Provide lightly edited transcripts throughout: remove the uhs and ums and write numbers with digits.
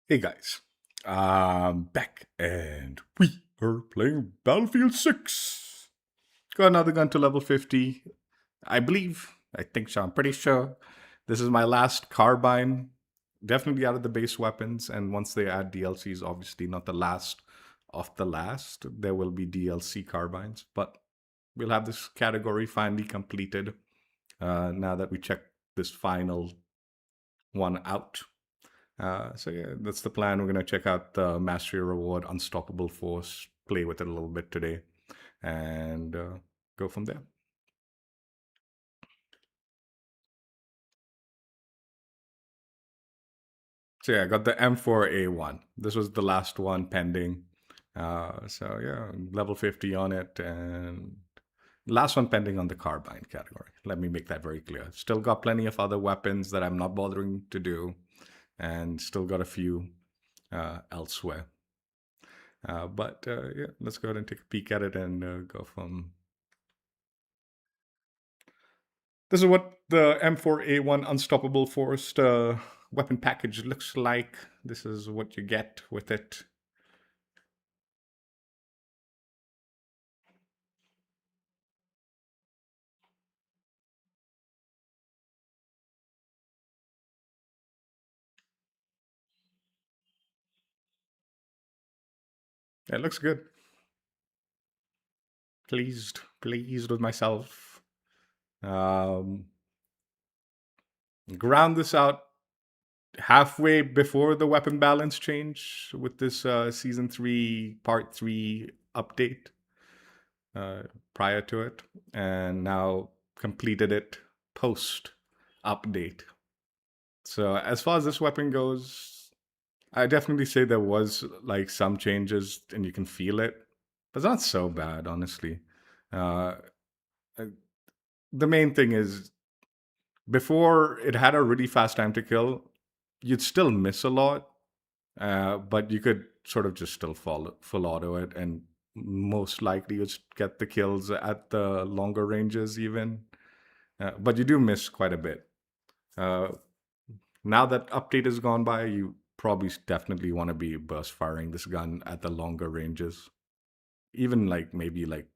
Hey guys, I'm back and we are playing Battlefield 6. Got another gun to level 50. I believe, I think so, I'm pretty sure. This is my last carbine. Definitely out of the base weapons, and once they add DLCs, obviously not the last of the last. There will be DLC carbines, but we'll have this category finally completed now that we check this final one out. So yeah, that's the plan. We're gonna check out the Mastery Reward, Unstoppable Force, play with it a little bit today, and go from there. So yeah, I got the M4A1. This was the last one pending. So yeah, level 50 on it, and last one pending on the carbine category. Let me make that very clear. Still got plenty of other weapons that I'm not bothering to do, and still got a few elsewhere. But yeah, let's go ahead and take a peek at it and go from. This is what the M4A1 Unstoppable Force weapon package looks like. This is what you get with it. It looks good. Pleased with myself. Um, ground this out halfway before the weapon balance change with this season 3 part 3 update uh, prior to it, and now completed it post update. So as far as this weapon goes, I definitely say there was like some changes and you can feel it, but it's not so bad, honestly. Uh, uh, the main thing is before it had a really fast time to kill, you'd still miss a lot, but you could sort of just still full auto it, and most likely you'd get the kills at the longer ranges even. But you do miss quite a bit. Uh, Now that update has gone by, you probably definitely want to be burst firing this gun at the longer ranges, even like maybe like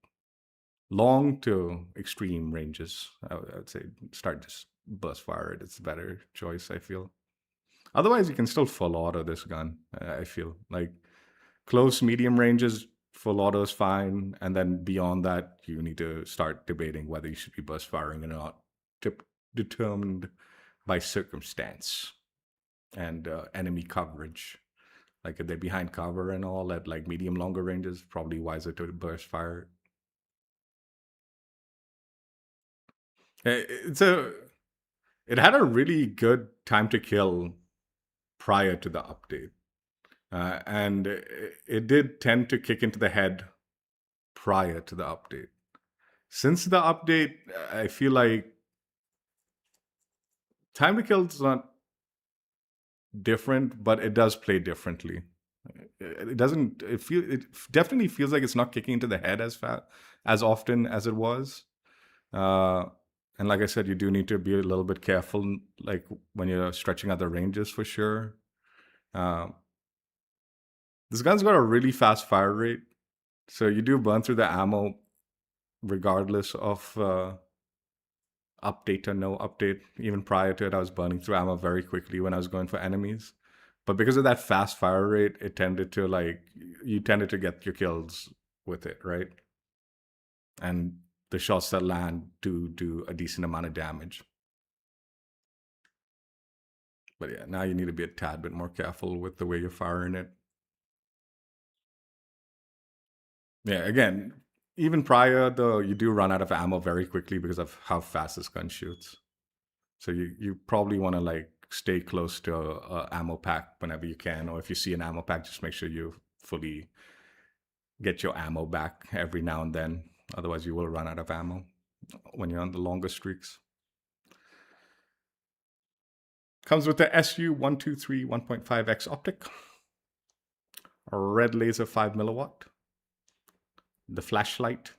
long to extreme ranges. I would say start just burst fire it. It's a better choice, I feel. Otherwise, you can still full auto this gun. I feel like close medium ranges, full auto is fine, and then beyond that, you need to start debating whether you should be burst firing or not, determined by circumstance and enemy coverage. Like if they're behind cover and all at like medium longer ranges, probably wiser to burst fire. It's a it had a really good time to kill prior to the update, and it did tend to kick into the head prior to the update. Since the update, I feel like time to kill is not different, but it does play differently. It doesn't. It definitely feels like it's not kicking into the head as often as it was. Uh, and like I said, you do need to be a little bit careful, like when you're stretching out the ranges for sure. Uh, this gun's got a really fast fire rate, so you do burn through the ammo regardless of update or no update. Even prior to it, I was burning through ammo very quickly when I was going for enemies. But because of that fast fire rate, it tended to like you tended to get your kills with it, right? And the shots that land do a decent amount of damage. But yeah, now you need to be a tad bit more careful with the way you're firing it. Yeah, again, even prior though, you do run out of ammo very quickly because of how fast this gun shoots. So you probably want to like stay close to a ammo pack whenever you can, or if you see an ammo pack, just make sure you fully get your ammo back every now and then. Otherwise, you will run out of ammo when you're on the longer streaks. Comes with the SU 123 1.5x optic, a red laser 5 milliwatt, the flashlight,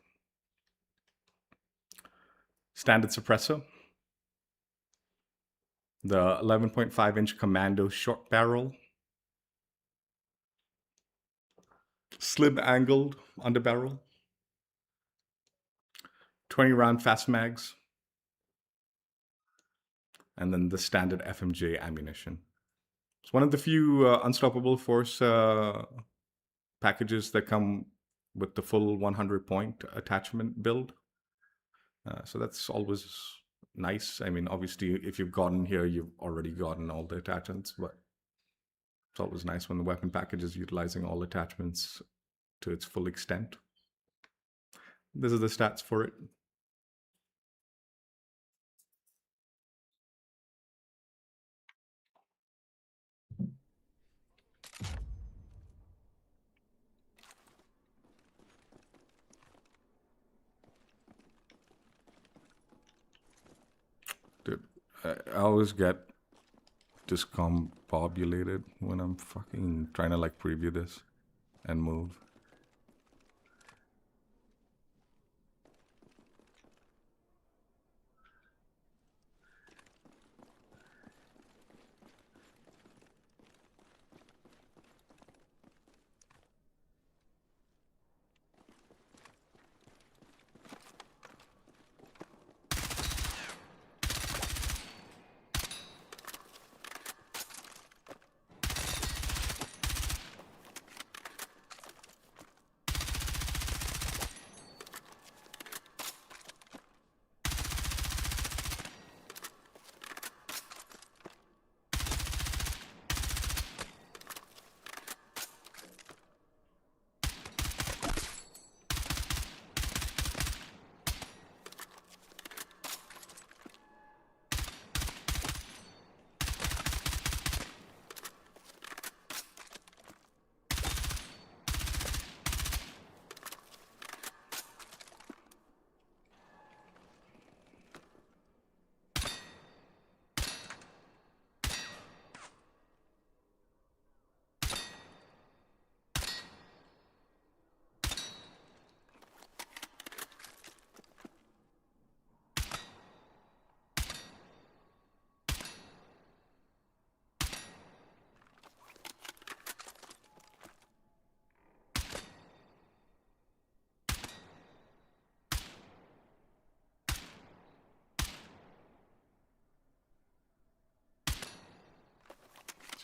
standard suppressor, the 11.5-inch Commando short barrel, Slim angled underbarrel, 20 round fast mags, and then the standard FMJ ammunition. It's one of the few unstoppable force packages that come with the full 100 point attachment build. So that's always nice. I mean, obviously, if you've gotten here, you've already gotten all the attachments, but it's always nice when the weapon package is utilizing all attachments to its full extent. This is the stats for it. Dude, I always get discombobulated when I'm fucking trying to like preview this and move.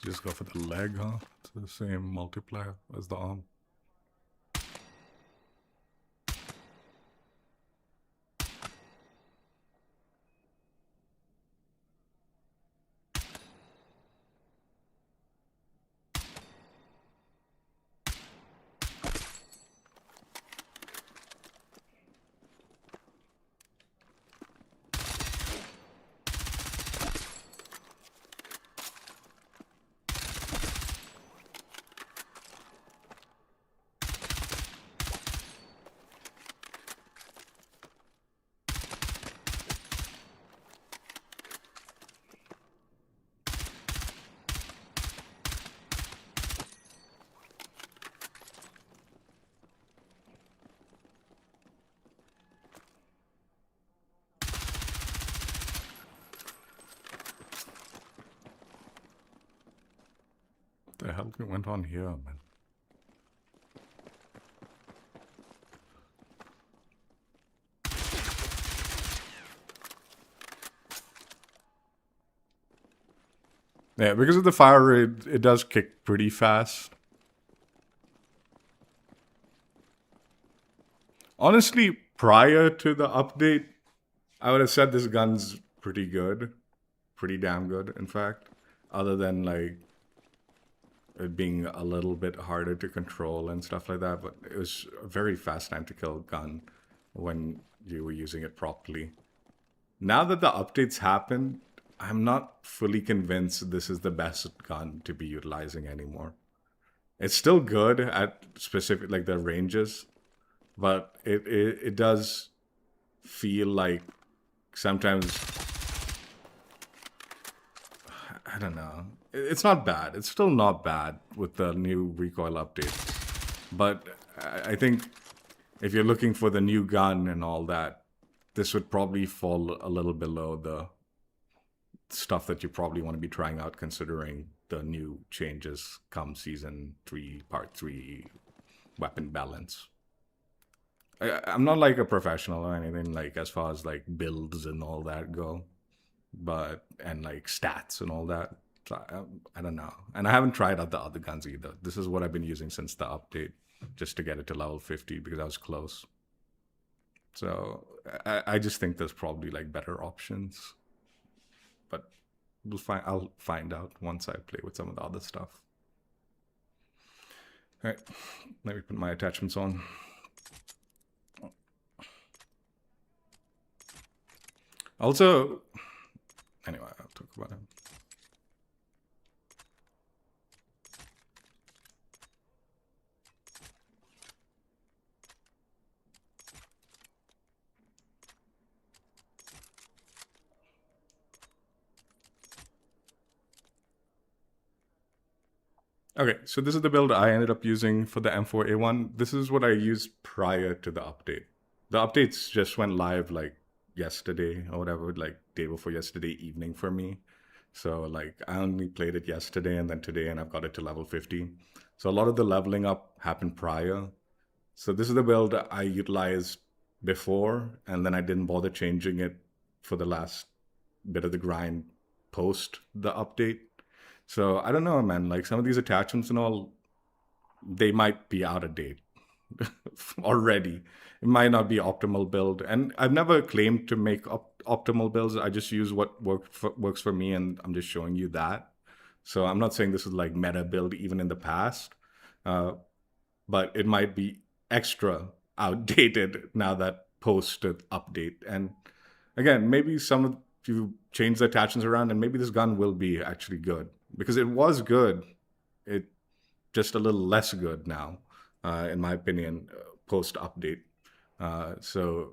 So just go for the leg, huh? It's the same multiplier as the arm. What the hell went on here, man? Yeah, because of the fire rate, it does kick pretty fast. Honestly, prior to the update, I would have said this gun's pretty good. Pretty damn good, in fact. Other than like it being a little bit harder to control and stuff like that, but it was a very fast time to kill gun when you were using it properly. Now that the updates happened, I'm not fully convinced this is the best gun to be utilizing anymore. It's still good at specific like the ranges, but it does feel like sometimes I don't know. It's not bad. It's still not bad with the new recoil update. But I think if you're looking for the new gun and all that, this would probably fall a little below the stuff that you probably want to be trying out considering the new changes come season 3, part 3, weapon balance. I'm not like a professional or anything, like as far as like builds and all that go, but and like stats and all that. So I don't know, and I haven't tried out the other guns either. This is what I've been using since the update, just to get it to level 50 because I was close. So I just think there's probably like better options, but I'll find out once I play with some of the other stuff. All right, let me put my attachments on. Also, anyway, I'll talk about it. Okay, so this is the build I ended up using for the M4A1. This is what I used prior to the update. The updates just went live like yesterday or whatever, like day before yesterday evening for me. So like I only played it yesterday and then today, and I've got it to level 50. So a lot of the leveling up happened prior. So this is the build I utilized before, and then I didn't bother changing it for the last bit of the grind post the update. So I don't know, man. Like some of these attachments and all, they might be out of date already. It might not be optimal build, and I've never claimed to make optimal builds. I just use what works for me, and I'm just showing you that. So I'm not saying this is like meta build even in the past, uh, but it might be extra outdated now that post update. And again, maybe some of you change the attachments around, and maybe this gun will be actually good because it was good. It just a little less good now, in my opinion, post update. So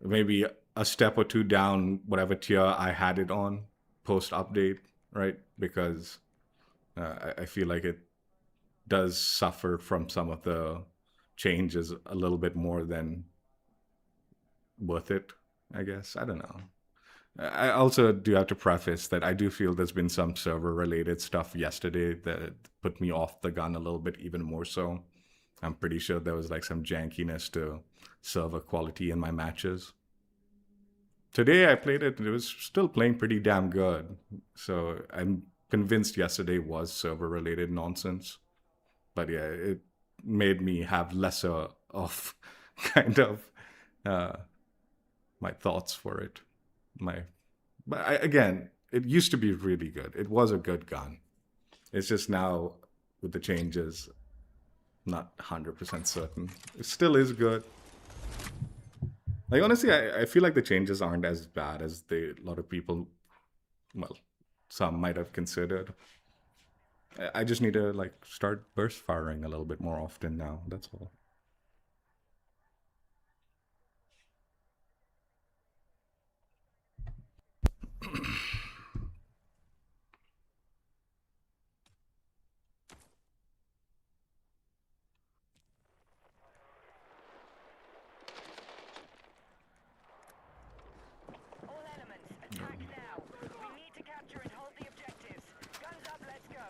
maybe a step or two down, whatever tier I had it on post update, right? Because I feel like it does suffer from some of the changes a little bit more than worth it, I guess. I don't know. I also do have to preface that I do feel there's been some server related stuff yesterday that put me off the gun a little bit, even more so. I'm pretty sure there was like some jankiness to server quality in my matches. Today I played it and it was still playing pretty damn good. So I'm convinced yesterday was server related nonsense. But yeah, it made me have lesser of kind of uh, my thoughts for it. Again, it used to be really good. It was a good gun. It's just now with the changes, not 100% certain. It still is good. Like honestly, I feel like the changes aren't as bad as a lot of people, well, some might have considered. I just need to like start burst firing a little bit more often now. That's all. All elements, attack now. We need to capture and hold the objectives. Guns up, let's go.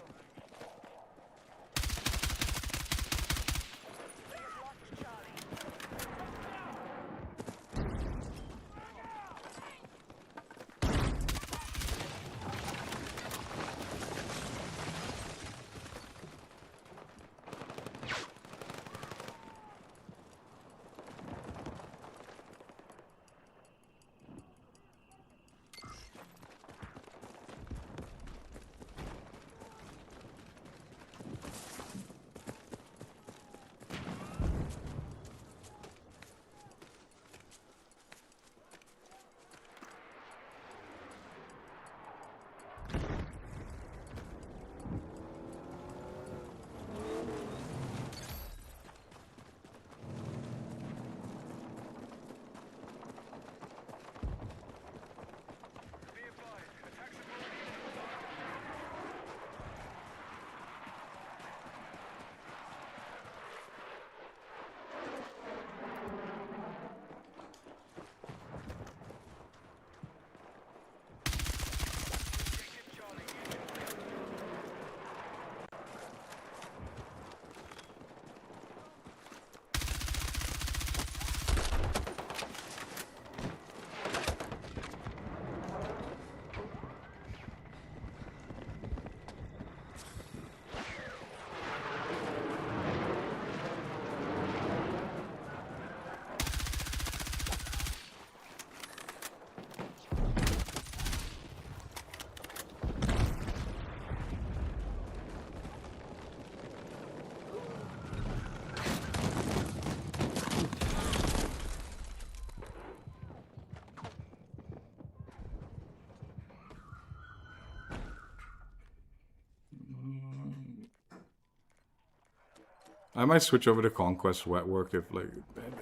I might switch over to Conquest Wet Work if, like,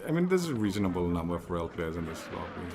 I mean, there's a reasonable number of rail players in this lobby.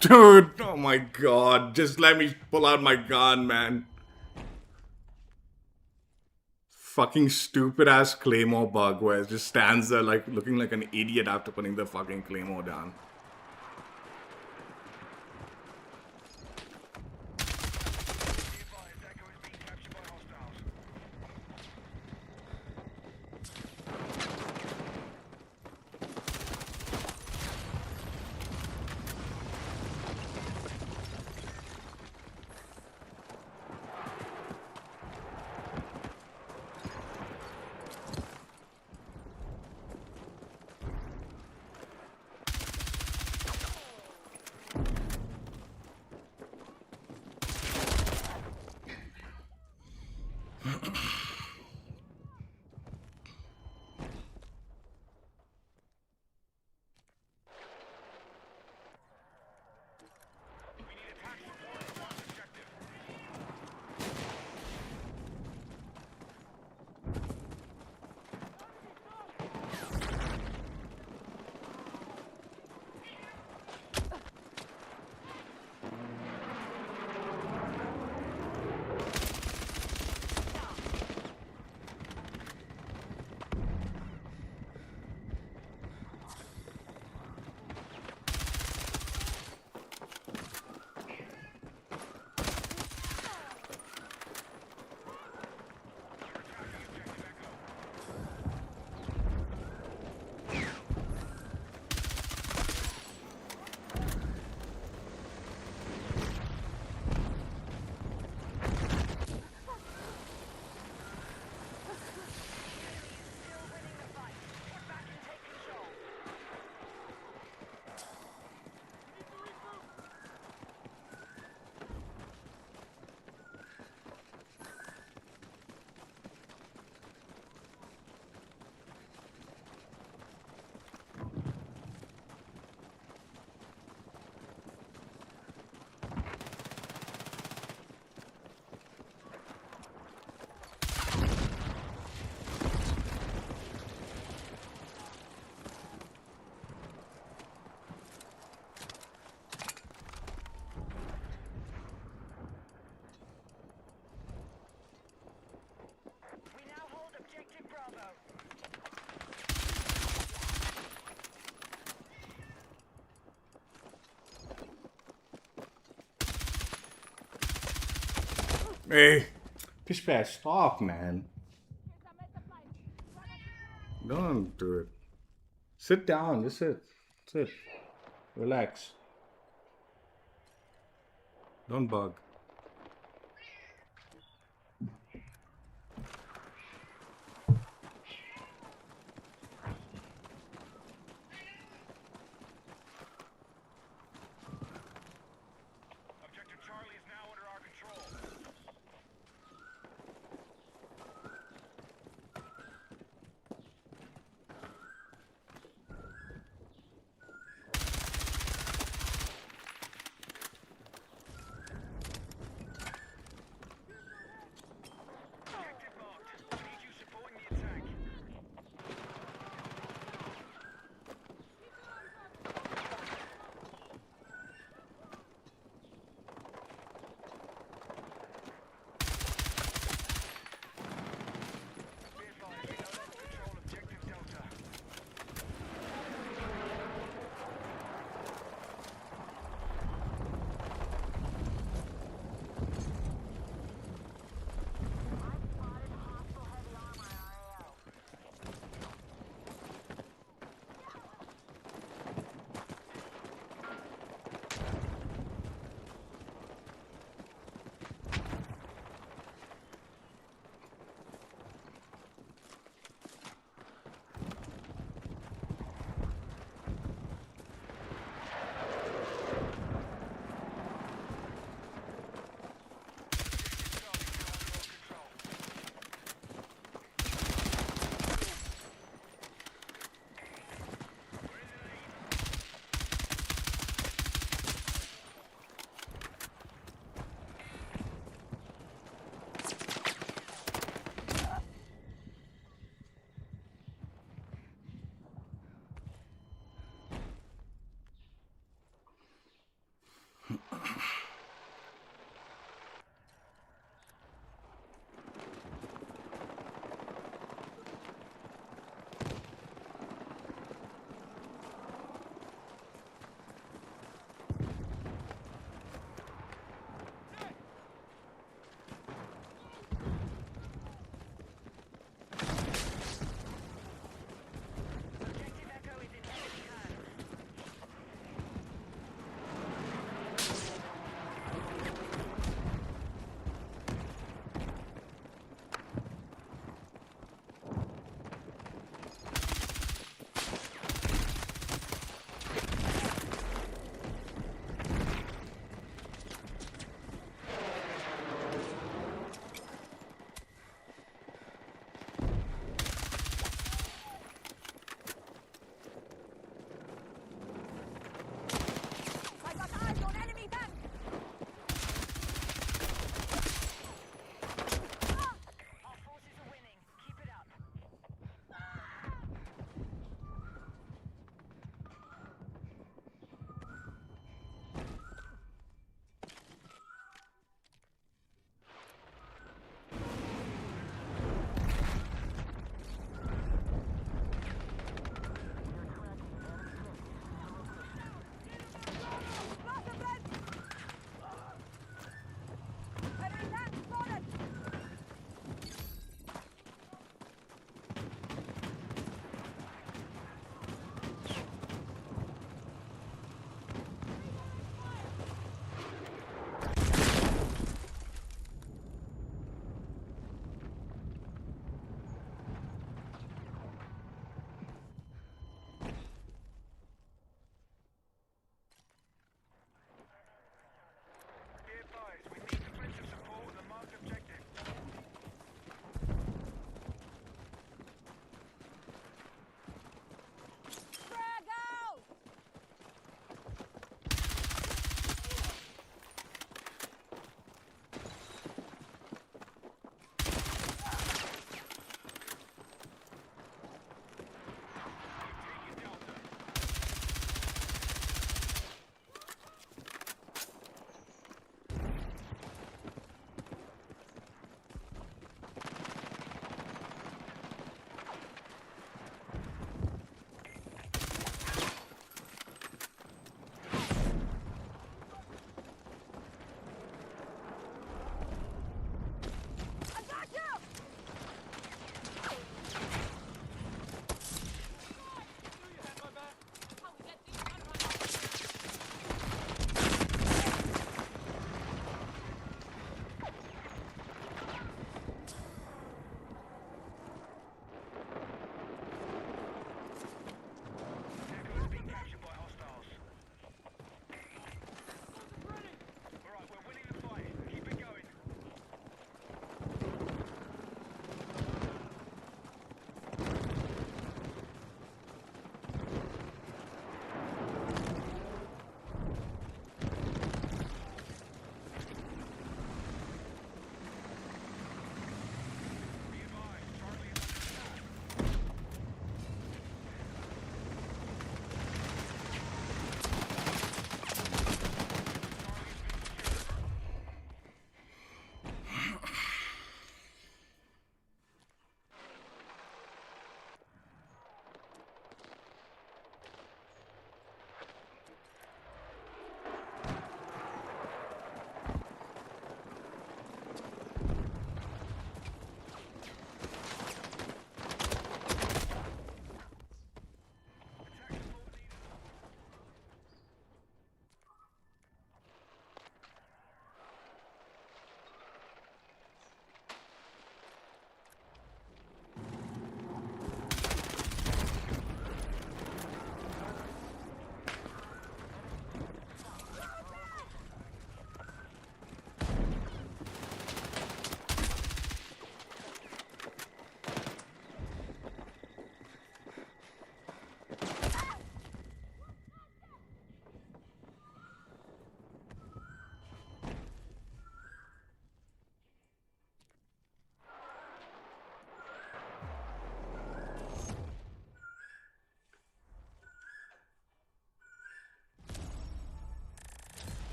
Dude, oh my god. Just let me pull out my gun, man. Fucking stupid ass Claymore bug where it just stands there like looking like an idiot after putting the fucking Claymore down. We now hold objective Bravo. Hey, Fish Bash, stop, man. Don't do it. Sit down, just sit. Sit. Relax. Don't bug. Objective Charlie is now under our control.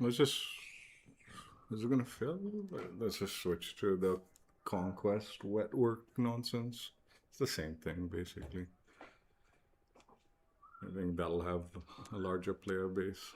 Let's just. Is it gonna fill? Let's just switch to the Conquest wet work nonsense. It's the same thing basically. I think that'll have a larger player base.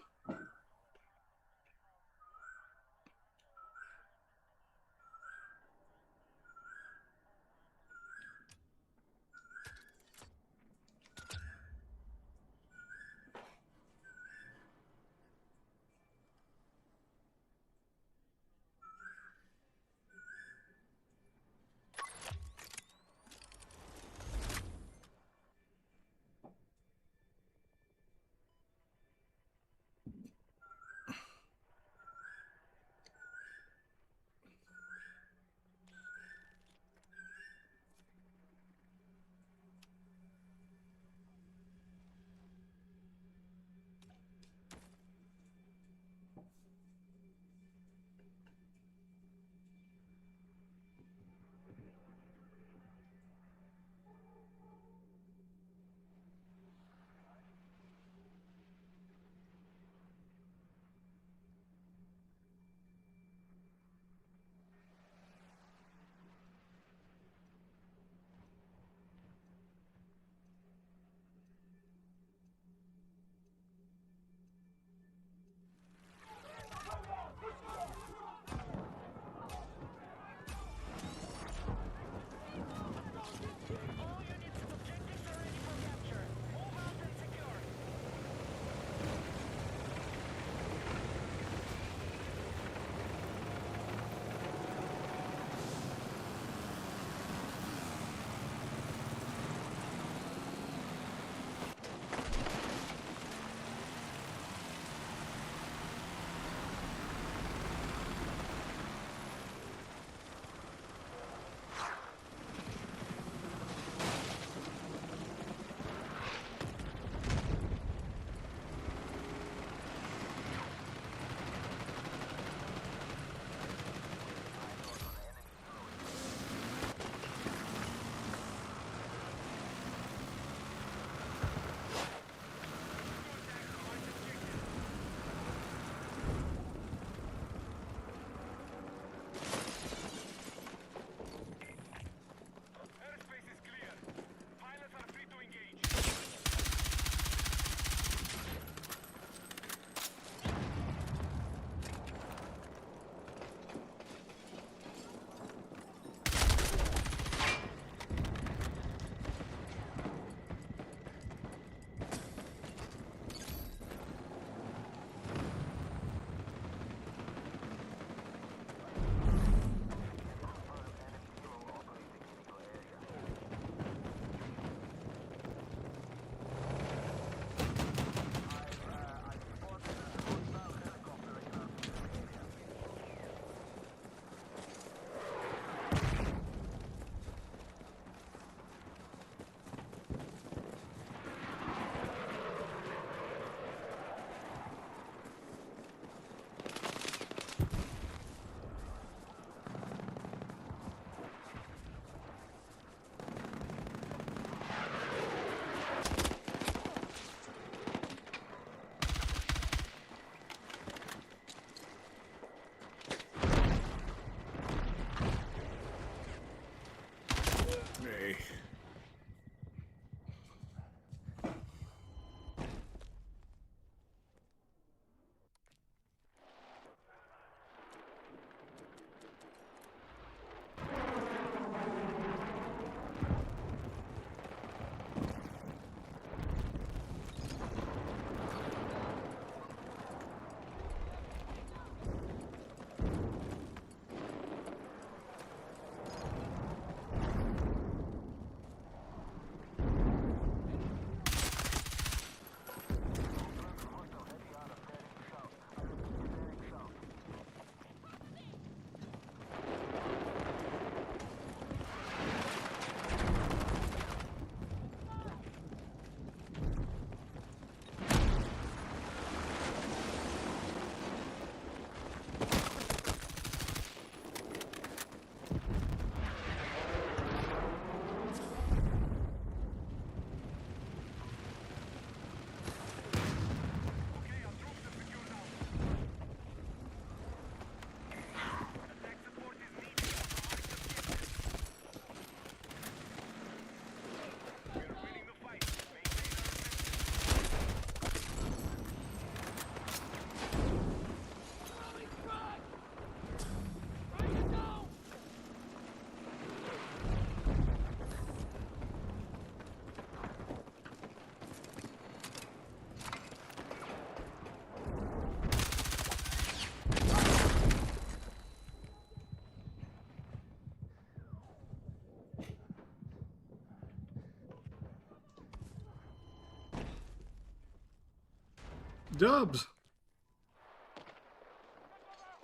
Dubs.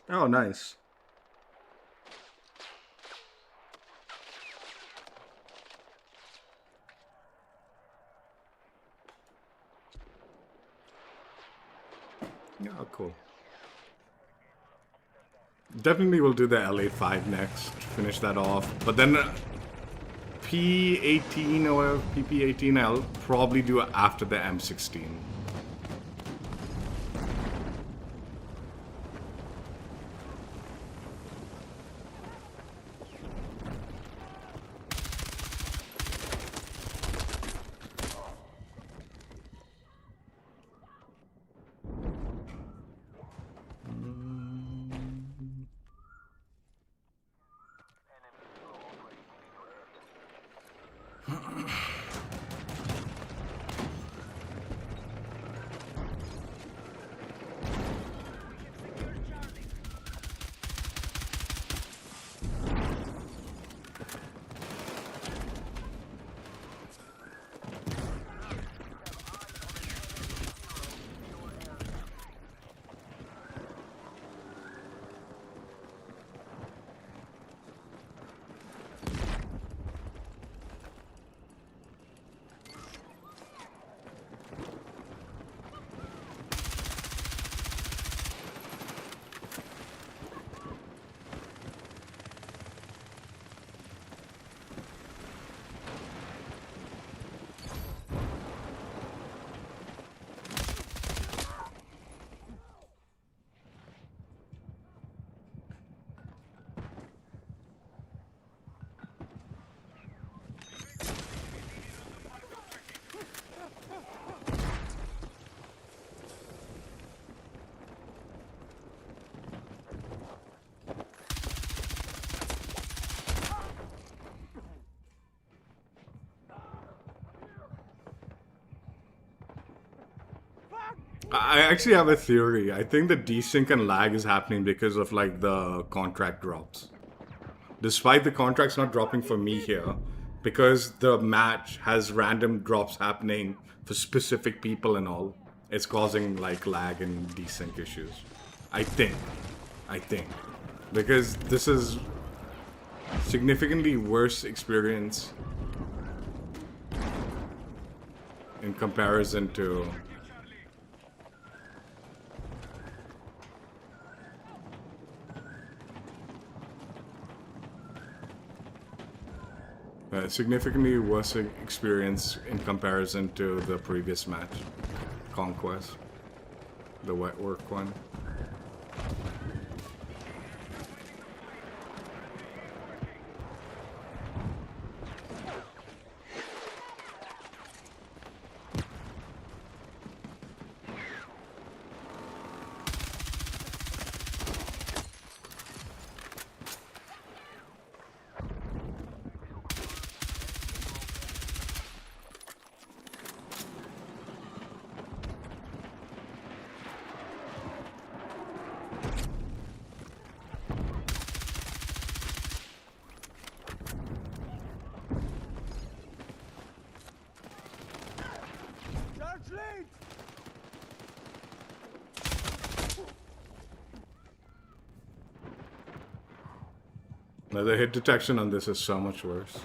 Oh, nice. Oh, cool. Definitely we'll do the LA5 next. Finish that off. But then P18 or PP18 I'll probably do after the M16. I actually have a theory. I think the desync and lag is happening because of like the contract drops. Despite the contracts not dropping for me here, because the match has random drops happening for specific people and all, it's causing like lag and desync issues. I think. I think. Because this is significantly worse experience in comparison to significantly worse experience in comparison to the previous match, Conquest, the wet work one. Now the hit detection on this is so much worse.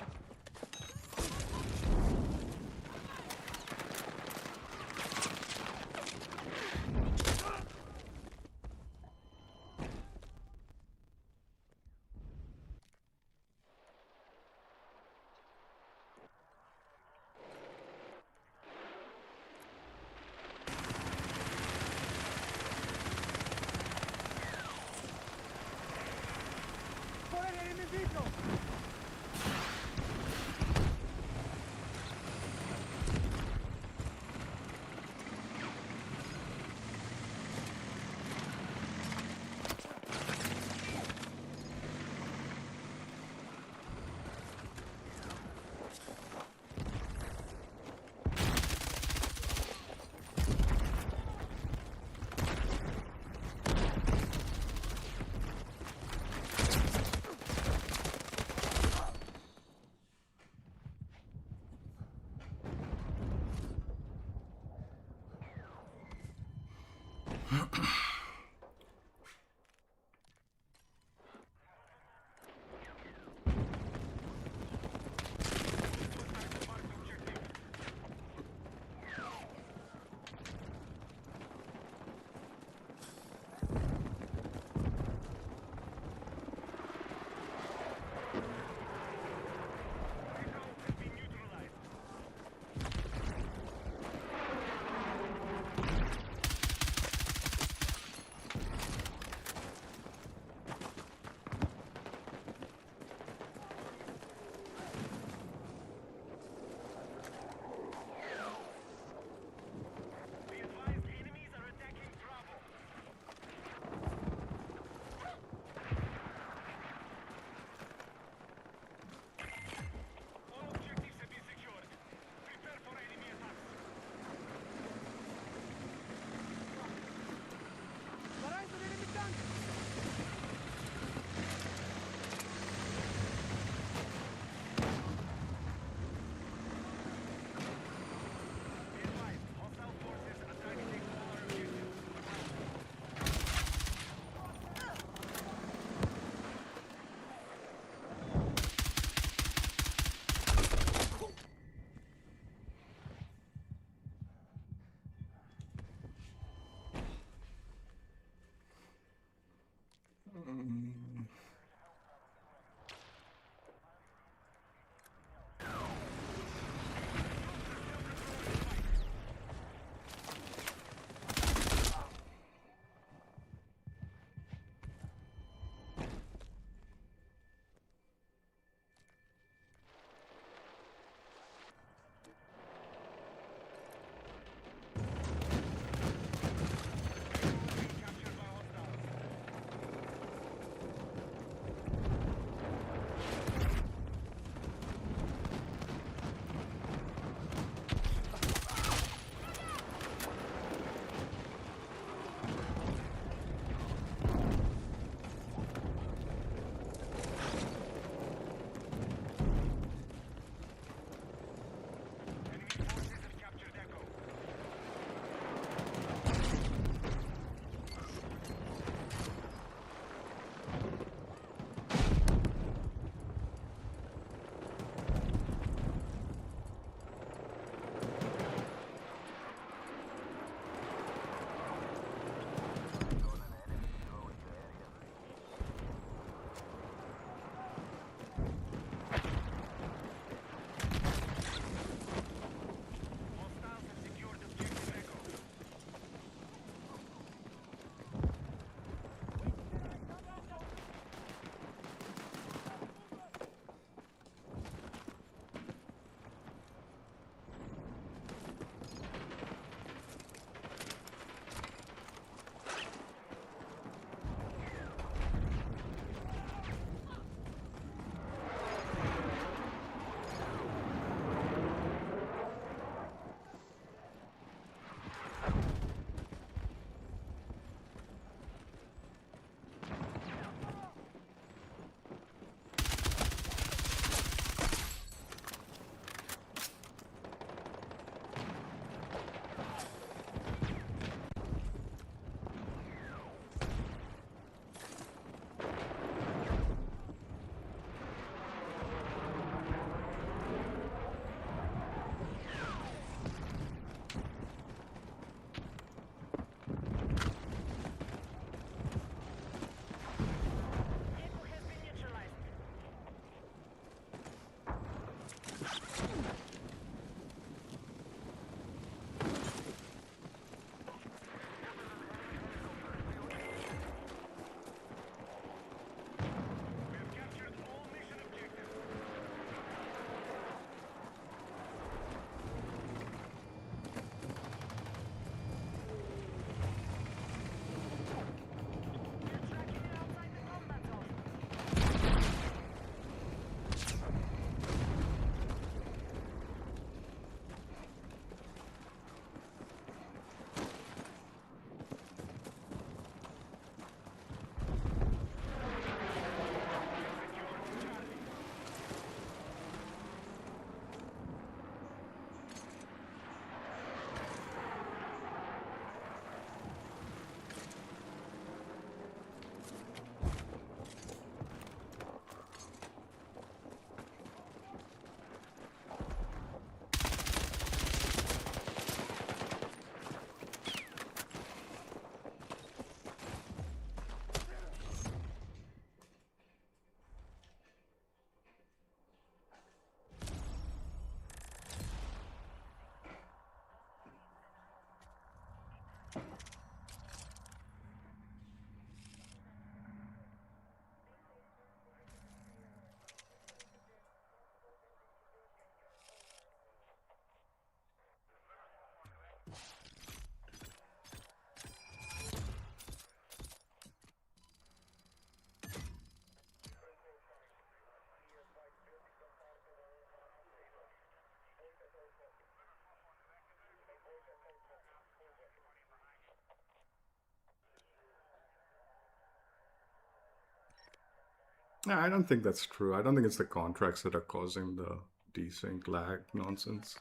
Yeah, I don't think that's true. I don't think it's the contracts that are causing the desync lag nonsense.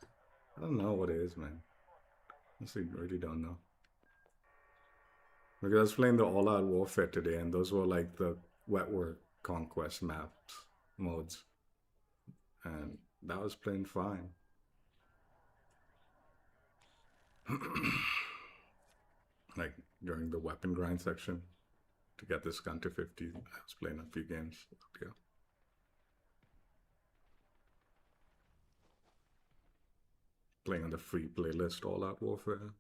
I don't know what it is, man. Honestly, really don't know. Because I was playing the All Out Warfare today, and those were like the wet work conquest maps modes, and that was playing fine. Like during the weapon grind section to get this gun to 50, I was playing a few games. Yeah. Playing on the free playlist All Out Warfare.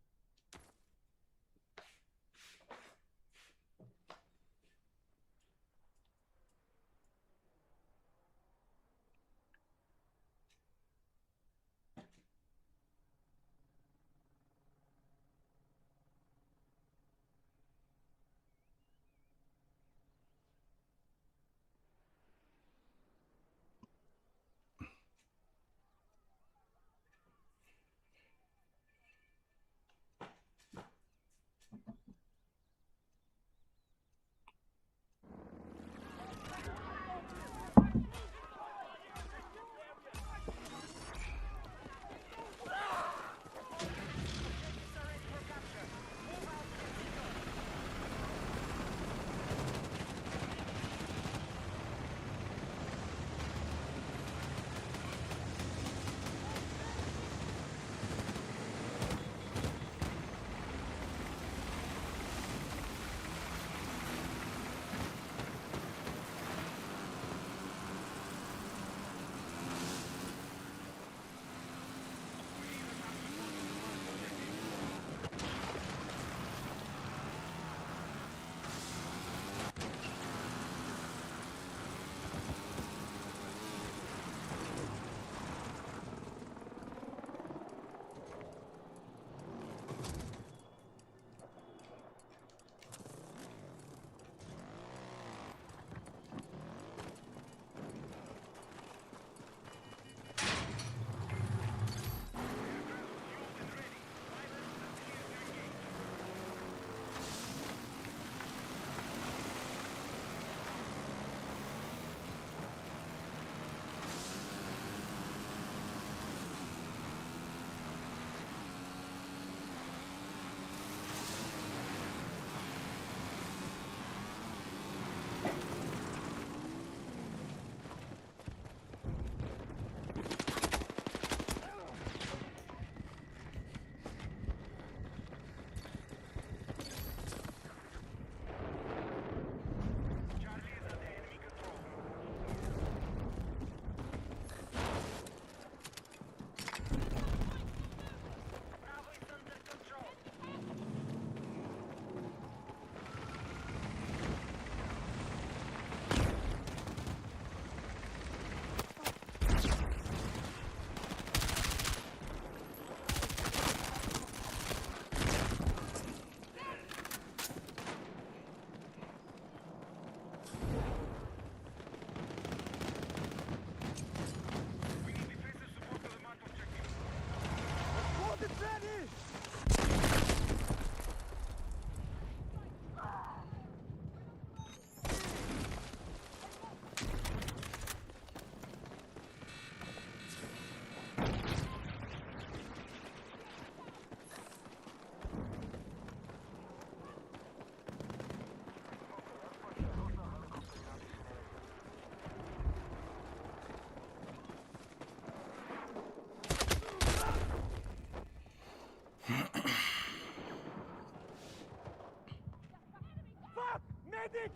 Medic!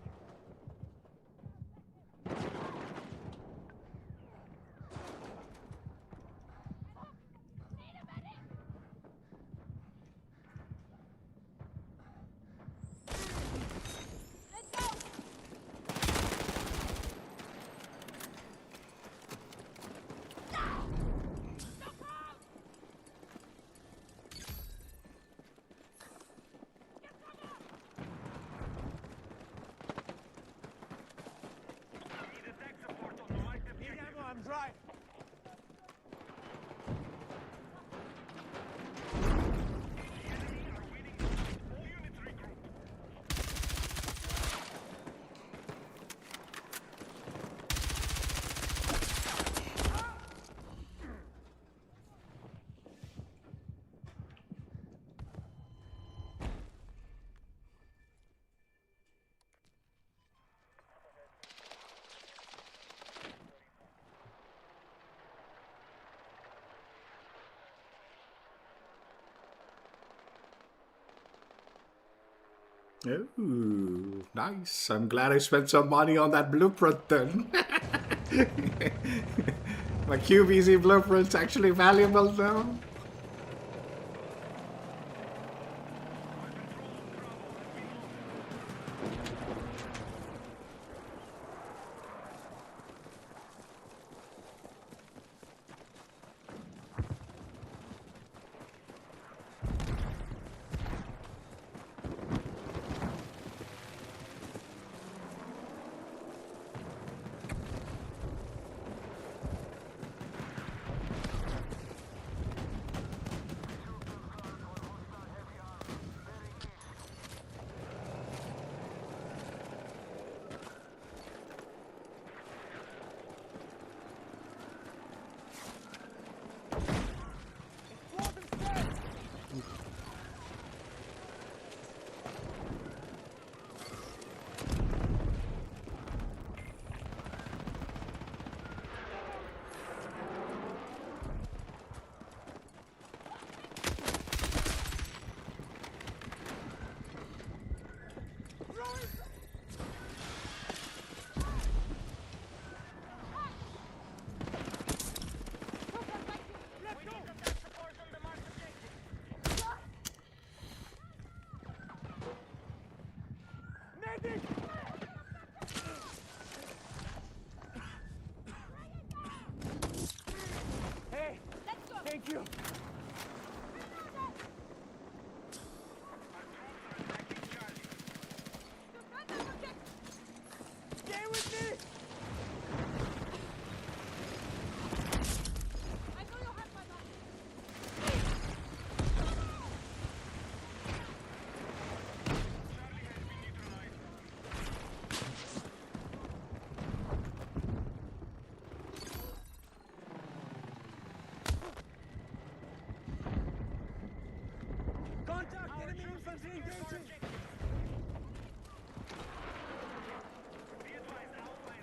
I'm dry. Ooh, nice. I'm glad I spent some money on that blueprint then. My QBZ blueprint's actually valuable now. Hey, thank you. Stay with me. I know you have my back. Contact! Enemy infantry engaging! Be advised, Alpha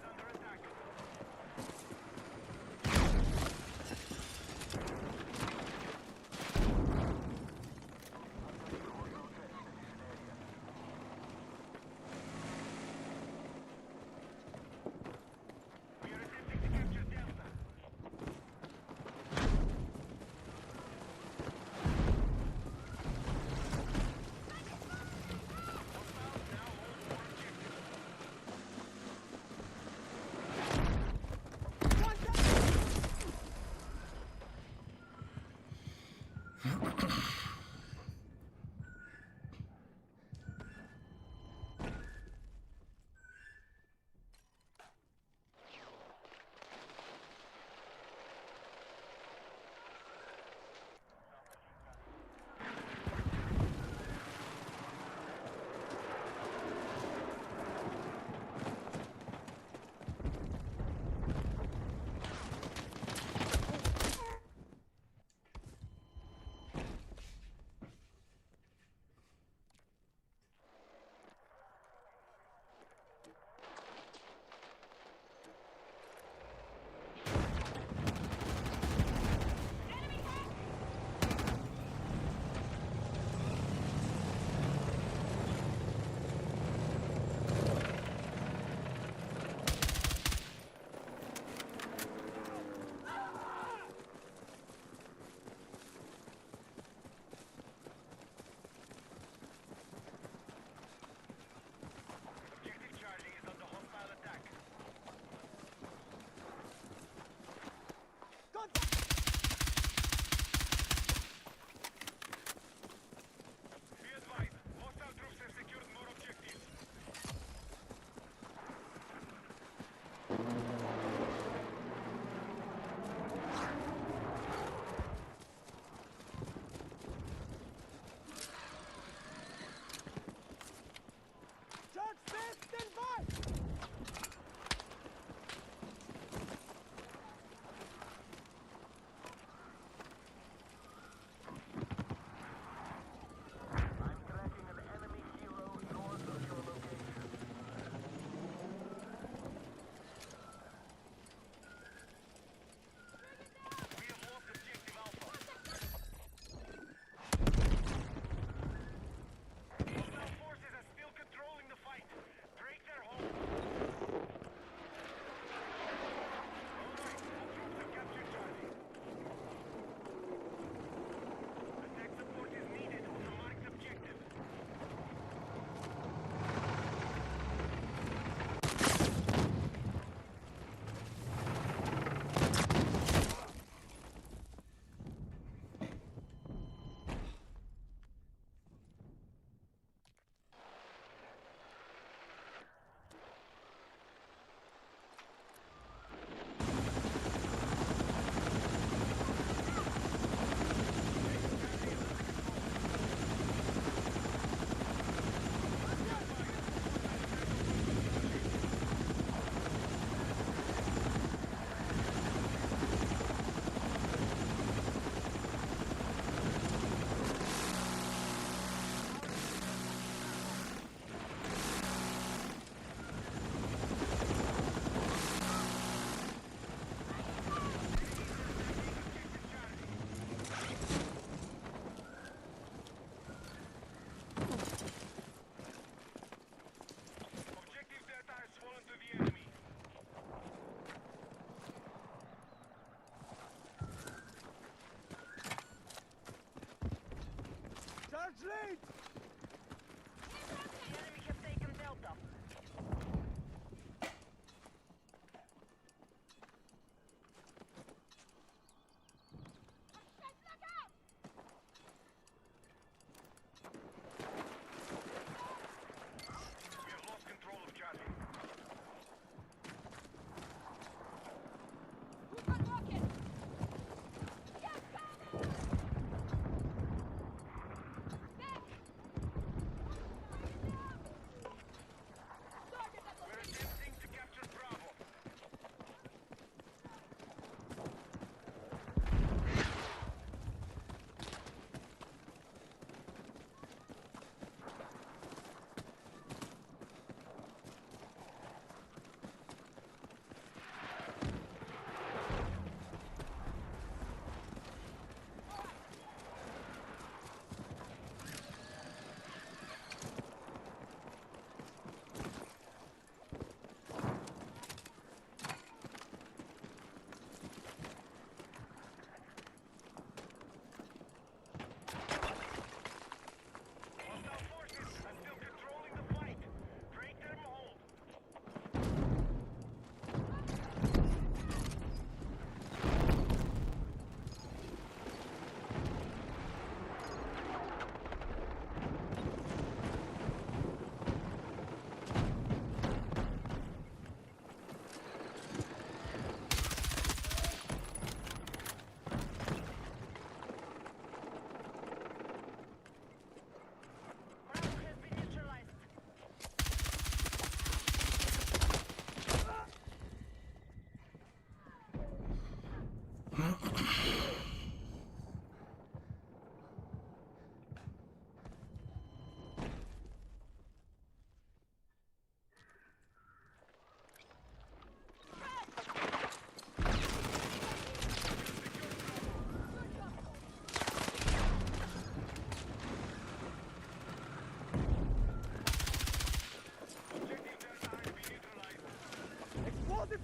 Explosive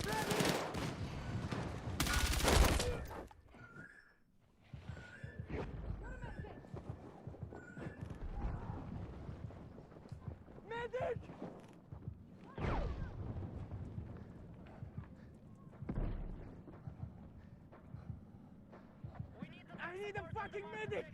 ready! Medic! We need the I need a fucking medic!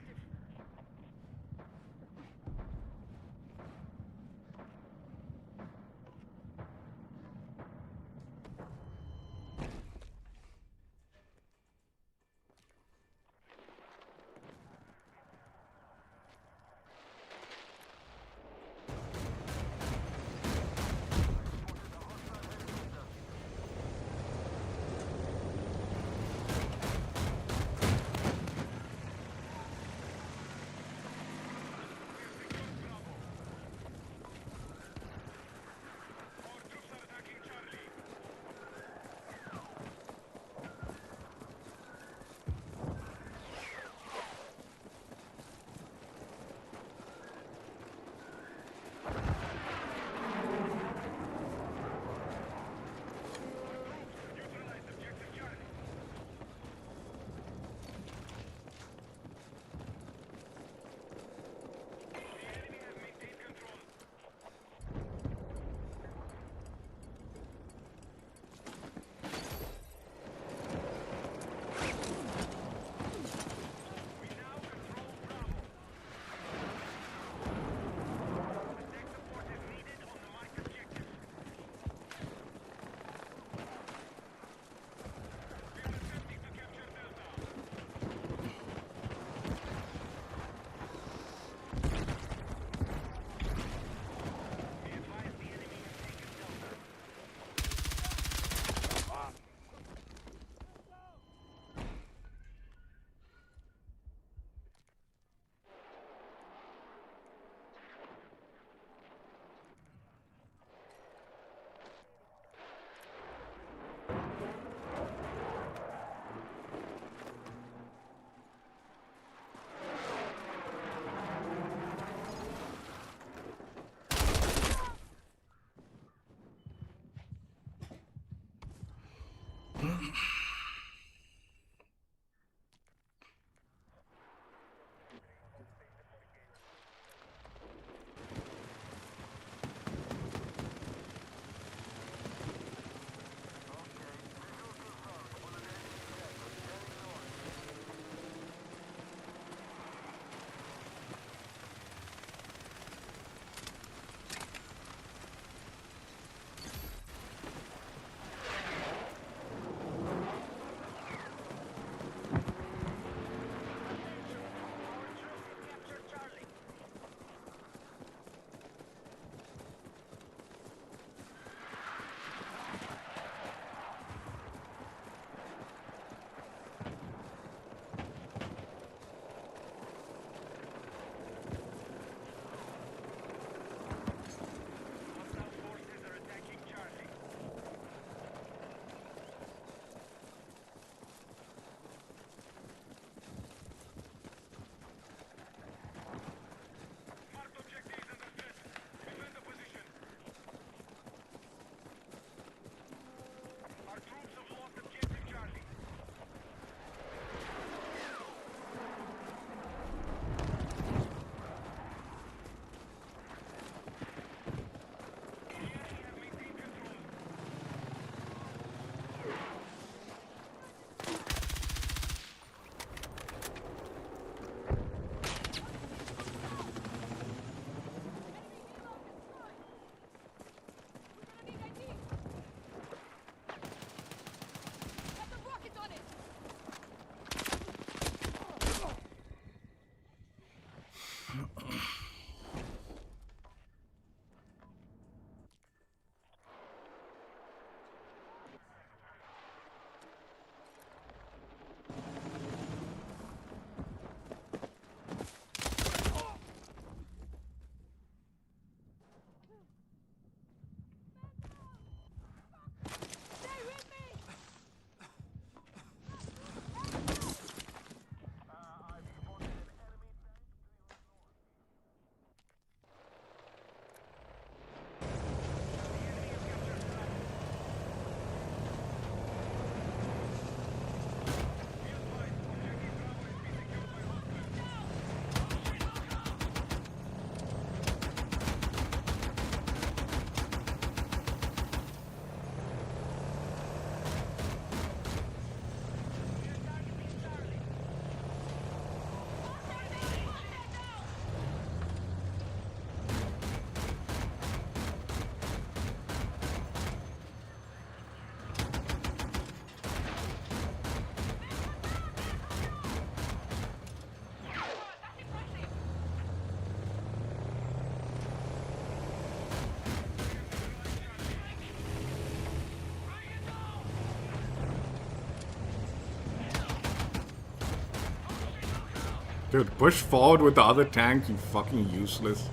Dude, push forward with the other tank, you fucking useless.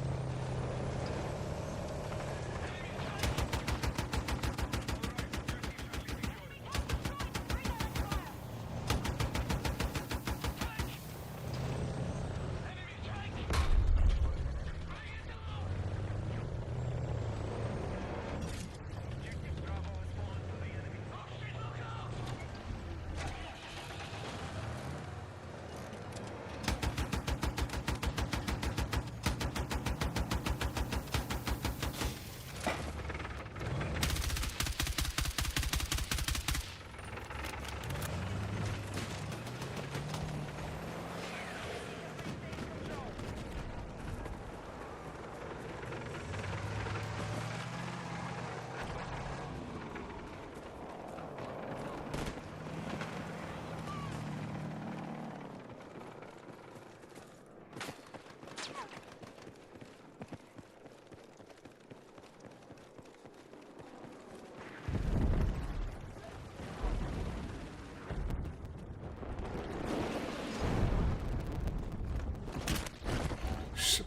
Shit.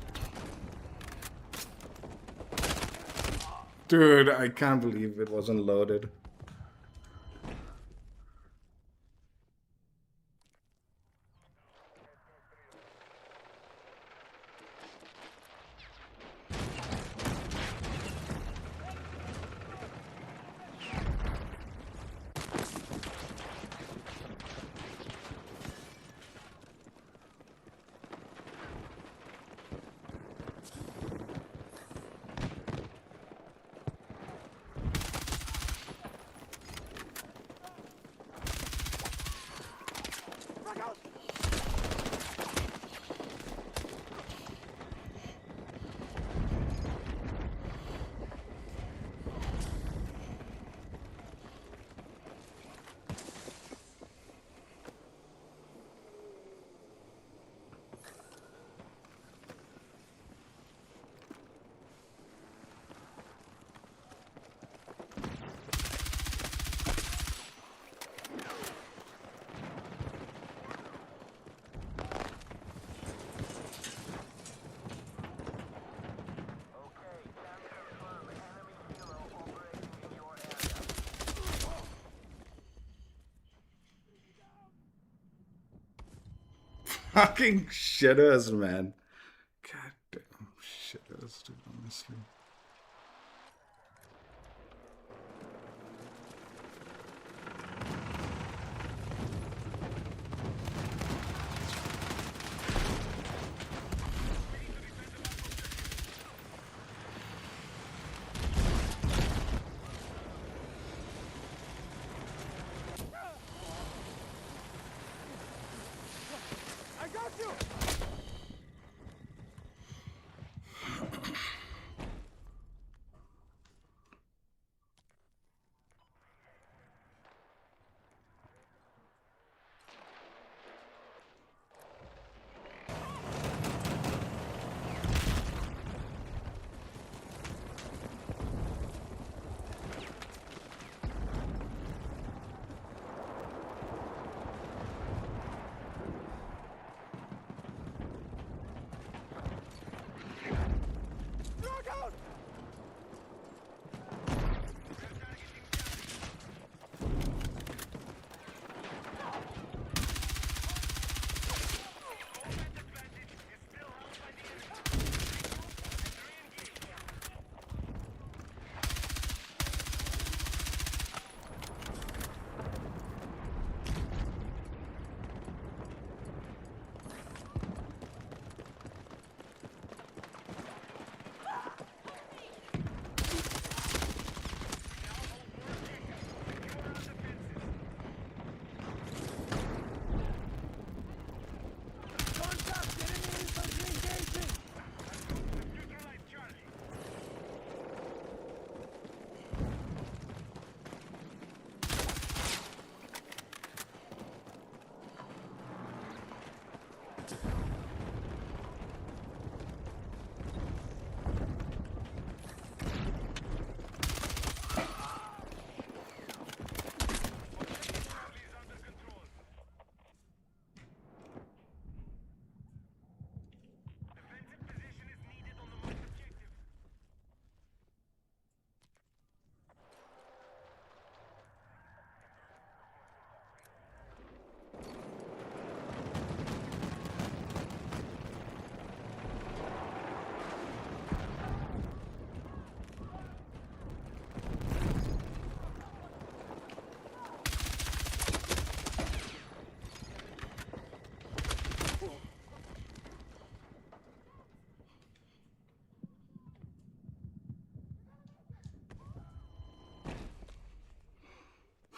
Dude, I can't believe it wasn't loaded. Fucking shitters, man. God damn shitters, dude, honestly. I got you!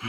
We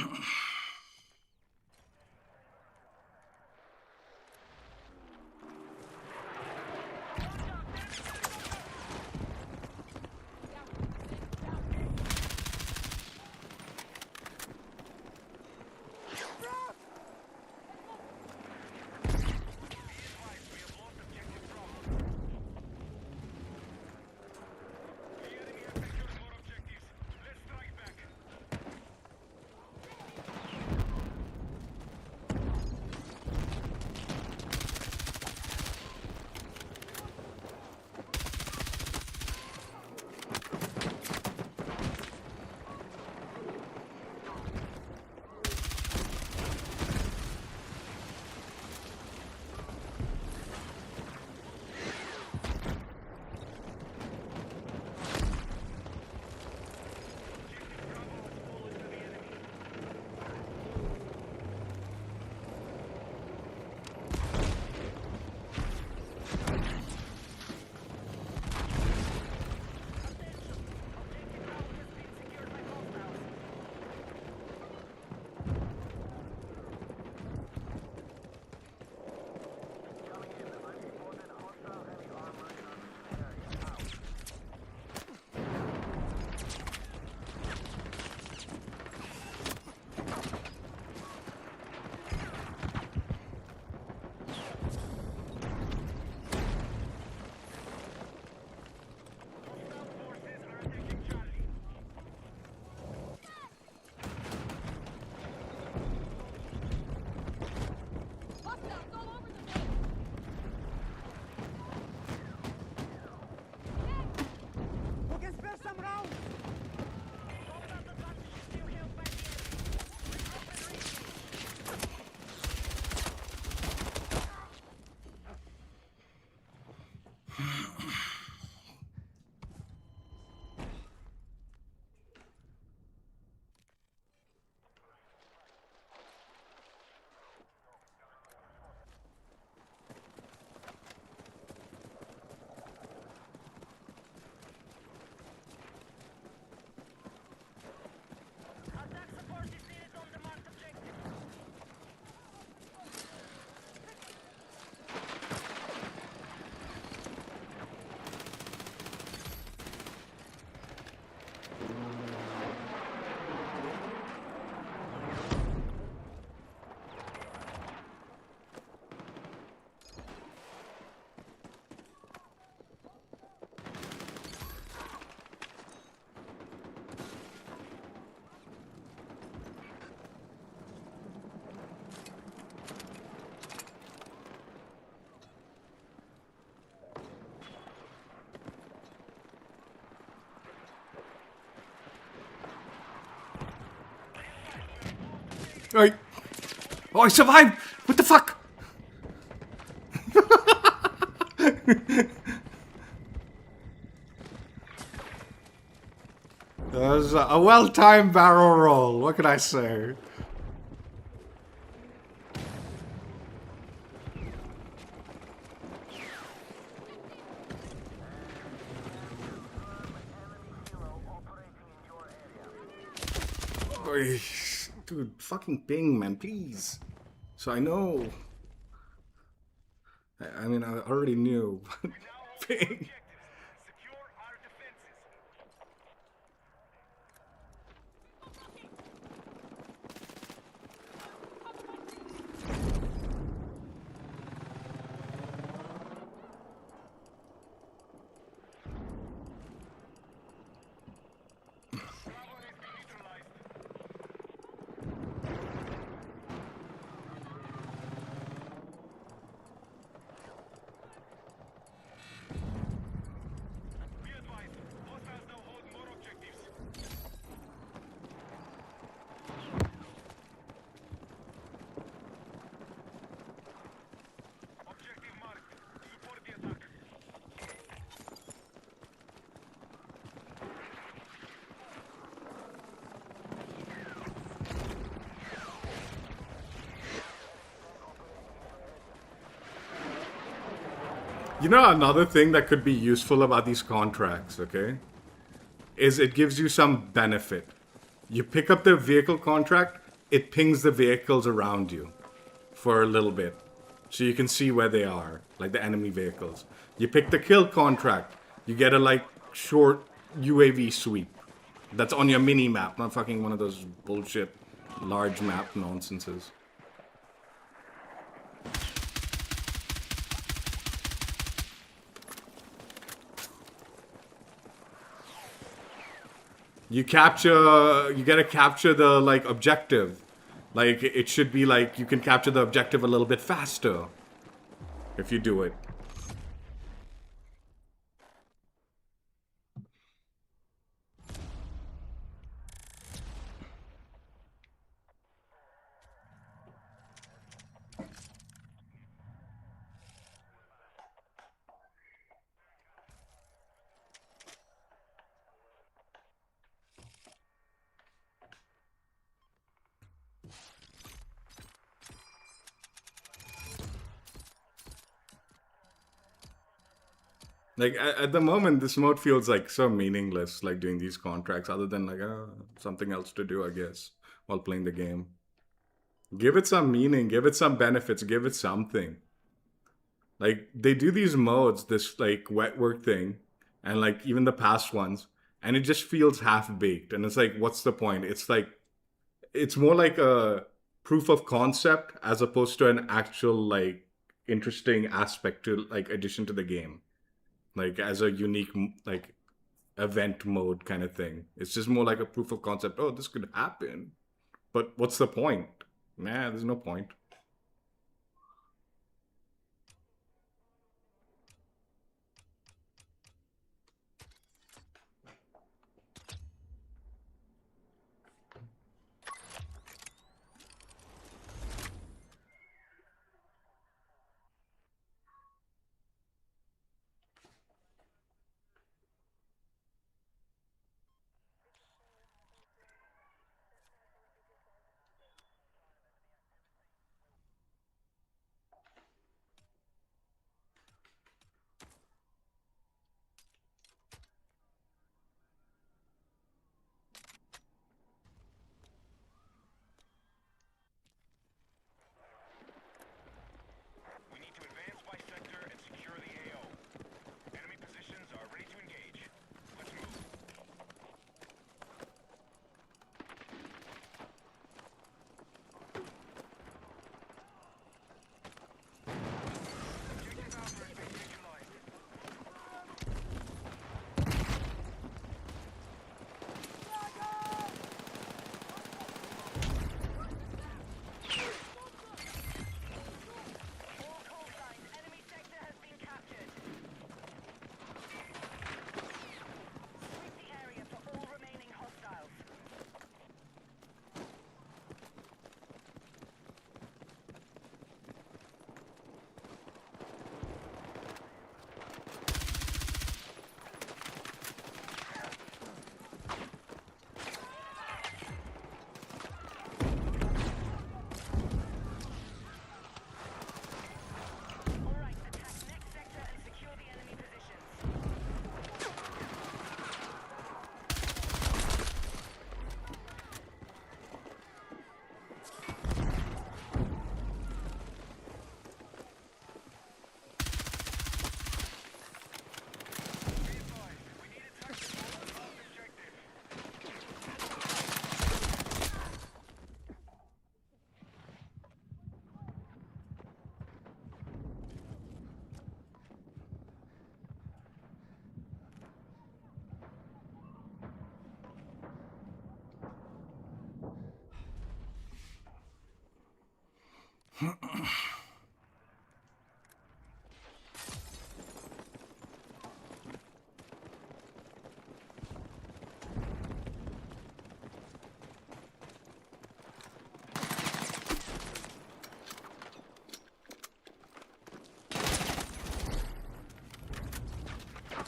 can spare some rounds. Attack support is needed on the marked objective. Right. Oh, I survived! What the fuck? That was a well-timed barrel roll. What can I say? Oy, dude, fucking ping, man, please. So I know. I mean, I already knew. But ping. Secure our defenses. Be advised, hostiles now hold more objectives. Objective marked. Support the attack. You know, another thing that could be useful about these contracts, okay, is it gives you some benefit. You pick up the vehicle contract, it pings the vehicles around you for a little bit. So you can see where they are, like the enemy vehicles. You pick the kill contract, you get a like short UAV sweep. That's on your mini map, not fucking one of those bullshit large map nonsenses. You gotta capture the like objective. Like it should be like you can capture the objective a little bit faster if you do it. Like at the moment, this mode feels like so meaningless. Like doing these contracts, other than like something else to do, I guess, while playing the game. Give it some meaning. Give it some benefits. Give it something. Like they do these modes, this like wet work thing, and like even the past ones, and it just feels half baked. And it's like, what's the point? It's like it's more like a proof of concept as opposed to an actual like interesting aspect to like addition to the game, like as a unique like event mode kind of thing. It's just more like a proof of concept. Oh, this could happen, but what's the point? Nah, there's no point. We need to advance by sector and secure the AO. Enemy positions are ready to engage. Let's move. Objective Alpha has been neutralized. All call signs. Enemy sector has been captured. Sweep the area for all remaining hostiles. All right, attack next sector and secure the enemy positions. Be advised, we need a tactical on the last objective.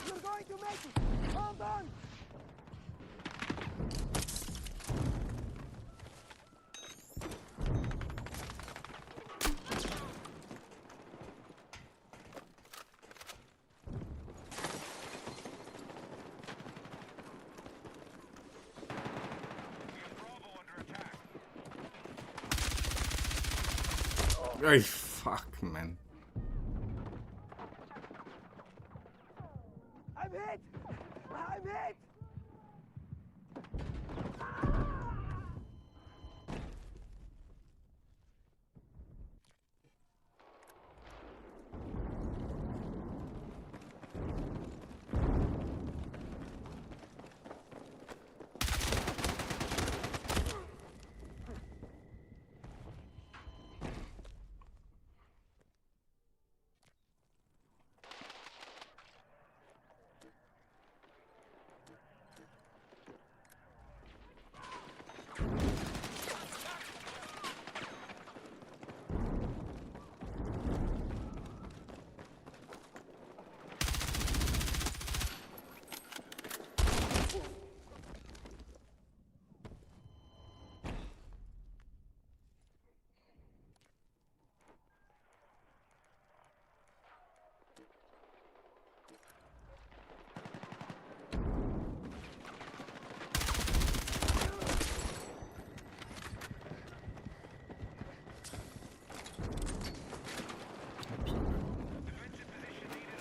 You're going to make it! Hold on! Ay, fuck, man. I'm hit! I'm hit!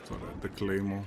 So the Claymore.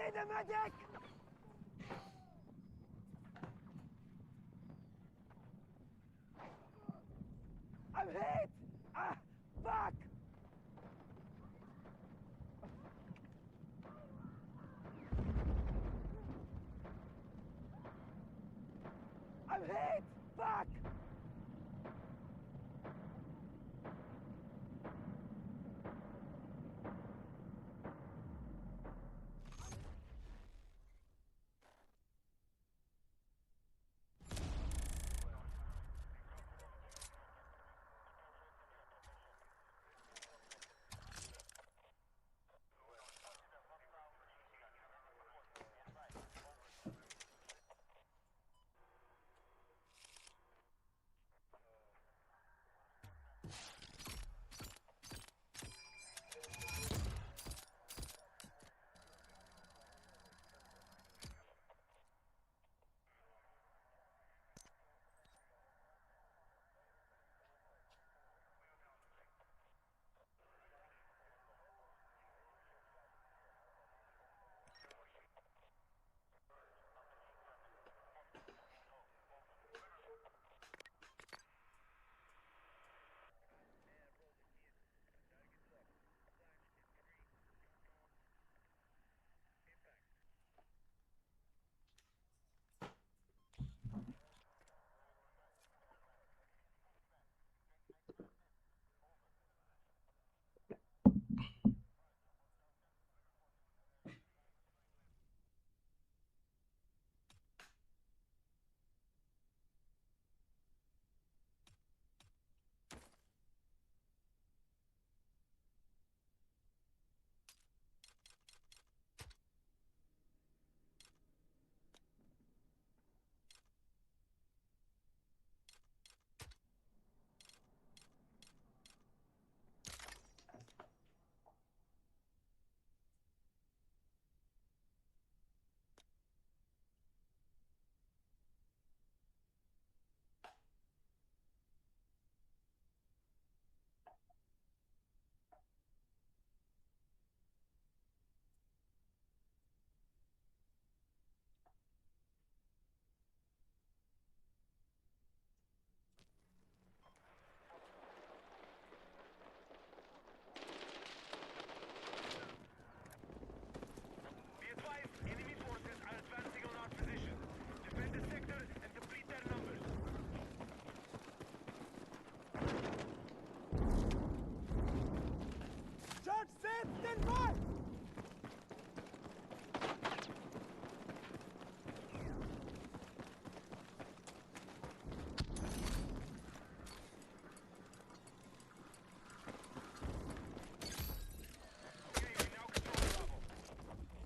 Need a medic! I'm hit! Ah, fuck! I'm hit! Fuck!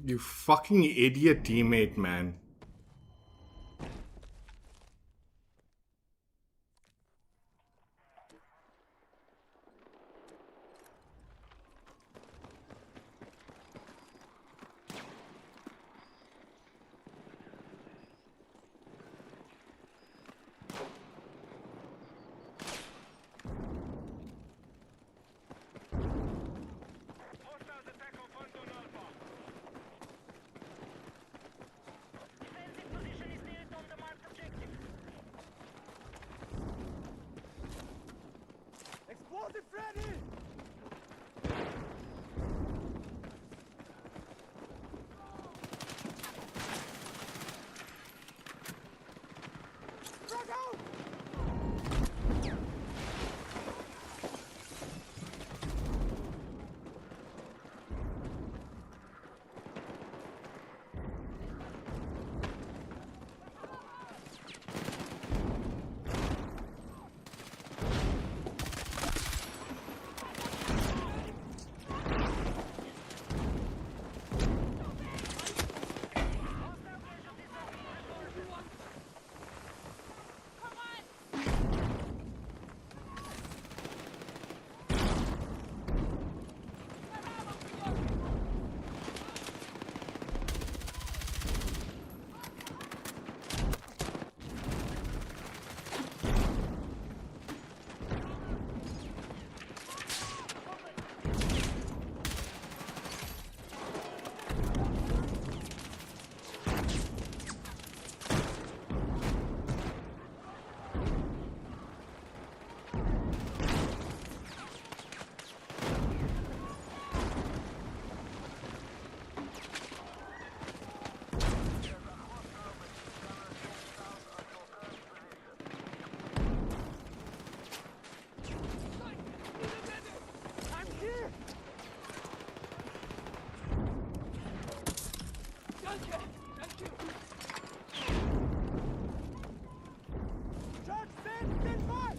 You fucking idiot teammate, man. Hostiles attack on Phantom Alpha. Defensive position is near on the marked objective. Explosive ready! Frag out! I'm here! Danke! Thank you! Charge stand by!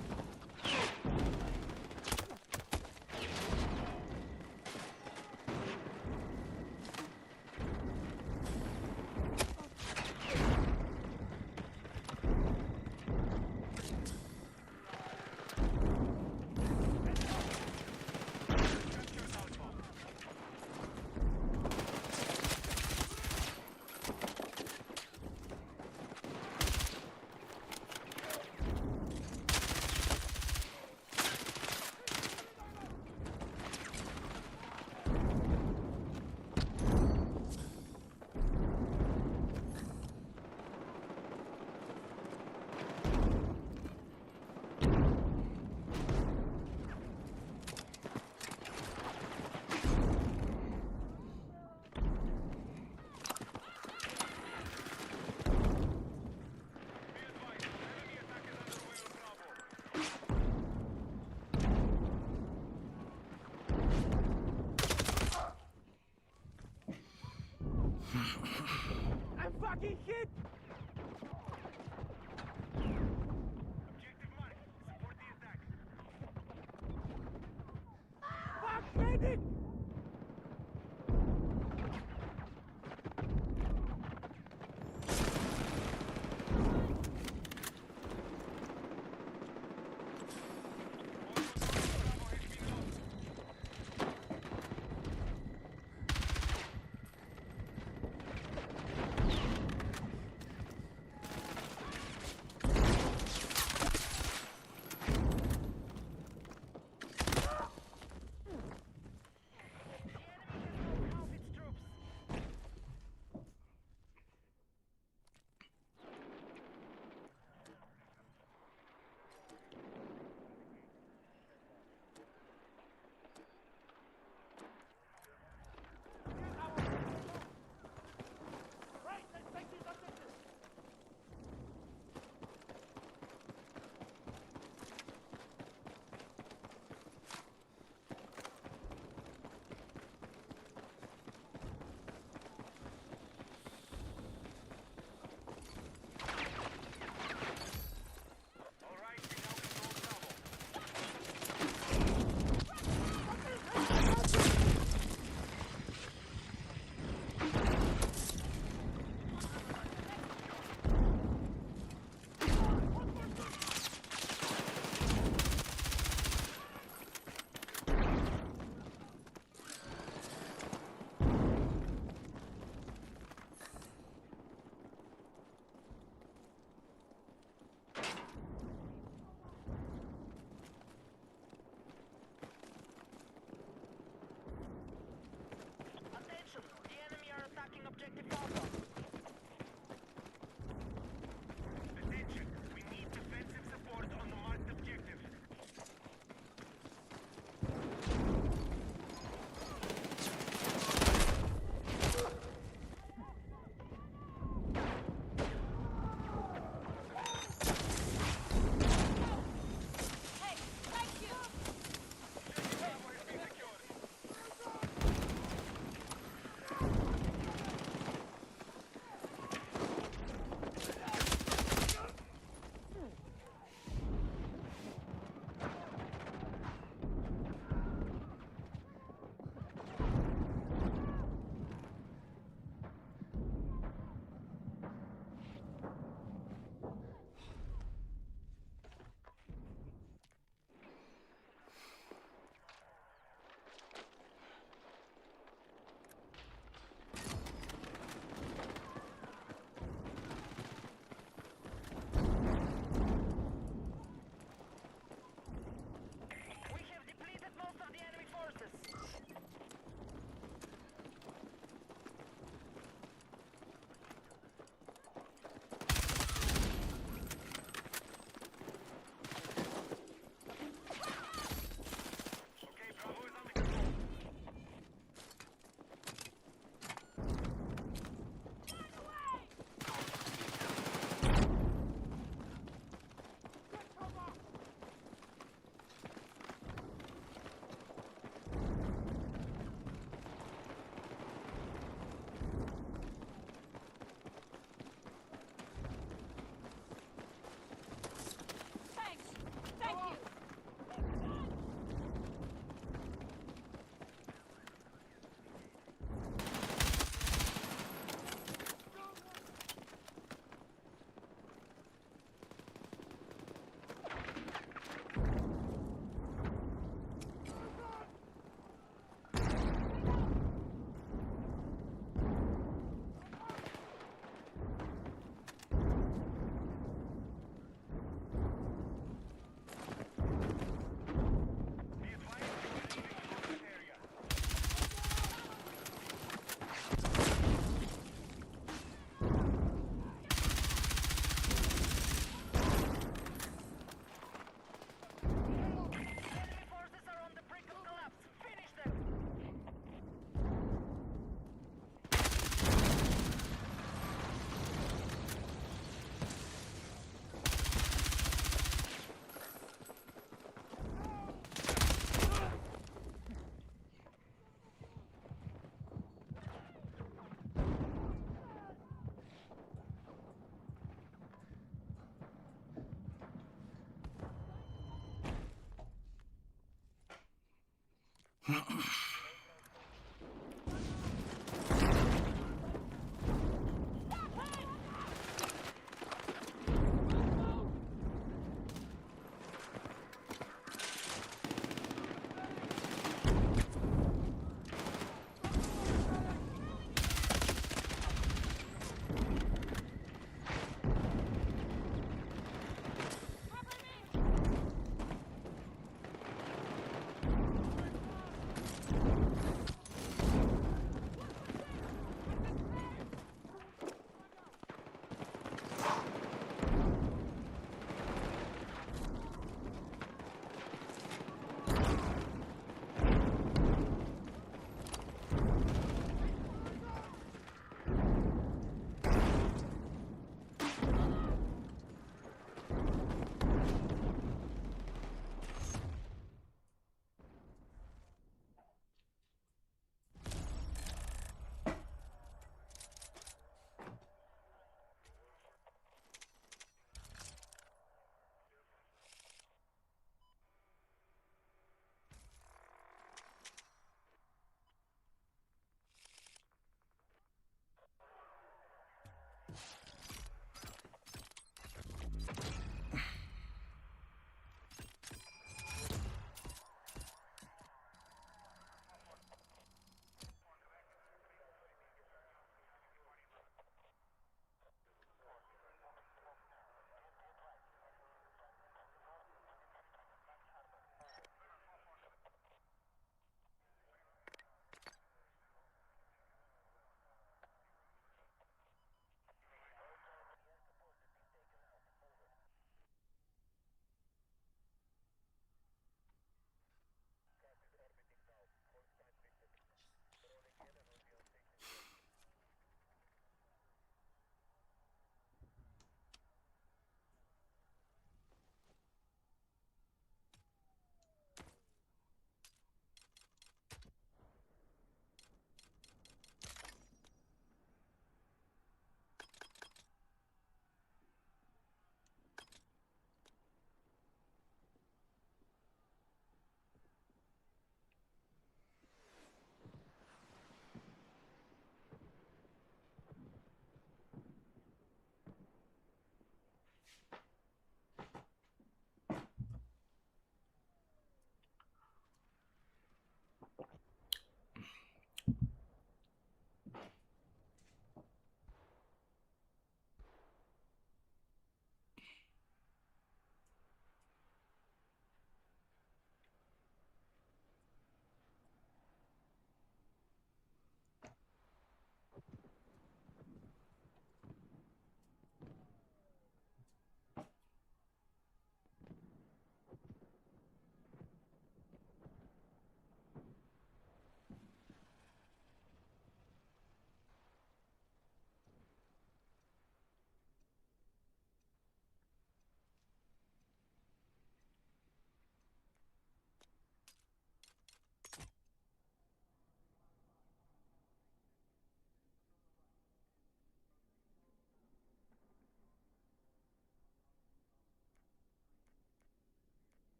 I'm fucking hit! Objective marked. Support the attack. Fuck, medic!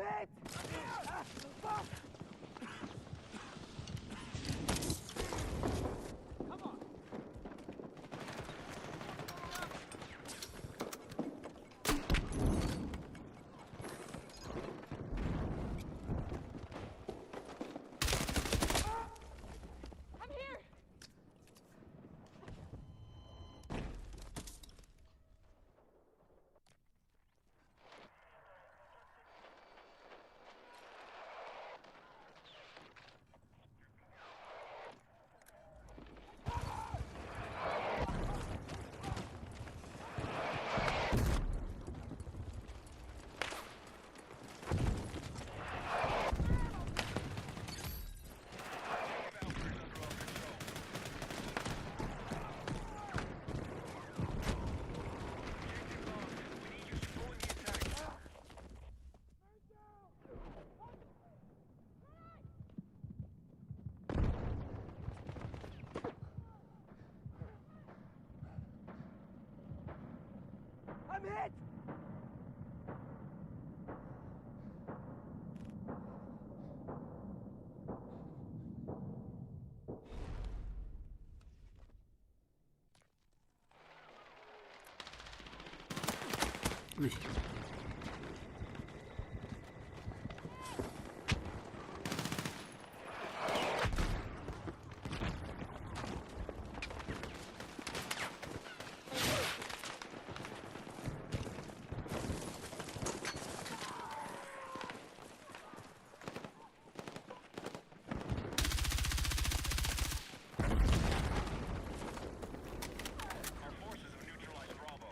hit! Ah, fuck! Come on! I'm here! I'm hit! Our forces have neutralized Bravo.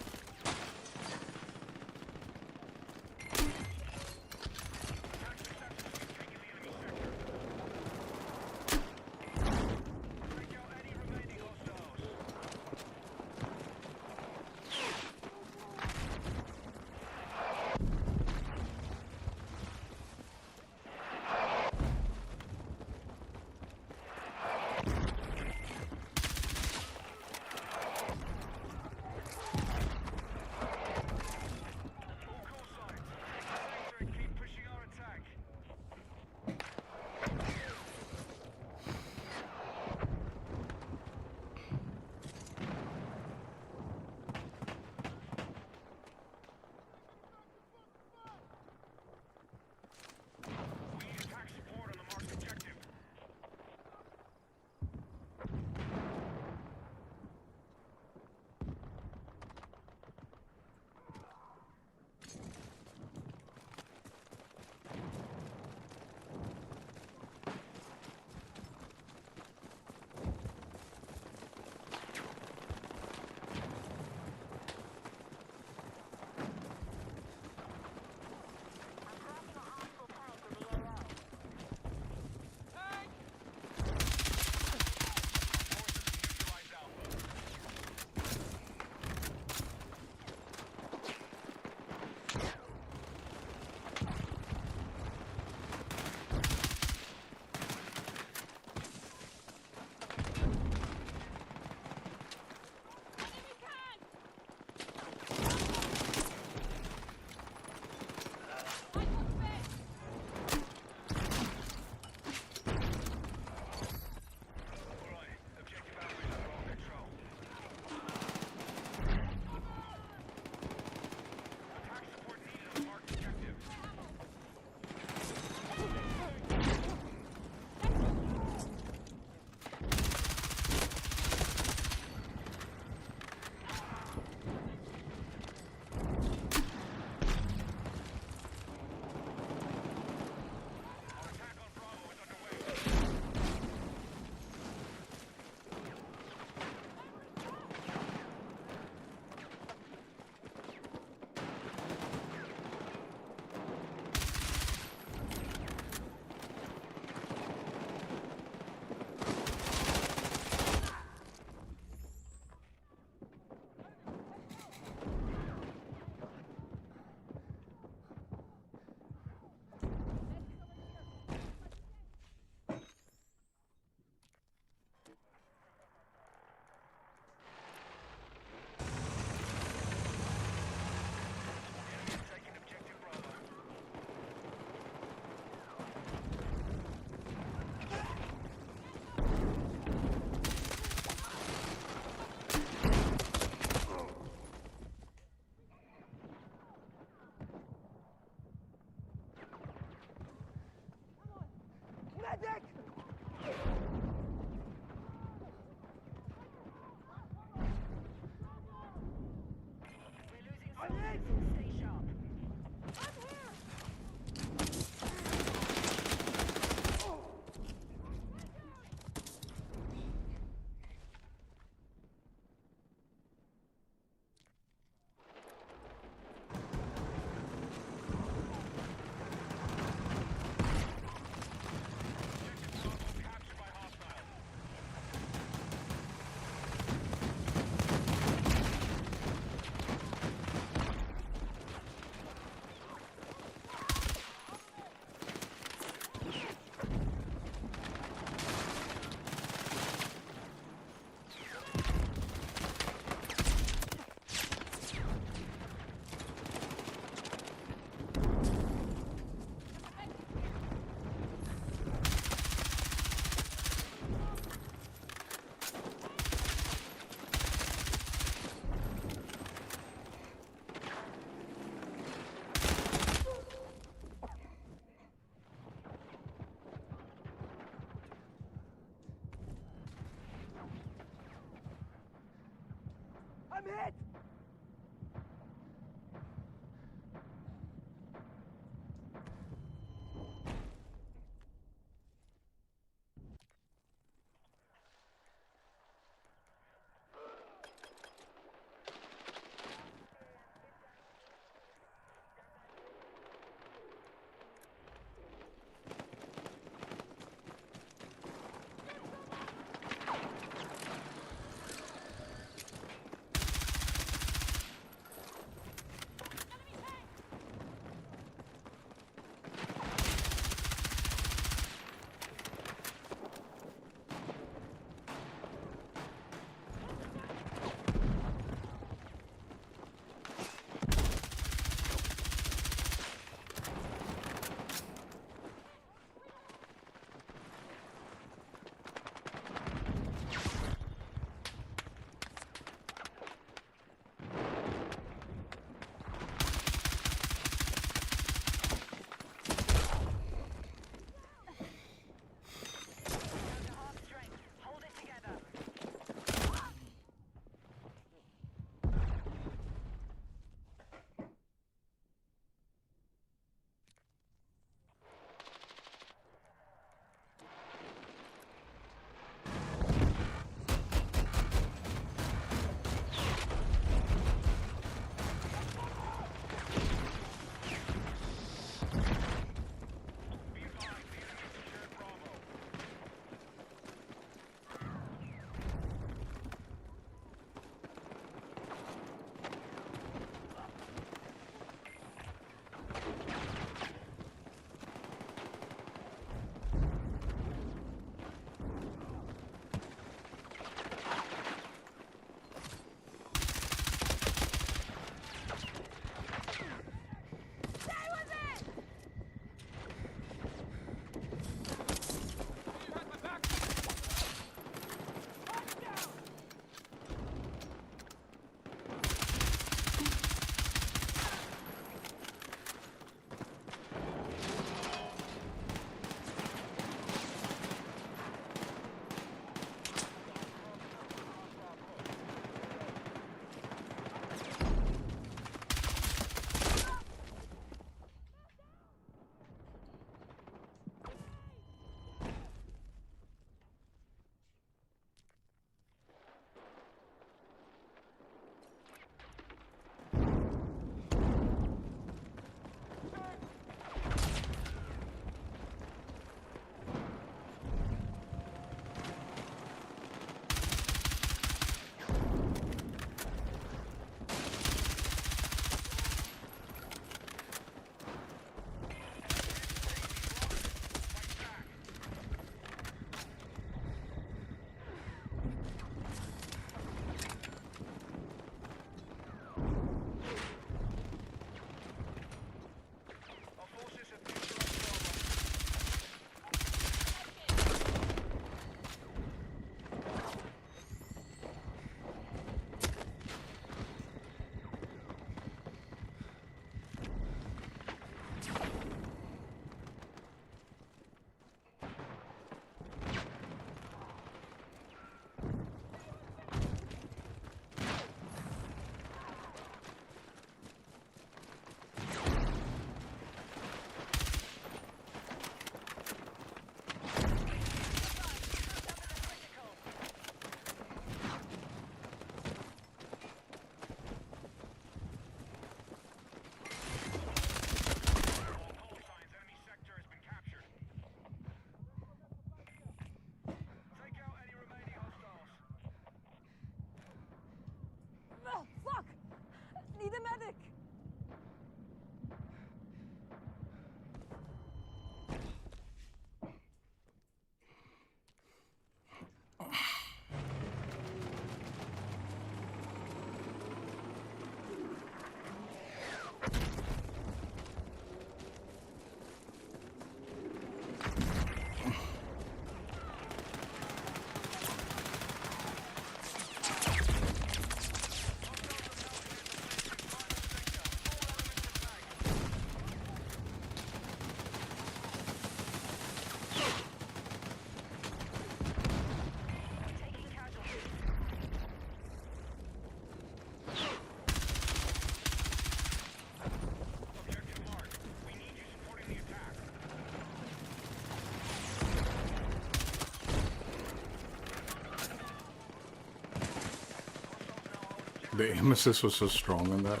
The aim assist was so strong in that.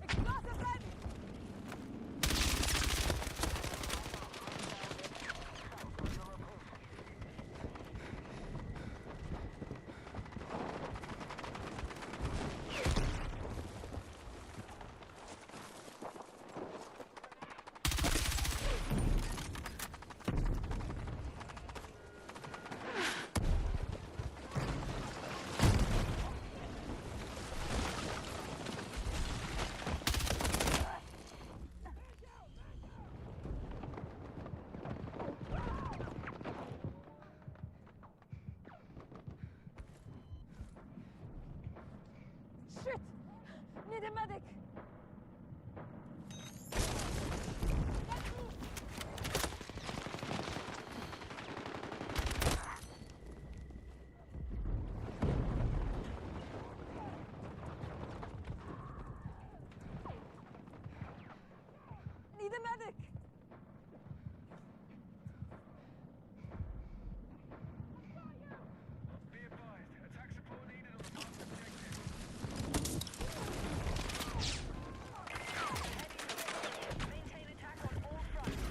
Explosive ready! Shit! Need a medic! Need a medic! Be advised, attack support needed on the marked objective. Maintain attack on all fronts.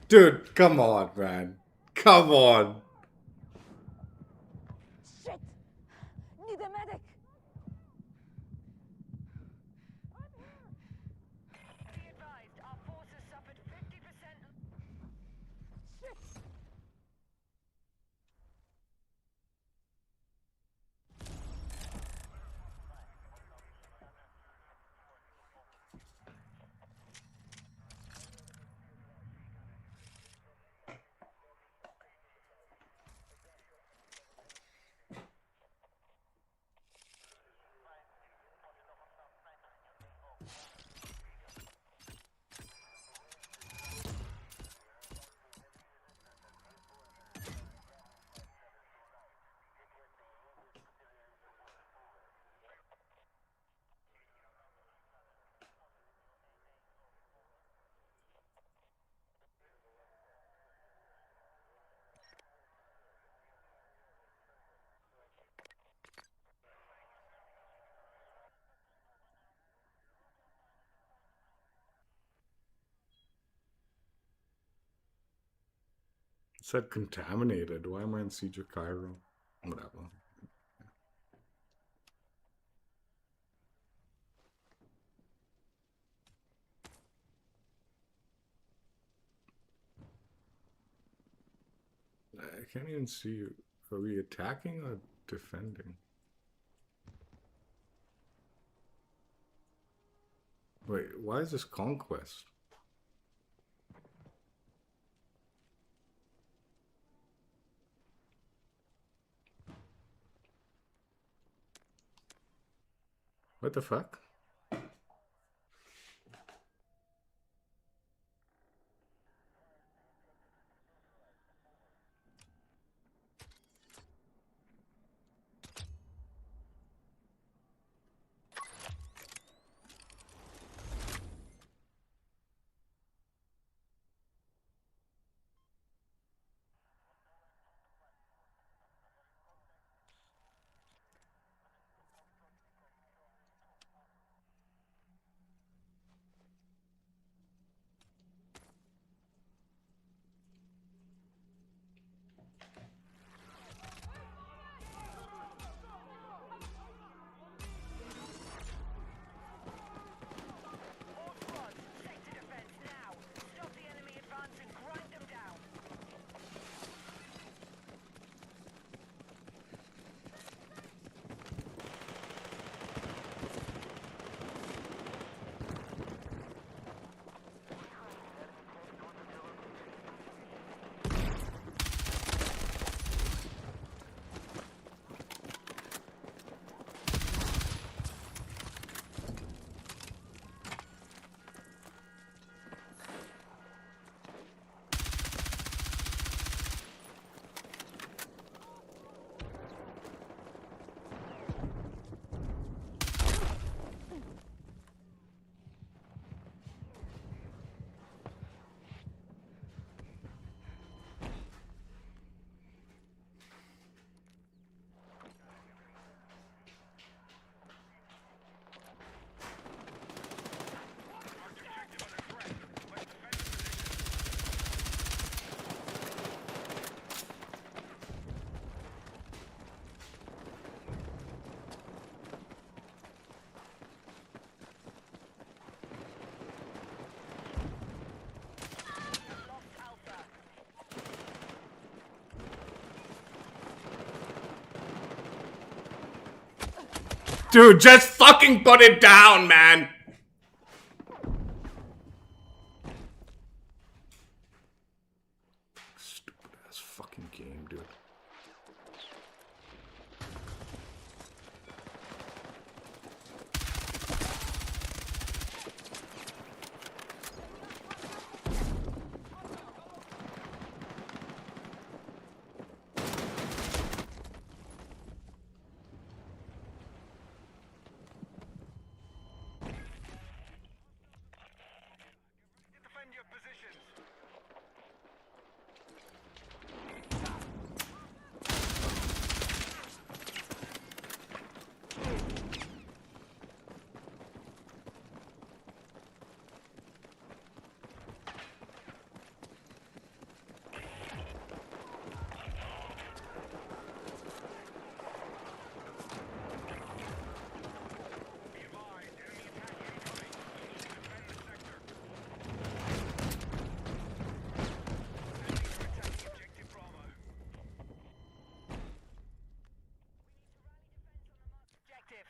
Dude, come on, man. Come on. Shit! Need a medic! Be advised, our forces suffered 50%. Shit! It said contaminated. Why am I in Siege of Cairo? Whatever. I can't even see you. Are we attacking or defending? Wait, why is this Conquest? What the fuck? Dude, just fucking put it down, man. Stupid ass fucking game, dude. Defend your positions. Be advised, enemy attack incoming. You need to defend the sector. Enemies are attacking objective Bravo. Objective.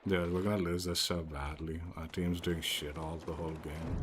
Dude, we're gonna lose this so badly. Our team's doing shit all the whole game.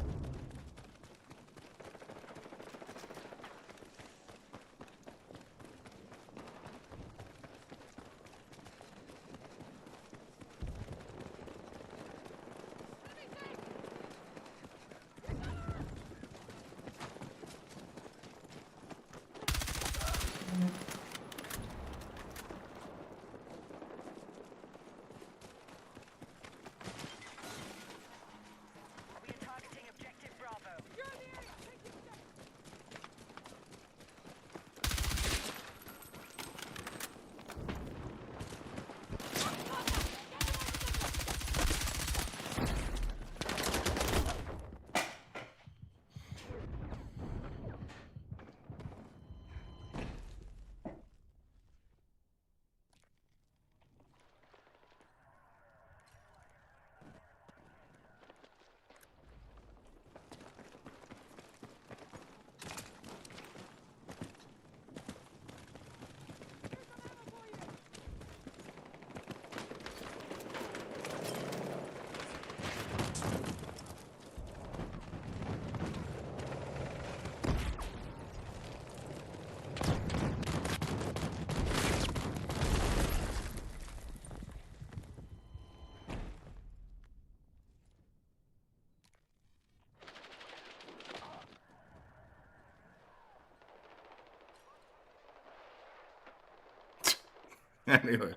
We are targeting objective Bravo. Anyway,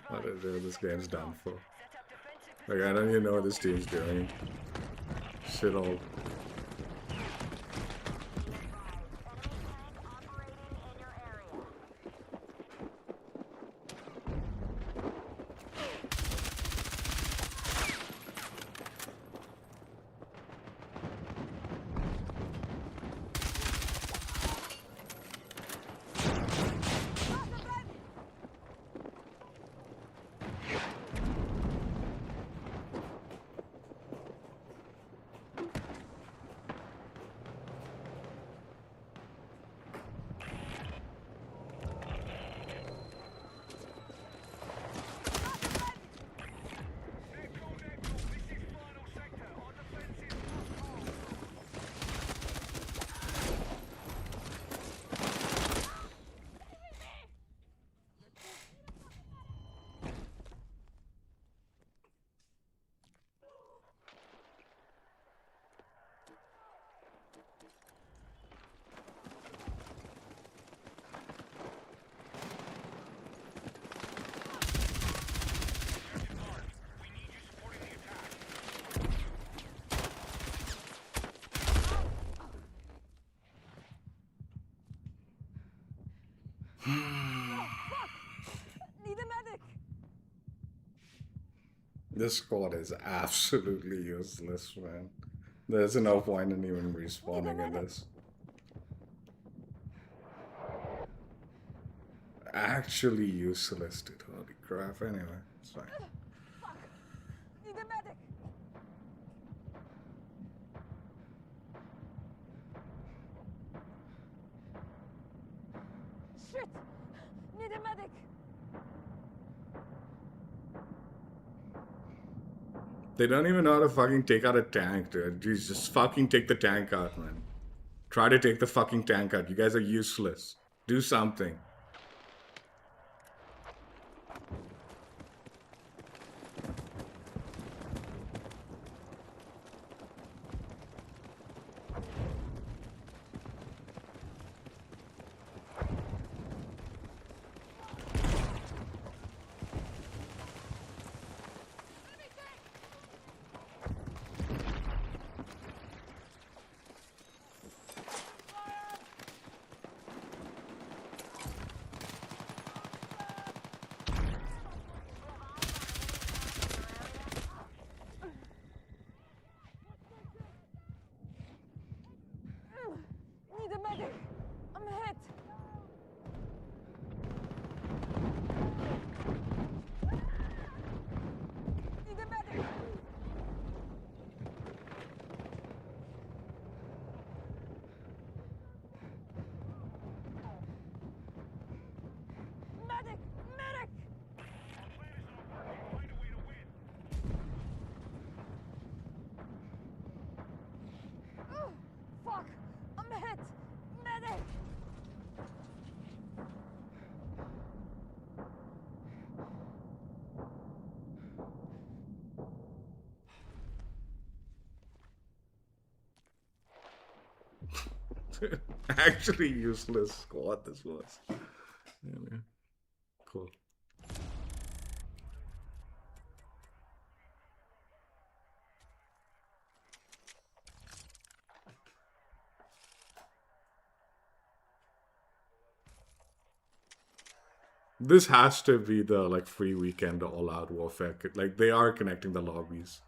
what is it? This game's done for. Set up defensive Like, I don't even know what this team's doing. Shit all. Need a medic! This squad is absolutely useless, man. There's no point in even respawning in this. Actually useless, dude. Holy crap. Anyway, it's fine. Fuck! Need a medic! Shit! Need a medic! They don't even know how to fucking take out a tank, dude. Just fucking take the tank out, man. Try to take the fucking tank out. You guys are useless. Do something. Need a medic! I'm hit! Need a medic! Medic! Medic! Our plan is not working. Find a way to win. Fuck! I'm hit! Medic! Actually useless squad this was. Anyway, cool. This has to be the like free weekend all-out warfare. Like they are connecting the lobbies.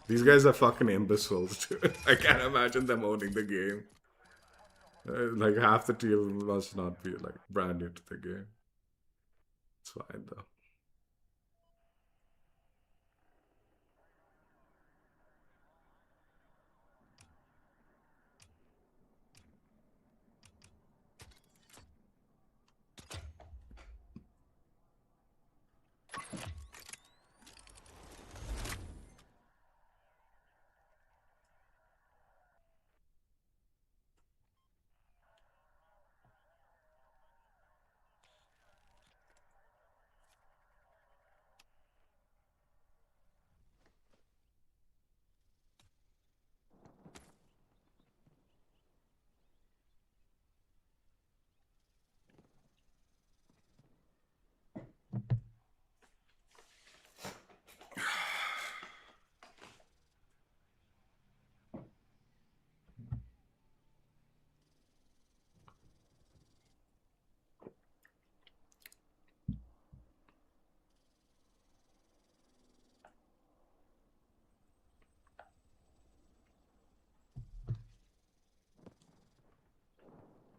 These guys are fucking imbeciles, dude. I can't imagine them owning the game. Like half the team must not be like brand new to the game. It's fine though.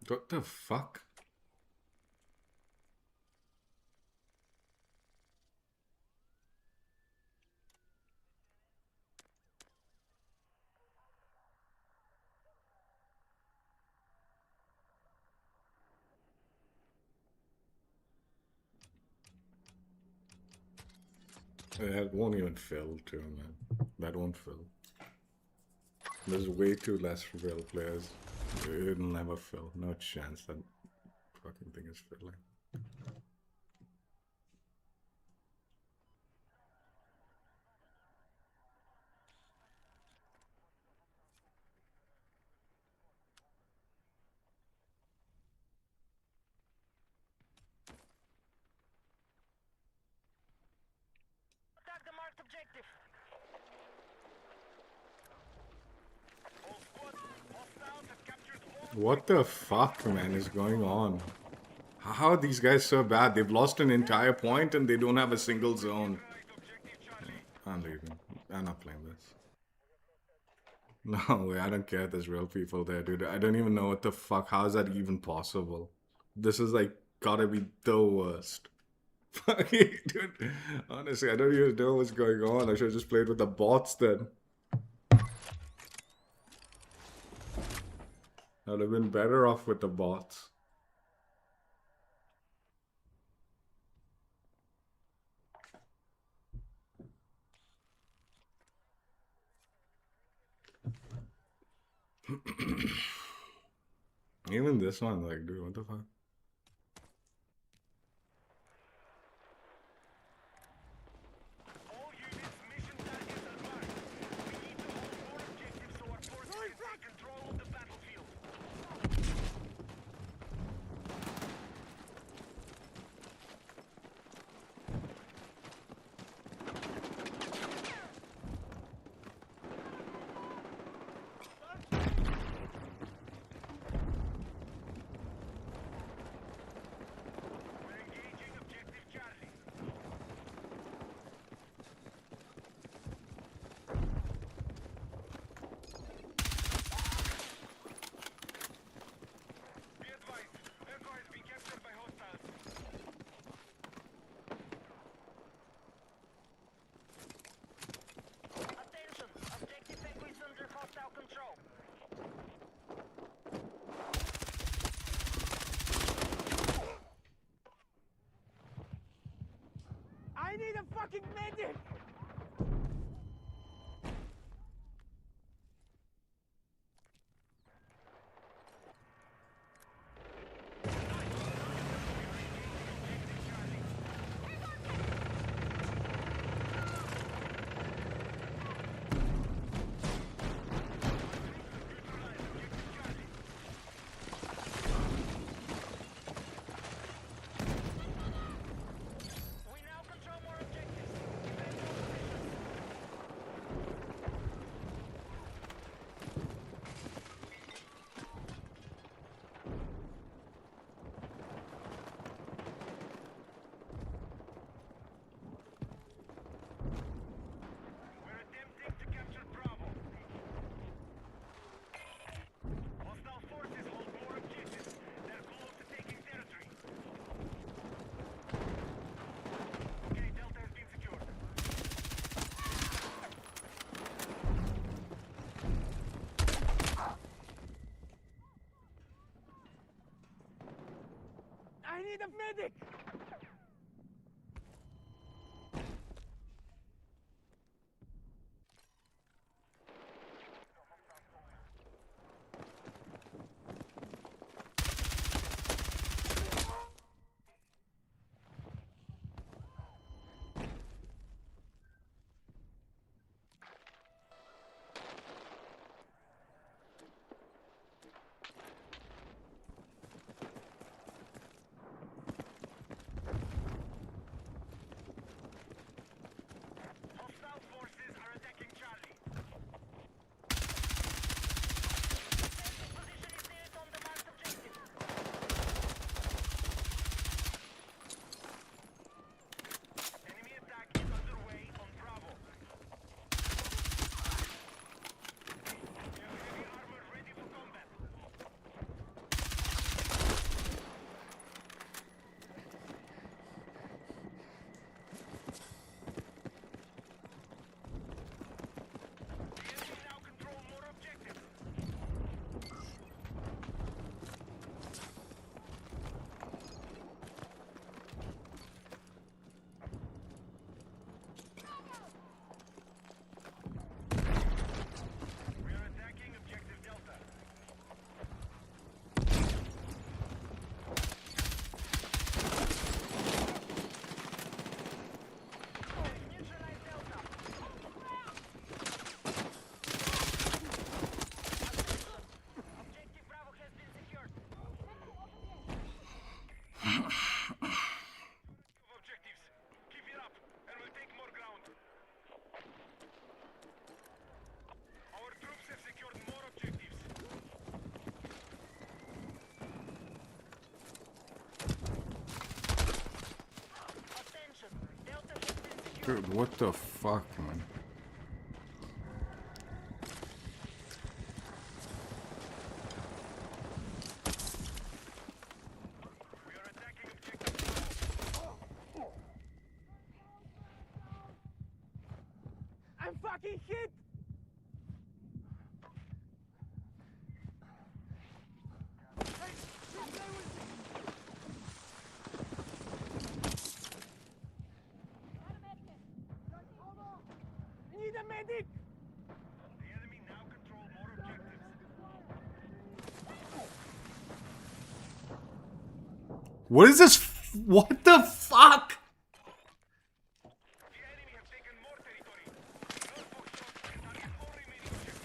What the fuck? That won't even fill too, man. That won't fill. There's way too less real players. It'll never fill. No chance that fucking thing is filling. Attack the marked objective. All squads, hostiles have captured all. What the fuck, man, is going on? How are these guys so bad? They've lost an entire point and they don't have a single zone. Neutralized objective Charlie. I'm leaving. I'm not playing this. No way, I don't care if there's real people there, dude. I don't even know what the fuck. How is that even possible? This is like gotta be the worst. Fucking dude. Honestly, I don't even know what's going on. I should have just played with the bots then. I'd have been better off with the bots. Even this one, like, dude, what the fuck? All units, mission targets are marked. We need to hold more objectives so our forces can take control of the battlefield. We're engaging objective Charlie. Be advised, Echo has been captured by hostiles. Attention! Objective Echo is under hostile control. I need a fucking medic! We now control more objectives. Defend your positions. We're attempting to capture Bravo. Hostile forces hold more objectives. They're close to taking territory. Okay, Delta has been secured. I need a medic! Hostile forces are attacking Charlie. Position is needed on the marked objective. Enemy attack is underway on Bravo. We have heavy armor ready for combat. The enemy now control more objectives. We are attacking objective Delta. Neutralize Delta. Objective Bravo has been secured. Objectives. Keep it up, and we'll take more ground. Our troops have secured more objectives. Attention, Delta has been secured. Dude, what the fuck, man? fucking hit! Hey, just stay with me. Hold on. I need a medic! The enemy now control more objectives. What is this? What the fuck? The enemy have taken more territory. Norfolk shots and target all remaining objectives.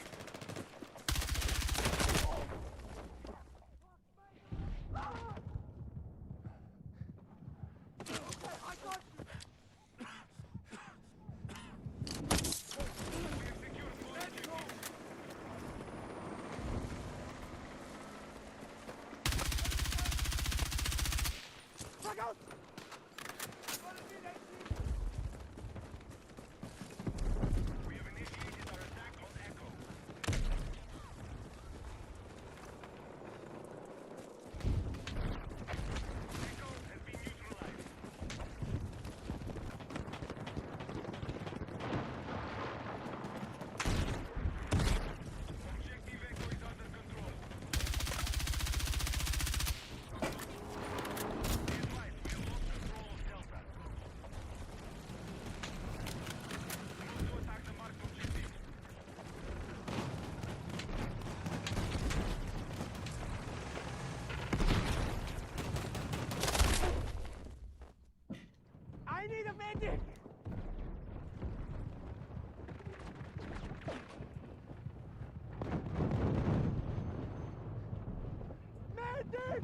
Okay, I got you. We have secured more objectives. Back out! We have initiated our attack on Echo. Echo has been neutralized. Objective Echo is under control. Be advised, we have lost control of Delta. Move to attack the marked objective. I need a medic! Medic!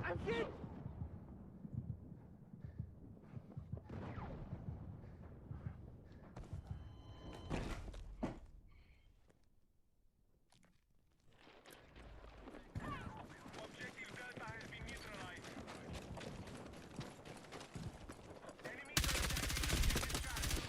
I'm hit! Objective Delta has been neutralized. Enemies are attacking objective Charlie.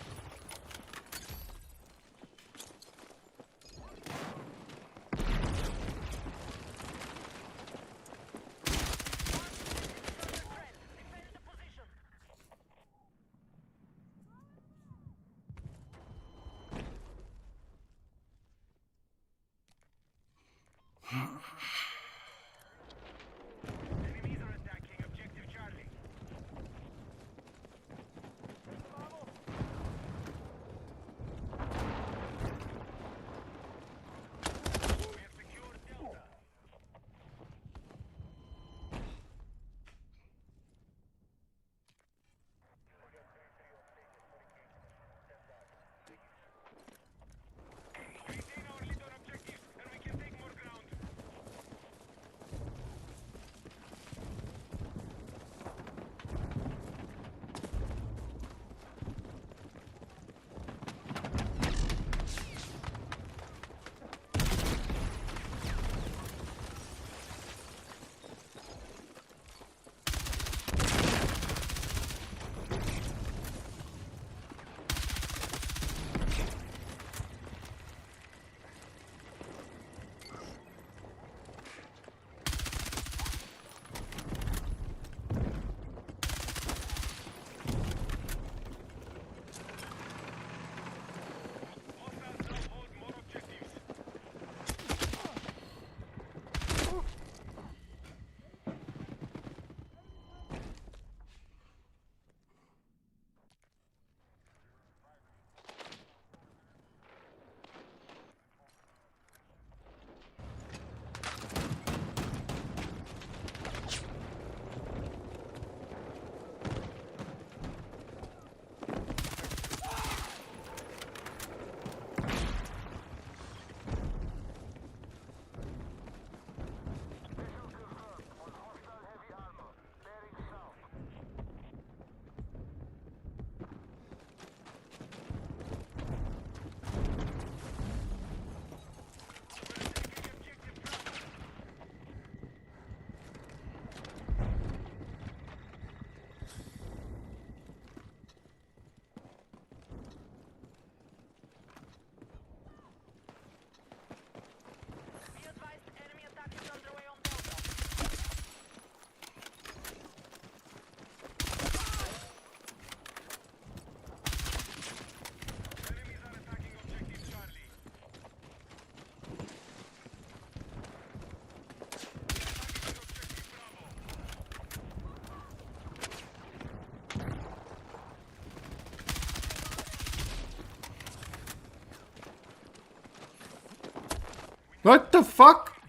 What the fuck?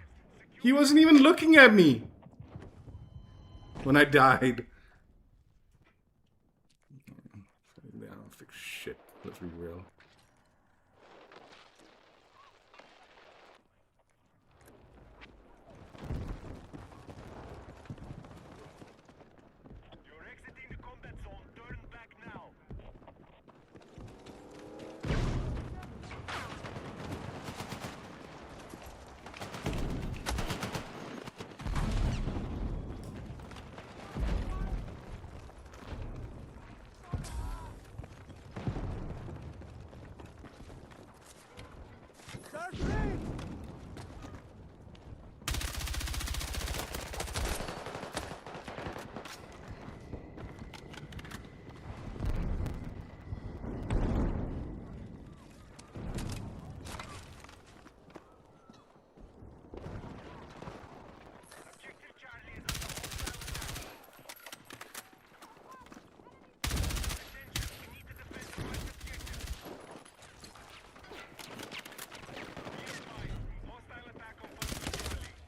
He wasn't even looking at me when I died. I don't fix shit. Let's be real. You're exiting the combat zone. Turn back now. Search me! Objective Charlie is under hostile attack. Attention, we need to defend the right objective. Be advised, hostile attack on Conquest Charlie.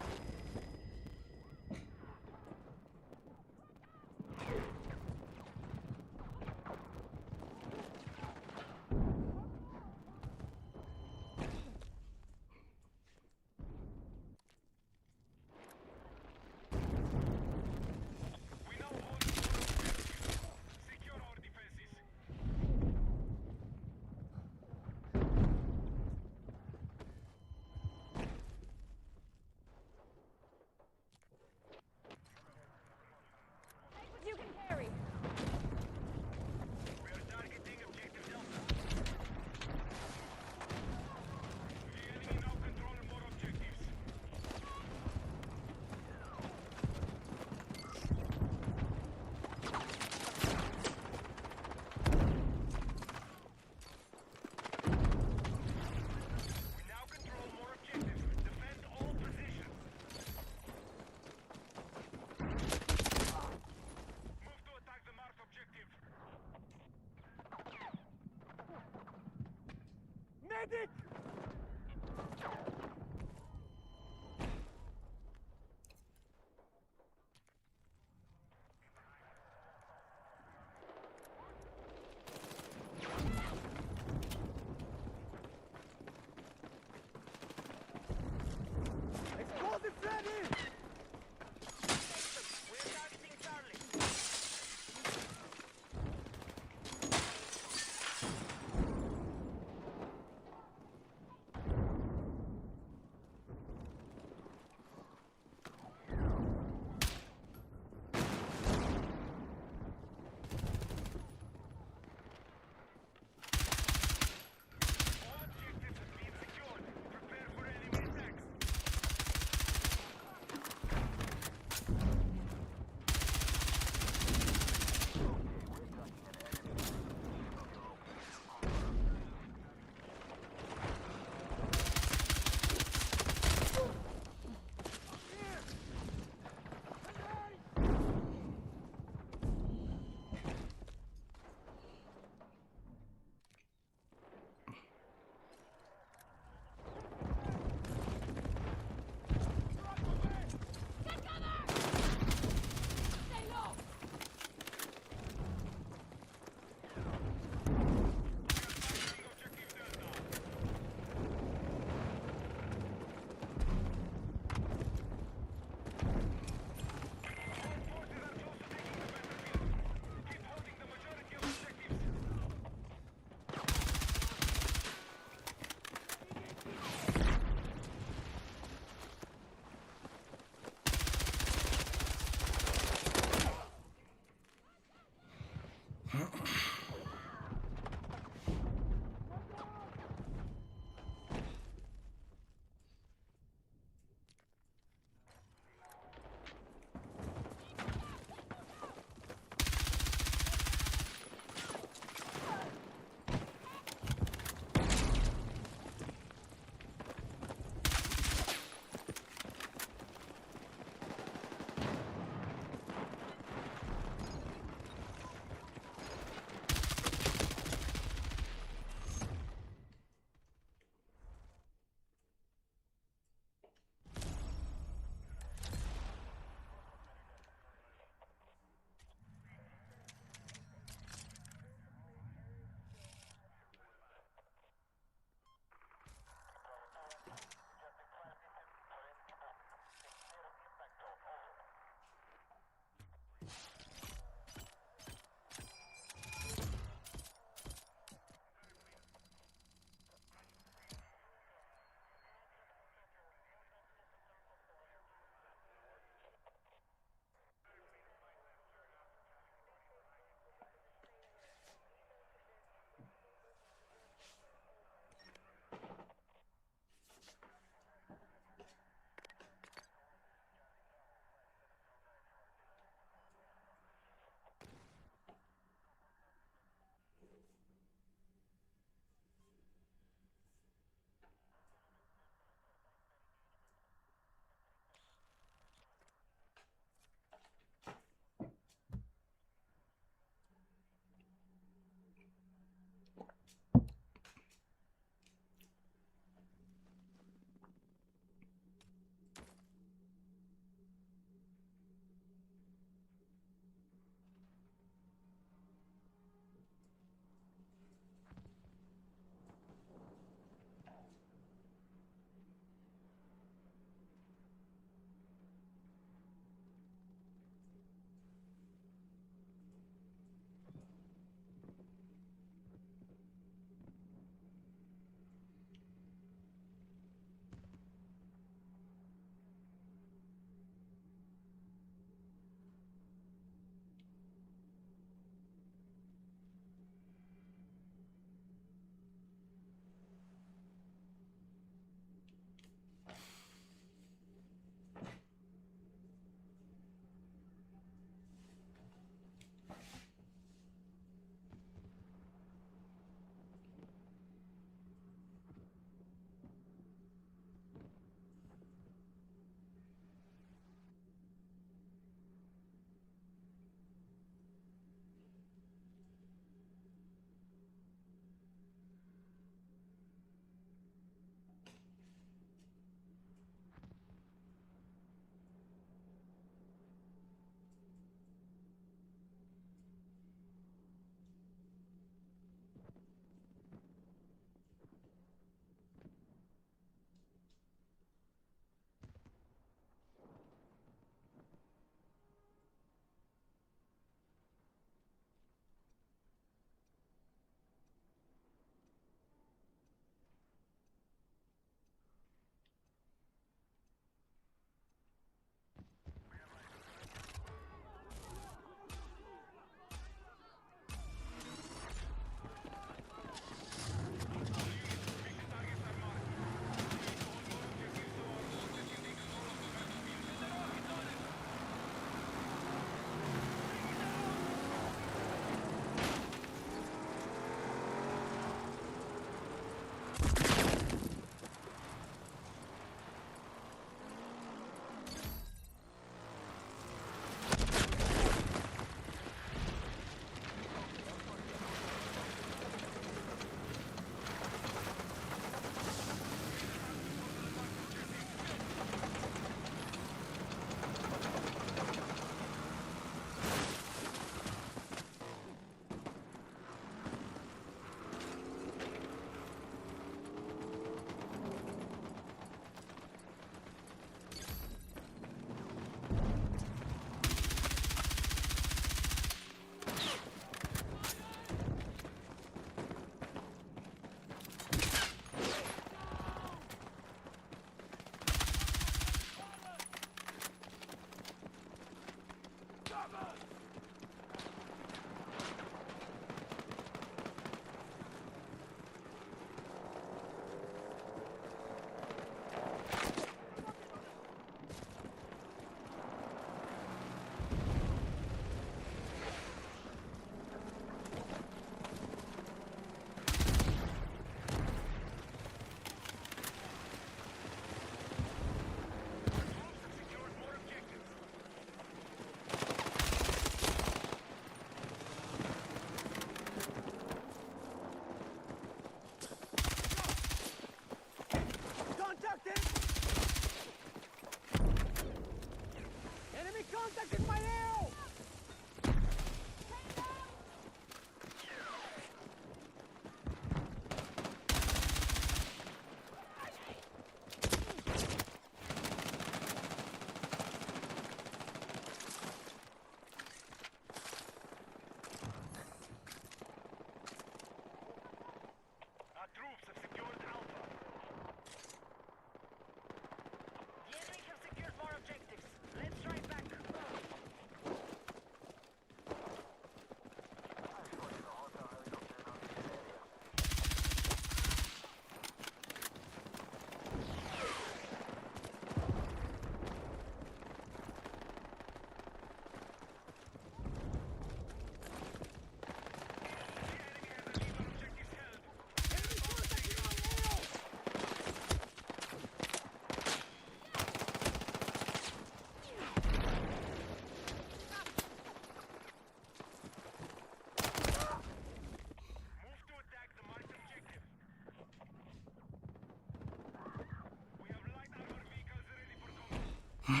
Hostile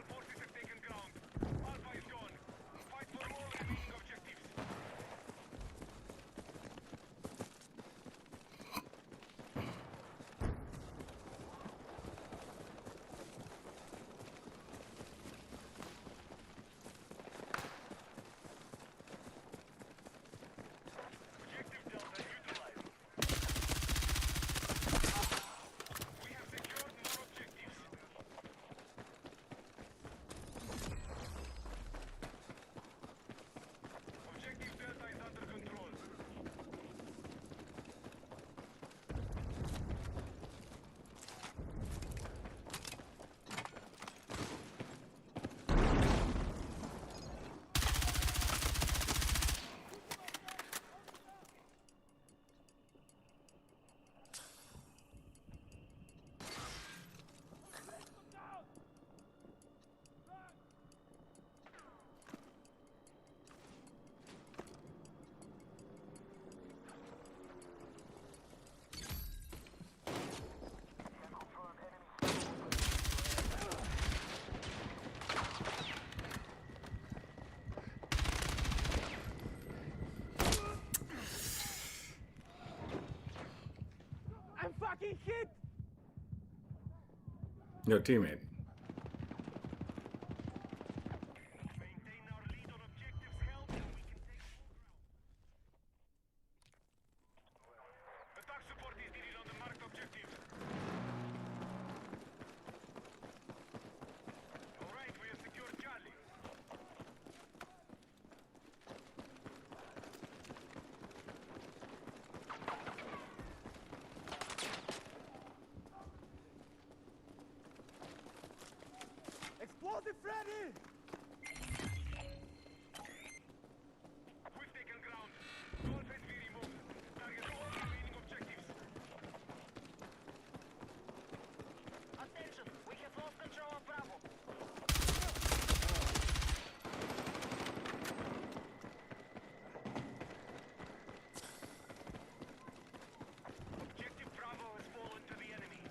forces have taken ground. Alpha is gone. Fight for all remaining objectives. Objective Delta neutralized. We have secured more objectives. Objective Delta is under control. I'm fucking hit! Your teammate. Maintain our lead on objectives held and we can take full ground. Attack support is needed on the marked objective. Alright, we have secured Charlie. Explosive ready! We've taken ground. Golf has been removed. Target all remaining objectives. Attention, we have lost control of Bravo. Objective Bravo has fallen to the enemy.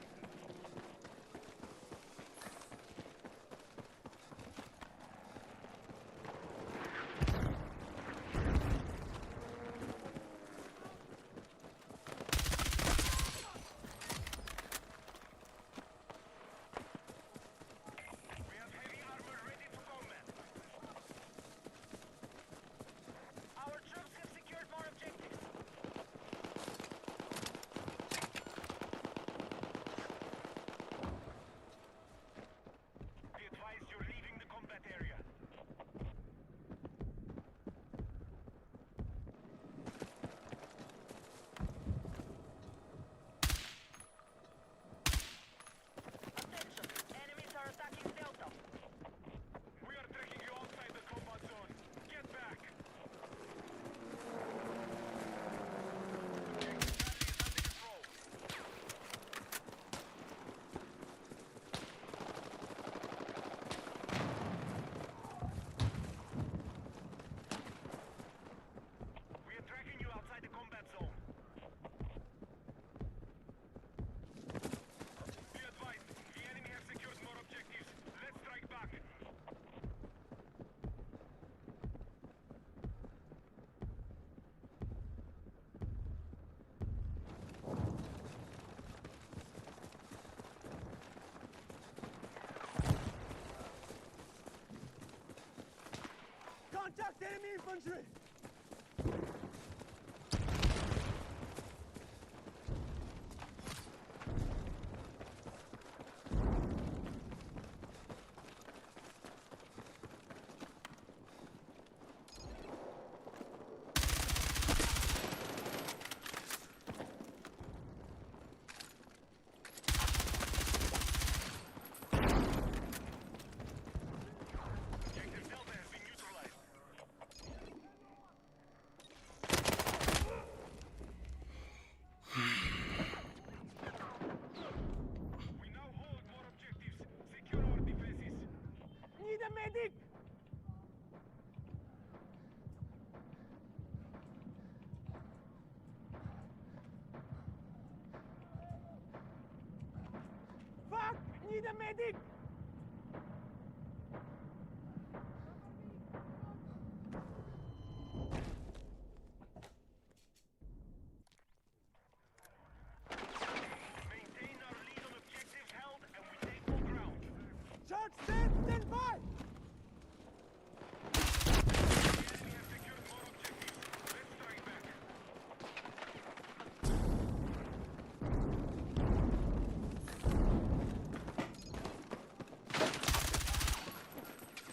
We have heavy armor ready for combat. Our troops have secured more objectives. Be advised you're leaving the combat area. Attention, enemies are attacking Delta. We are tracking you outside the combat zone. Get back! Objective Charlie is under control. We are tracking you outside the combat zone. Be advised, the enemy has secured more objectives. Let's strike back. Contact enemy infantry! Objective Delta has been neutralized. need a medic! Maintain our lead on objectives held, and we take full ground. Charge set, stand by! The enemy has secured more objectives. Let's strike back. Attack helicopters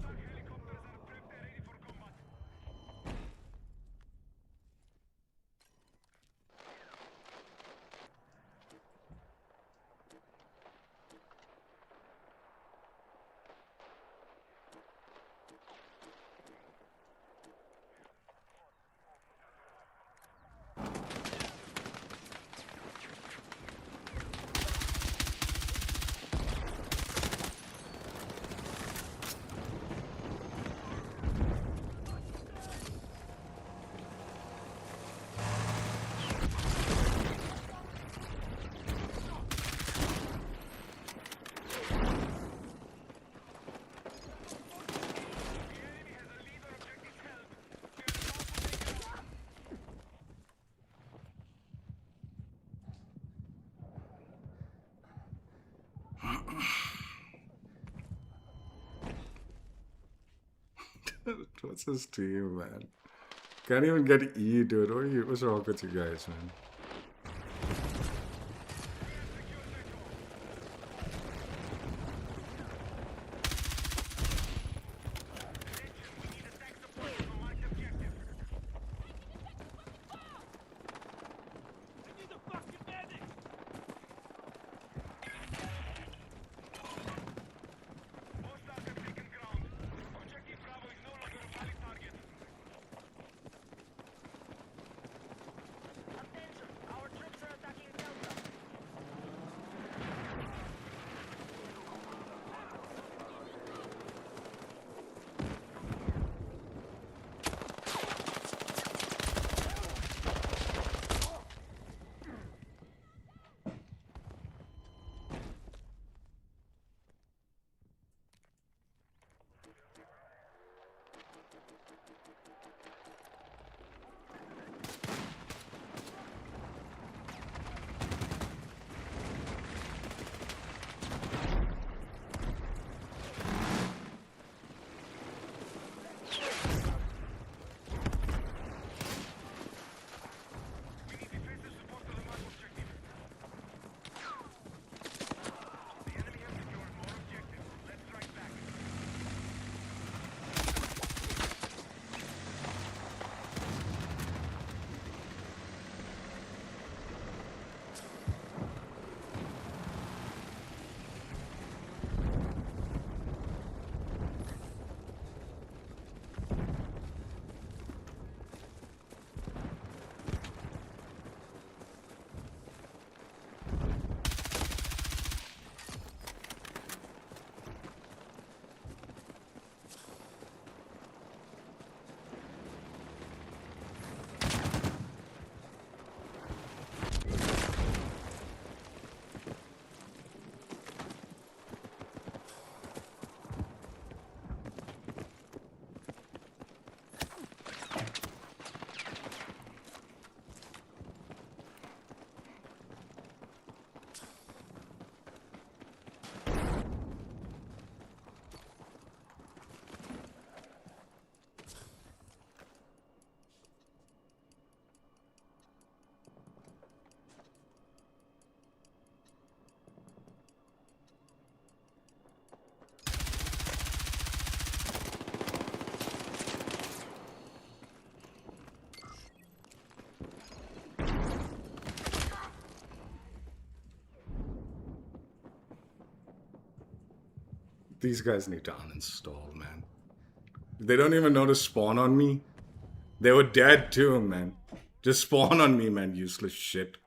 are prepped and ready for combat. The enemy has a lead on objectives held. We are about to take it over. What's this team, man? Can't even get E, dude. What's wrong with you guys, man? We need attack support on the marked objective. I need a fucking medic! Hostiles have taken ground. Objective Bravo is no longer a valid target. Attention, our troops are attacking Delta. We need defensive support on the marked objective. The enemy has secured more objectives. Let's strike back. These guys need to uninstall, man. They don't even know to spawn on me. They were dead too, man. Just spawn on me, man. Useless shit.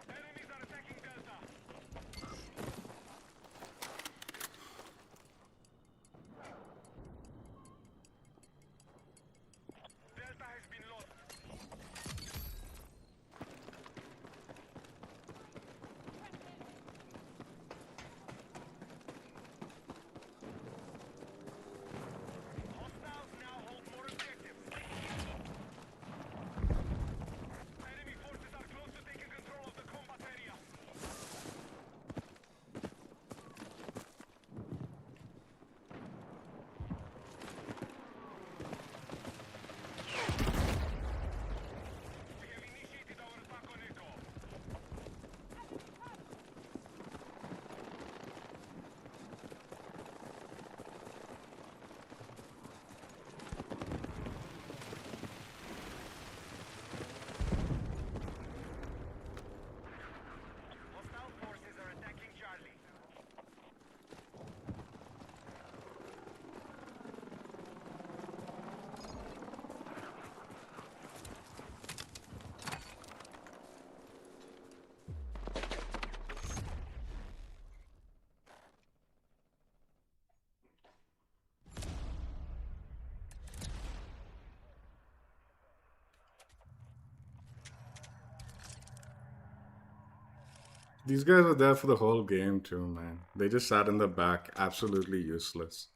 Enemies are attacking Delta. Delta has been lost. Hostiles now hold more objectives. Enemy forces are close to taking control of the combat area. We have initiated our attack on Echo. Hostile forces are attacking Charlie. These guys are there for the whole game too, man. They just sat in the back, absolutely useless.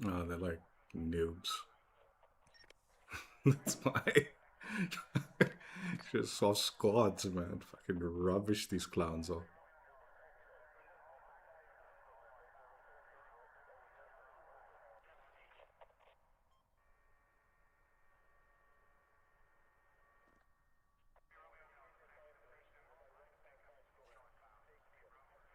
Oh, they're like noobs. That's why. Just saw squads, man. Fucking rubbish these clowns are.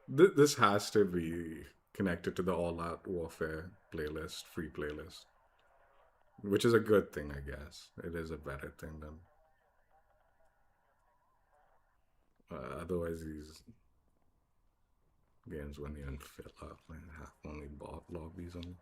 This has to be connected to the All Out Warfare playlist, free playlist, which is a good thing, I guess. It is a better thing than. Otherwise, these games wouldn't even fill up. Man, have only bot lobbies on.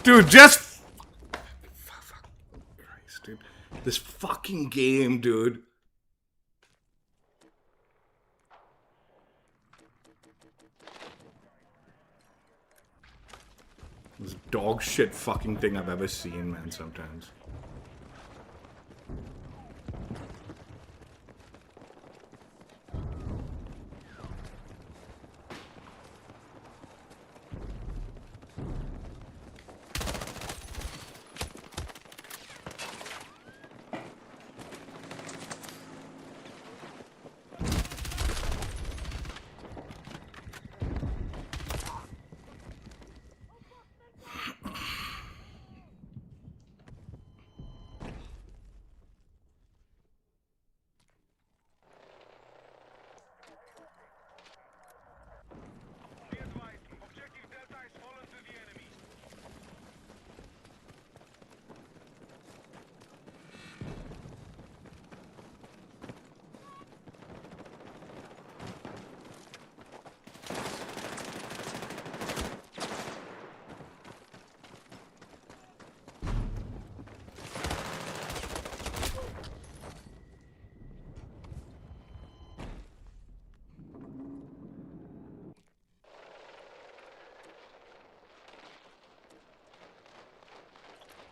Dude, just fuck Christ, dude. This fucking game, dude. This dog shit fucking thing I've ever seen, man, sometimes. Be advised, objective Delta has fallen to the enemy.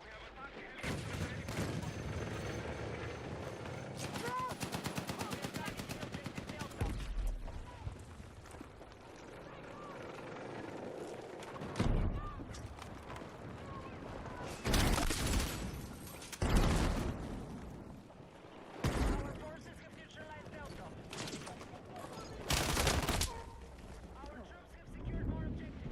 We have attack helicopters ready for Our forces have neutralized Delta. Our troops have secured more objectives.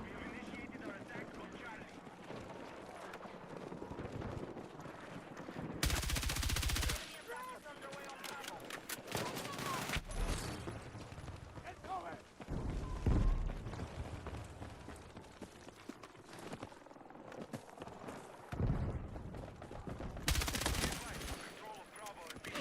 We have initiated our attack on Charlie. Enemy attack is underway on Bravo. Control of Bravo and B.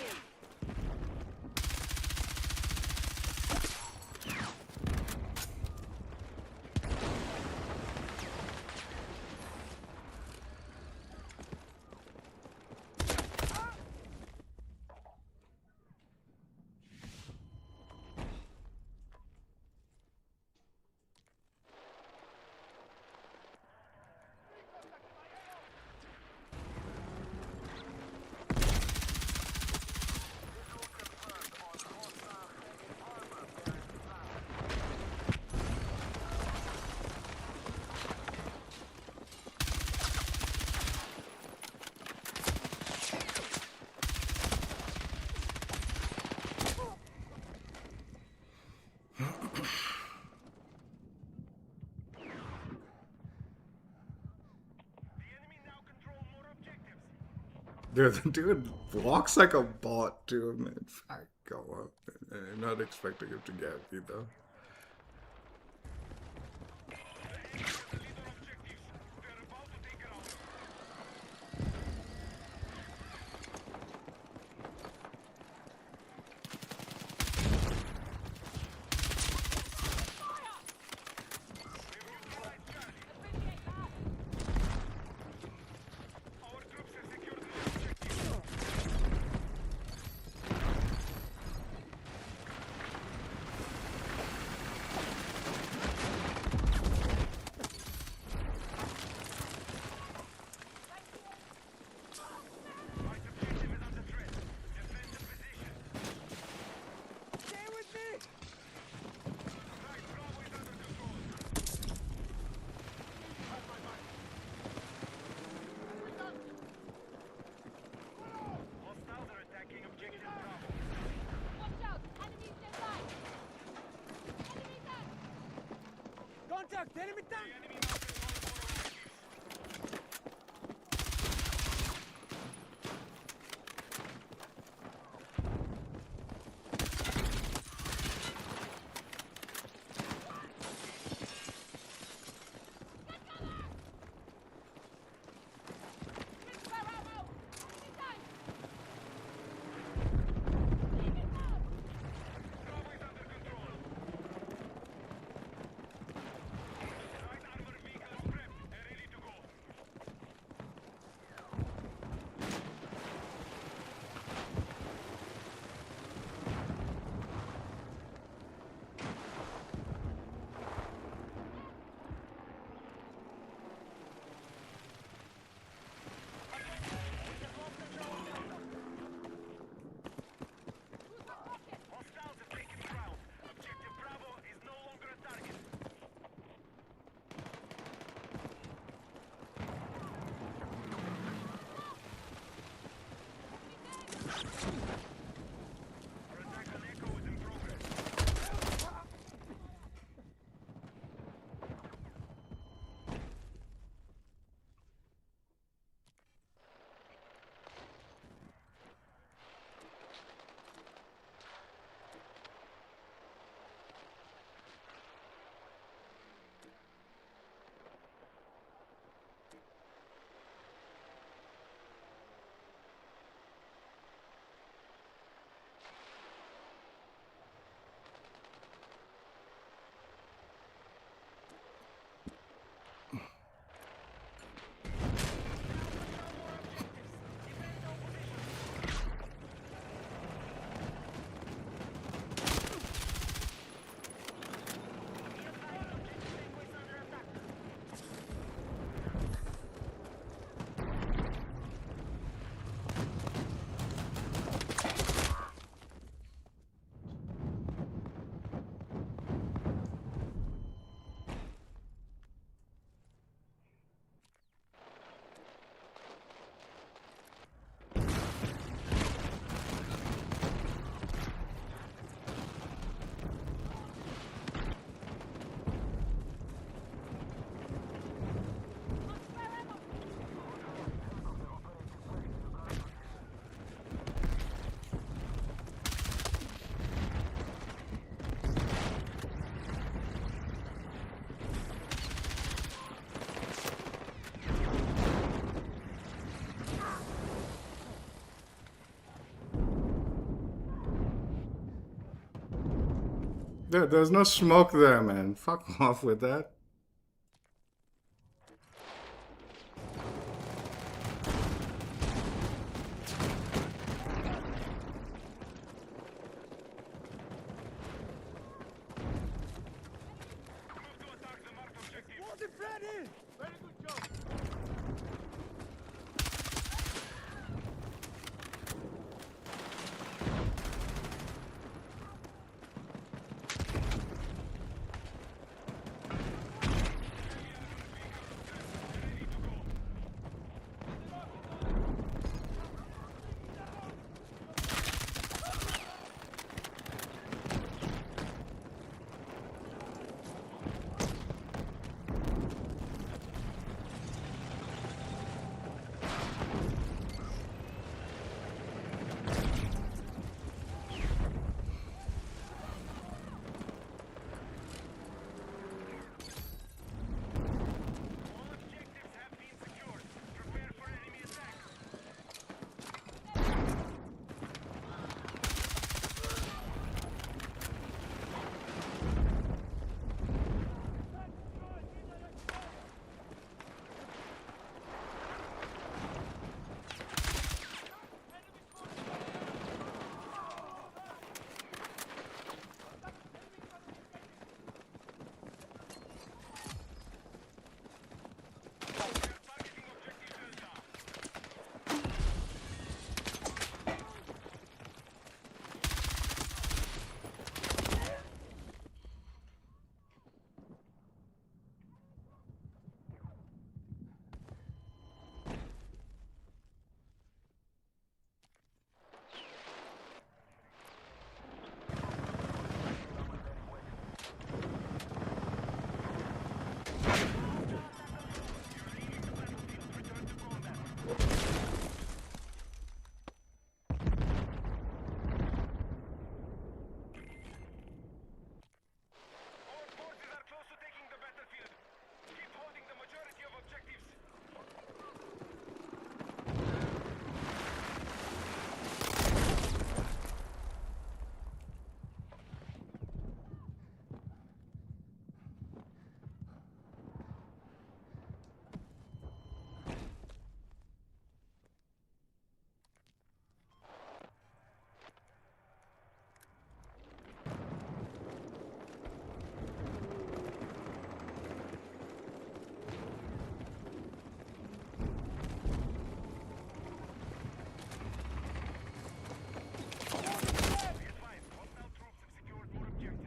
The enemy now control more objectives. Dude walks like a bot too, man. Fuck, go up. I'm not expecting him to get me though. The enemy has the lead on objectives. We are about to take it out. We have neutralized Charlie. Our troops have secured the objective. There's no smoke there, man. Fuck off with that. Move to attack the marked objective. Wanted ready! Very good job. All objectives have been secured. Prepare for enemy attack. We are targeting objective Delta. You're leaving the battlefield. Return to combat. All forces are close to taking the battlefield. Keep holding the majority of objectives. Be advised, hostile troops have secured more objectives.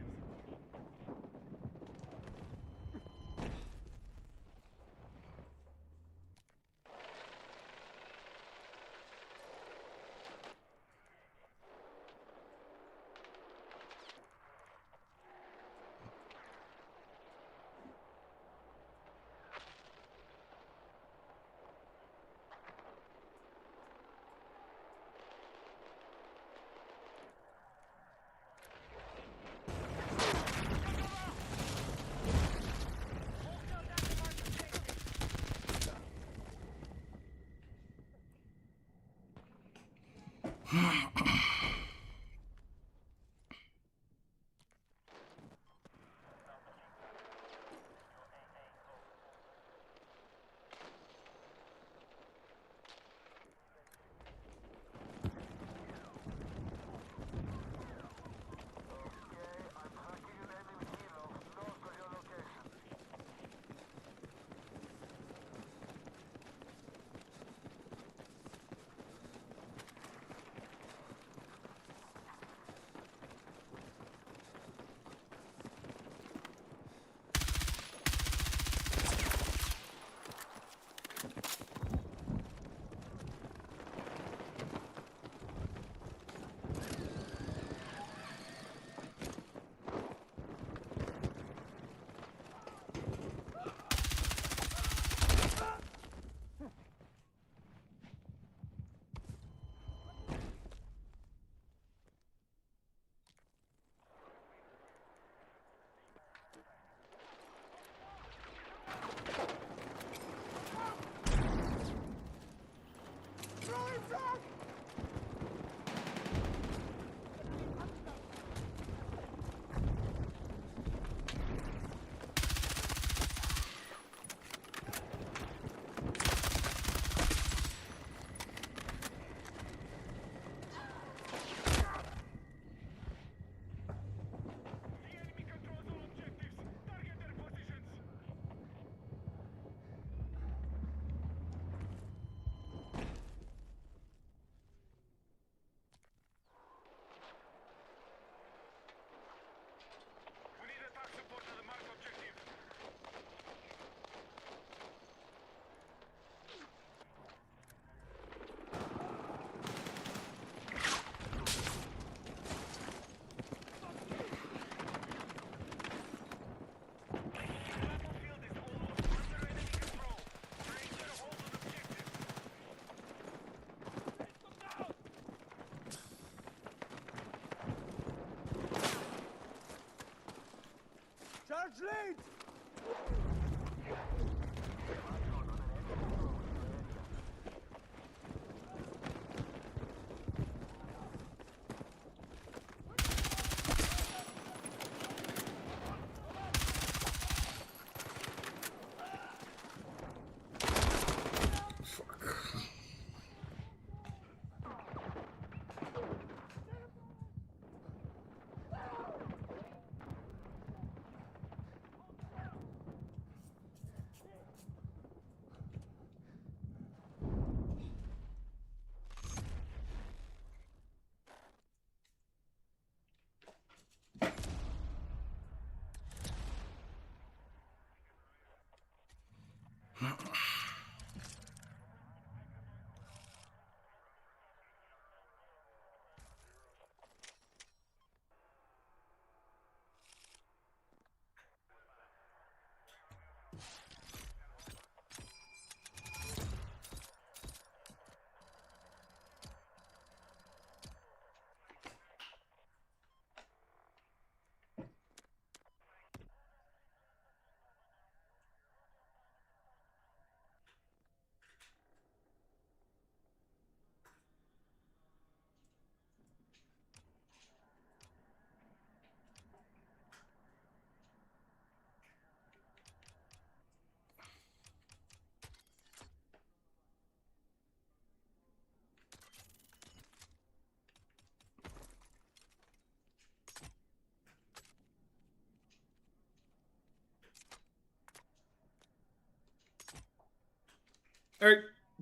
All right,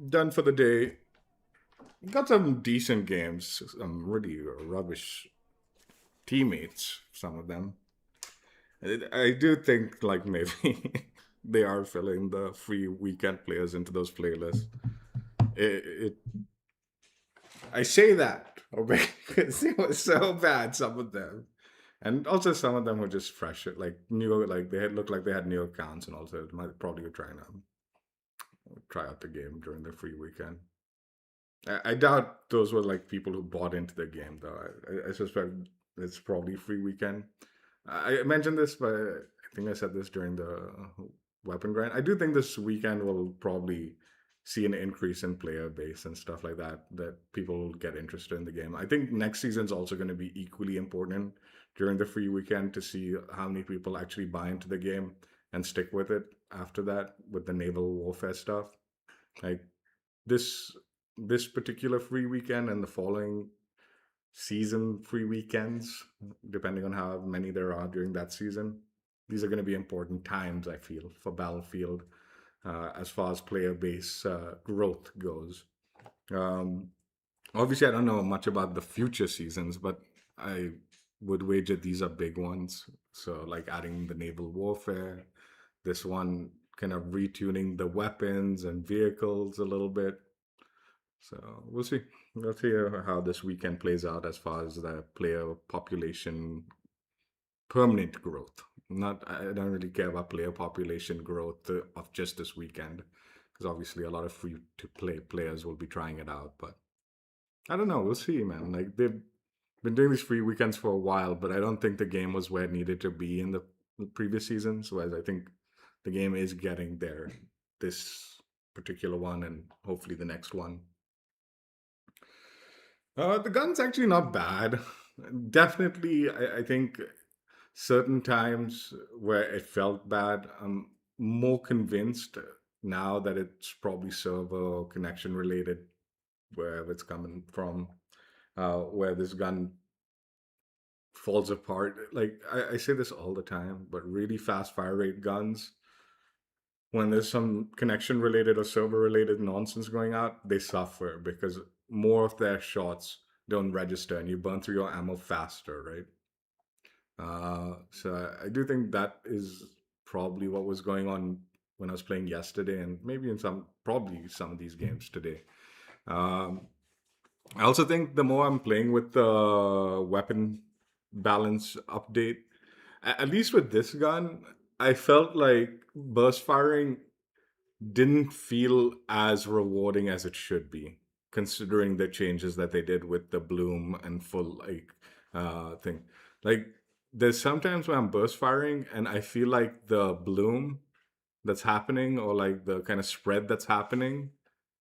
done for the day. Got some decent games, some really rubbish teammates, some of them. I do think like maybe they are filling the free weekend players into those playlists. It I say that because it was so bad, some of them. And also some of them were just fresh, like new, like they had looked like they had new accounts, and also might probably were trying to try out the game during the free weekend. I doubt those were like people who bought into the game, though. I suspect it's probably free weekend. I mentioned this, but I think I said this during the weapon grind. I do think this weekend will probably see an increase in player base and stuff like that. That people will get interested in the game. I think next season's also going to be equally important during the free weekend to see how many people actually buy into the game and stick with it after that with the naval warfare stuff. Like this this particular free weekend and the following season free weekends, depending on how many there are during that season. These are going to be important times, I feel, for Battlefield as far as player base growth goes. Um, Obviously, I don't know much about the future seasons, but I would wager these are big ones. So, like adding the naval warfare, this one kind of retuning the weapons and vehicles a little bit. So we'll see. We'll see how this weekend plays out as far as the player population permanent growth. Not, I don't really care about player population growth of just this weekend, because obviously a lot of free to play players will be trying it out. But I don't know. We'll see, man. Like they've been doing these free weekends for a while, but I don't think the game was where it needed to be in the previous seasons. Whereas I think the game is getting there this particular one and hopefully the next one. The gun's actually not bad. Definitely, I think certain times where it felt bad, I'm more convinced now that it's probably server or connection related, wherever it's coming from, where this gun falls apart. Like, I say this all the time, but really fast fire rate guns, when there's some connection related or server related nonsense going out, they suffer because more of their shots don't register and you burn through your ammo faster, right? So I do think that is probably what was going on when I was playing yesterday, and maybe in probably some of these games today. Um, I also think the more I'm playing with the weapon balance update, at least with this gun, I felt like burst firing didn't feel as rewarding as it should be, considering the changes that they did with the bloom and full like thing. Like there's sometimes when I'm burst firing and I feel like the bloom that's happening, or like the kind of spread that's happening,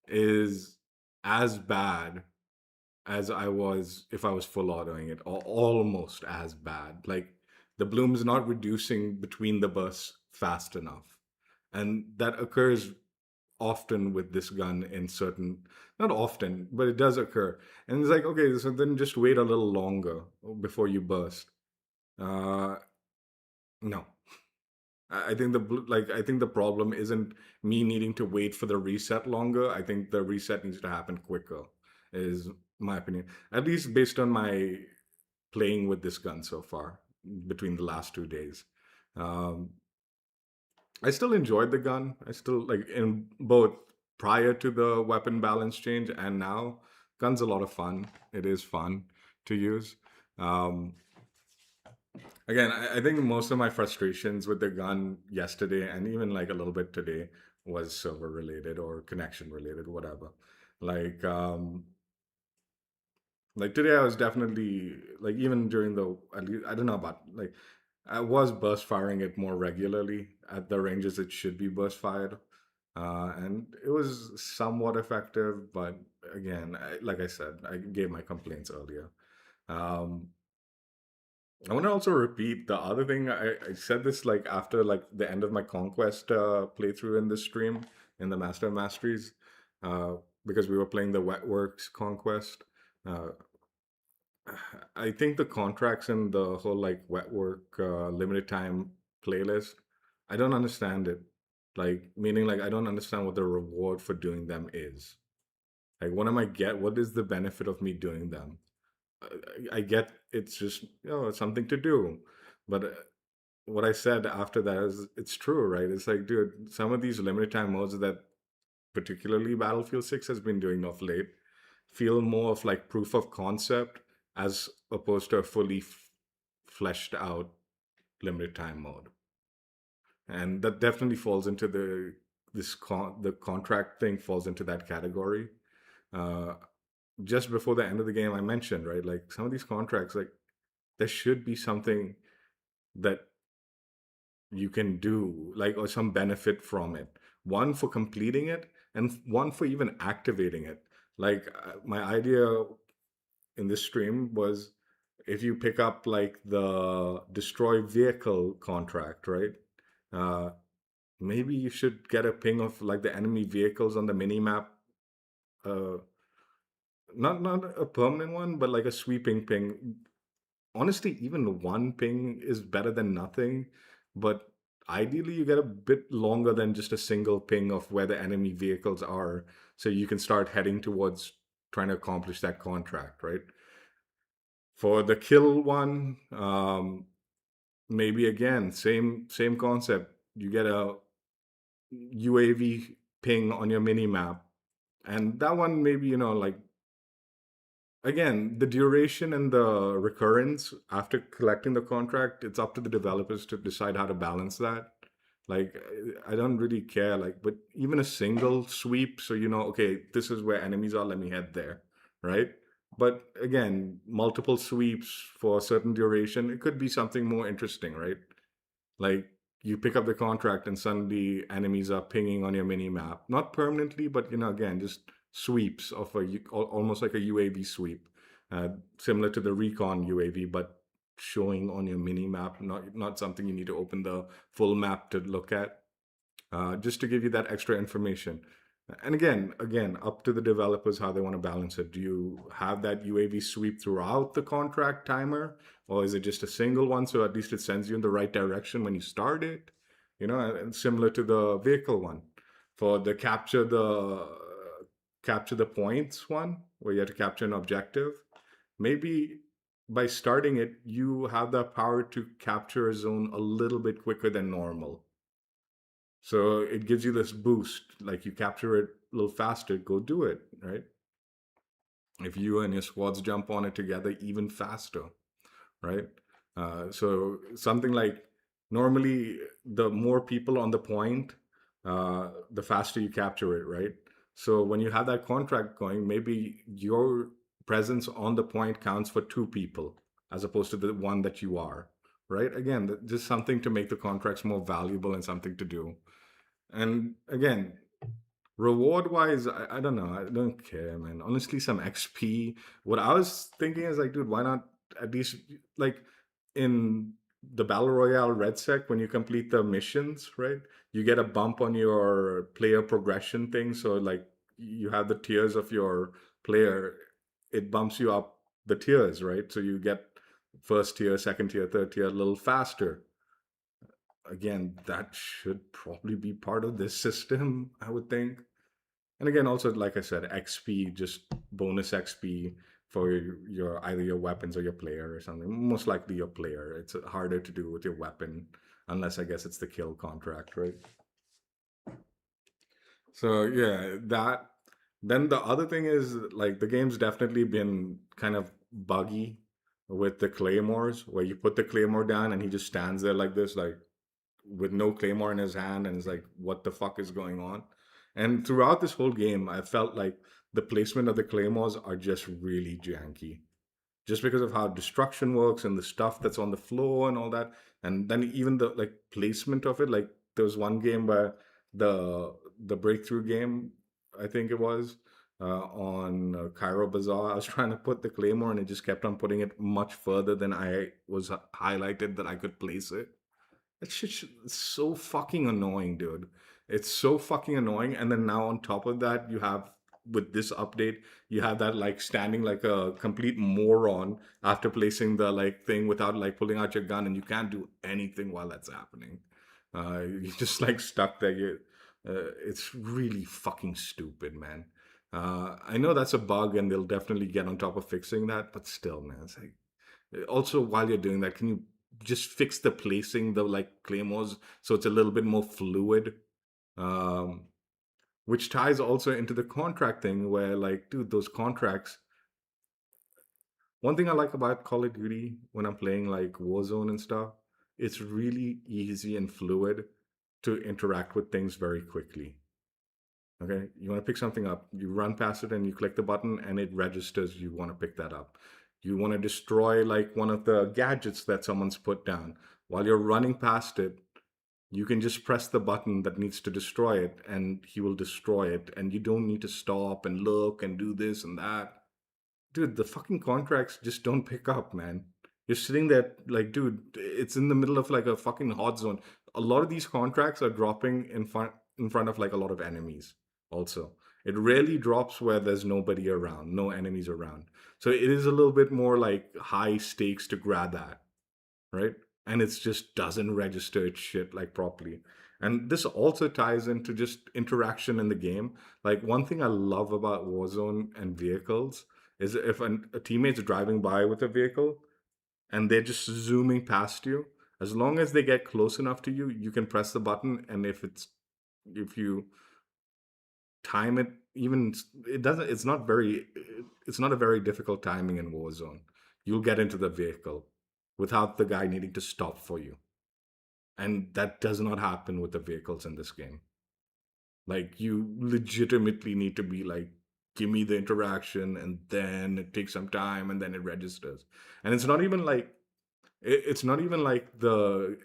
is as bad as I was if I was full autoing it, or almost as bad. Like the bloom's not reducing between the bursts fast enough. And that occurs often with this gun in certain, not often, but it does occur. And it's like, okay, so then just wait a little longer before you burst. Uh, no. I think I think the problem isn't me needing to wait for the reset longer. I think the reset needs to happen quicker, is my opinion. At least based on my playing with this gun so far between the last 2 days. Um, I still enjoyed the gun. I still like in both prior to the weapon balance change and now. Gun's a lot of fun. It is fun to use. Um, Again, I think most of my frustrations with the gun yesterday and even like a little bit today was server related or connection related, whatever. Like, like today I was definitely like even during the at least, I don't know about like I was burst firing it more regularly at the ranges it should be burst fired, and it was somewhat effective. But again, like I said, I gave my complaints earlier. Um, I want to also repeat the other thing. I said this like after like the end of my Conquest playthrough in this stream in the Master of Masteries, uh, because we were playing the Wetworks Conquest. Uh, I think the contracts and the whole like Wetwork limited time playlist, I don't understand it. Like meaning like I don't understand what the reward for doing them is. Like what am I get? What is the benefit of me doing them? I get it's just it's something to do, but what I said after that is it's true, right? It's like, dude, some of these limited time modes that particularly Battlefield 6 has been doing of late feel more of like proof of concept as opposed to a fully fleshed out limited time mode. And that definitely falls into the contract thing falls into that category. Uh, just before the end of the game, I mentioned, right, like some of these contracts, like there should be something that you can do, like, or some benefit from it. One for completing it, and one for even activating it. Like, my idea in this stream was if you pick up like the destroy vehicle contract, right? Uh, Maybe you should get a ping of like the enemy vehicles on the mini map. Uh, not a permanent one, but like a sweeping ping. Honestly, even one ping is better than nothing, but ideally you get a bit longer than just a single ping of where the enemy vehicles are, so you can start heading towards trying to accomplish that contract, right? For the kill one, maybe again, same concept. You get a UAV ping on your mini map, and that one maybe like again, the duration and the recurrence after collecting the contract, it's up to the developers to decide how to balance that. Like, I don't really care. Like, but even a single sweep, so okay, this is where enemies are, let me head there, right? But again, multiple sweeps for a certain duration, it could be something more interesting, right? Like you pick up the contract and suddenly enemies are pinging on your mini map, not permanently, but again, just sweeps of almost like a UAV sweep, uh, similar to the recon UAV, but showing on your mini map, not something you need to open the full map to look at, just to give you that extra information. And again, up to the developers how they want to balance it. Do you have that UAV sweep throughout the contract timer, or is it just a single one? So at least it sends you in the right direction when you start it. And similar to the vehicle one, for the capture the points one, where you have to capture an objective. Maybe by starting it, you have the power to capture a zone a little bit quicker than normal, so it gives you this boost, like you capture it a little faster, go do it, right? If you and your squads jump on it together, even faster, right? So something like normally the more people on the point, the faster you capture it, right? So when you have that contract going, maybe your presence on the point counts for two people as opposed to the one that you are, right? Again, just something to make the contracts more valuable and something to do. And again, reward wise, I don't know. I don't care, man. Honestly, some XP. What I was thinking is like, dude, why not at least like in the Battle Royale Red Sec, when you complete the missions, right? You get a bump on your player progression thing. So like you have the tiers of your player, it bumps you up the tiers, right? So you get first tier, second tier, third tier a little faster. Again, that should probably be part of this system, I would think. And again, also like I said, XP, just bonus XP for your either your weapons or your player or something. Most likely your player. It's harder to do with your weapon, unless I guess it's the kill contract, right? So yeah, that. Then the other thing is like the game's definitely been kind of buggy with the claymores, where you put the claymore down and he just stands there like this, like with no claymore in his hand, and it's like, what the fuck is going on? And throughout this whole game, I felt like the placement of the claymores are just really janky, just because of how destruction works and the stuff that's on the floor and all that. And then even the like placement of it, like there was one game where the breakthrough game, I think it was, on Cairo Bazaar, I was trying to put the claymore and it just kept on putting it much further than I was highlighted that I could place it. It's just so fucking annoying, dude. It's so fucking annoying. And then now on top of that, you have with this update, you have that like standing like a complete moron after placing the like thing without like pulling out your gun, and you can't do anything while that's happening. You're just like stuck there. It's really fucking stupid, man. I know that's a bug, and they'll definitely get on top of fixing that, but still, man, it's like also, while you're doing that, can you just fix the placing, the like claymores, so it's a little bit more fluid? Um, which ties also into the contract thing, where like, dude, those contracts. One thing I like about Call of Duty when I'm playing like Warzone and stuff, it's really easy and fluid to interact with things very quickly. Okay, you want to pick something up, you run past it and you click the button and it registers you want to pick that up. You want to destroy like one of the gadgets that someone's put down. While you're running past it, you can just press the button that needs to destroy it and he will destroy it. And you don't need to stop and look and do this and that. Dude, the fucking contracts just don't pick up, man. You're sitting there like, dude, it's in the middle of like a fucking hot zone. A lot of these contracts are dropping in front of like a lot of enemies also. It rarely drops where there's nobody around, no enemies around. So it is a little bit more like high stakes to grab that, right? And it just doesn't register its shit like properly. And this also ties into just interaction in the game. Like one thing I love about Warzone and vehicles is if a teammate's driving by with a vehicle and they're just zooming past you, as long as they get close enough to you, you can press the button, and if you time it, even it doesn't it's not a very difficult timing in Warzone. You'll get into the vehicle without the guy needing to stop for you. And that does not happen with the vehicles in this game. Like you legitimately need to be like, give me the interaction, and then it takes some time, and then it registers. And it's not even like the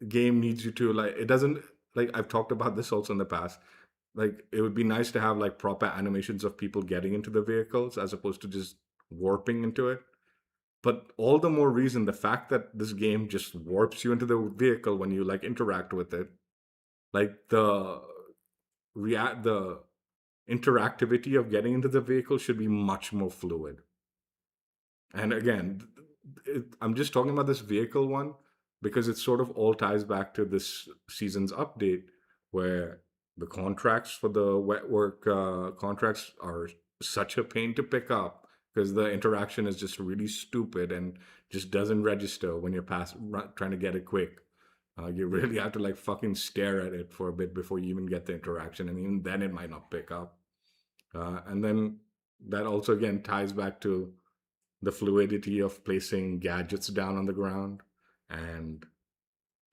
game needs you to like, it doesn't, like I've talked about this also in the past. Like it would be nice to have like proper animations of people getting into the vehicles as opposed to just warping into it. But all the more reason, the fact that this game just warps you into the vehicle when you like interact with it, like the interactivity of getting into the vehicle should be much more fluid. And again, I'm just talking about this vehicle one because it sort of all ties back to this season's update, where the contracts for the wet work contracts are such a pain to pick up because the interaction is just really stupid and just doesn't register when you're trying to get it quick. You really have to like fucking stare at it for a bit before you even get the interaction, and even then it might not pick up. And then that also again ties back to the fluidity of placing gadgets down on the ground and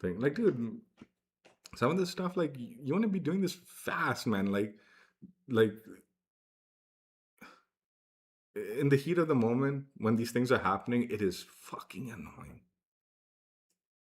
thing. Like, dude, some of this stuff, like, you want to be doing this fast, man. Like in the heat of the moment when these things are happening, it is fucking annoying.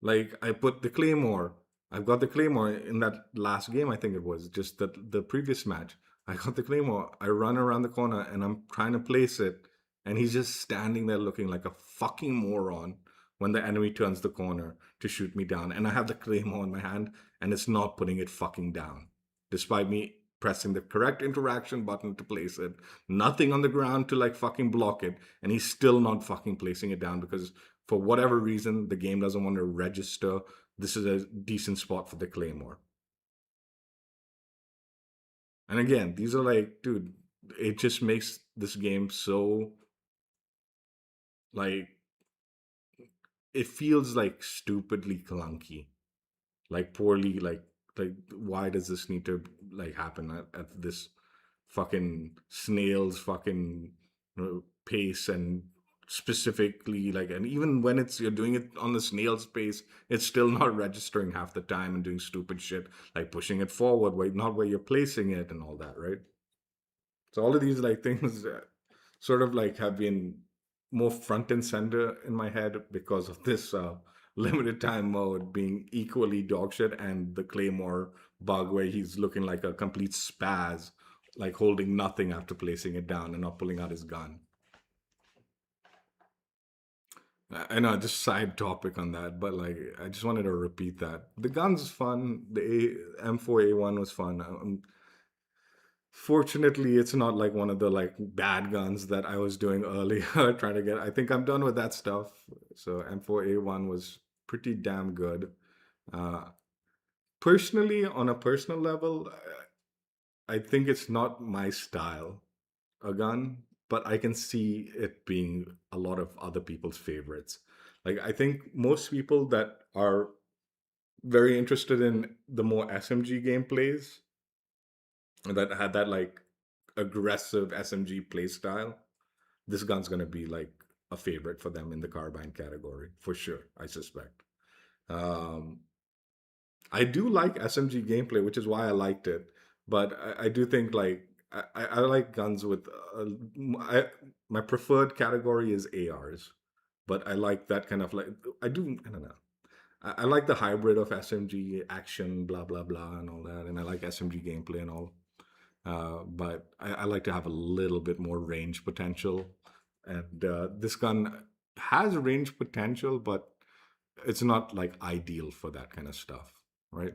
Like I put the claymore. I've got the claymore in that last game. I think it was just the previous match. I got the claymore. I run around the corner and I'm trying to place it, and he's just standing there looking like a fucking moron when the enemy turns the corner to shoot me down. And I have the claymore in my hand, and it's not putting it fucking down, despite me pressing the correct interaction button to place it, nothing on the ground to like fucking block it, and he's still not fucking placing it down because for whatever reason the game doesn't want to register this is a decent spot for the claymore. And again, these are like, dude, it just makes this game so like it feels like stupidly clunky, like poorly, like why does this need to like happen at this fucking snail's fucking pace, and specifically like, and even when it's you're doing it on the snail's pace, it's still not registering half the time and doing stupid shit like pushing it forward where not where you're placing it and all that, right? So all of these like things sort of like have been more front and center in my head because of this limited time mode being equally dogshit, and the Claymore bug where he's looking like a complete spaz, like holding nothing after placing it down and not pulling out his gun. I know, just side topic on that, but like I just wanted to repeat that the gun's fun. The M4A1 was fun. Fortunately, it's not like one of the like bad guns that I was doing earlier trying to get. I think I'm done with that stuff. So M4A1 was pretty damn good. Uh, Personally, on a personal level, I think it's not my style, a gun, but I can see it being a lot of other people's favorites. Like I think most people that are very interested in the more SMG gameplays that had that like aggressive SMG play style, this gun's gonna be like a favorite for them in the carbine category for sure. I suspect. Um, I do like SMG gameplay, which is why I liked it. But I do think like I like guns with I, my preferred category is ARs, but I like that kind of like I don't know. I like the hybrid of SMG action, blah blah blah, and all that, and I like SMG gameplay and all. But I like to have a little bit more range potential. And this gun has range potential, but it's not like ideal for that kind of stuff, right?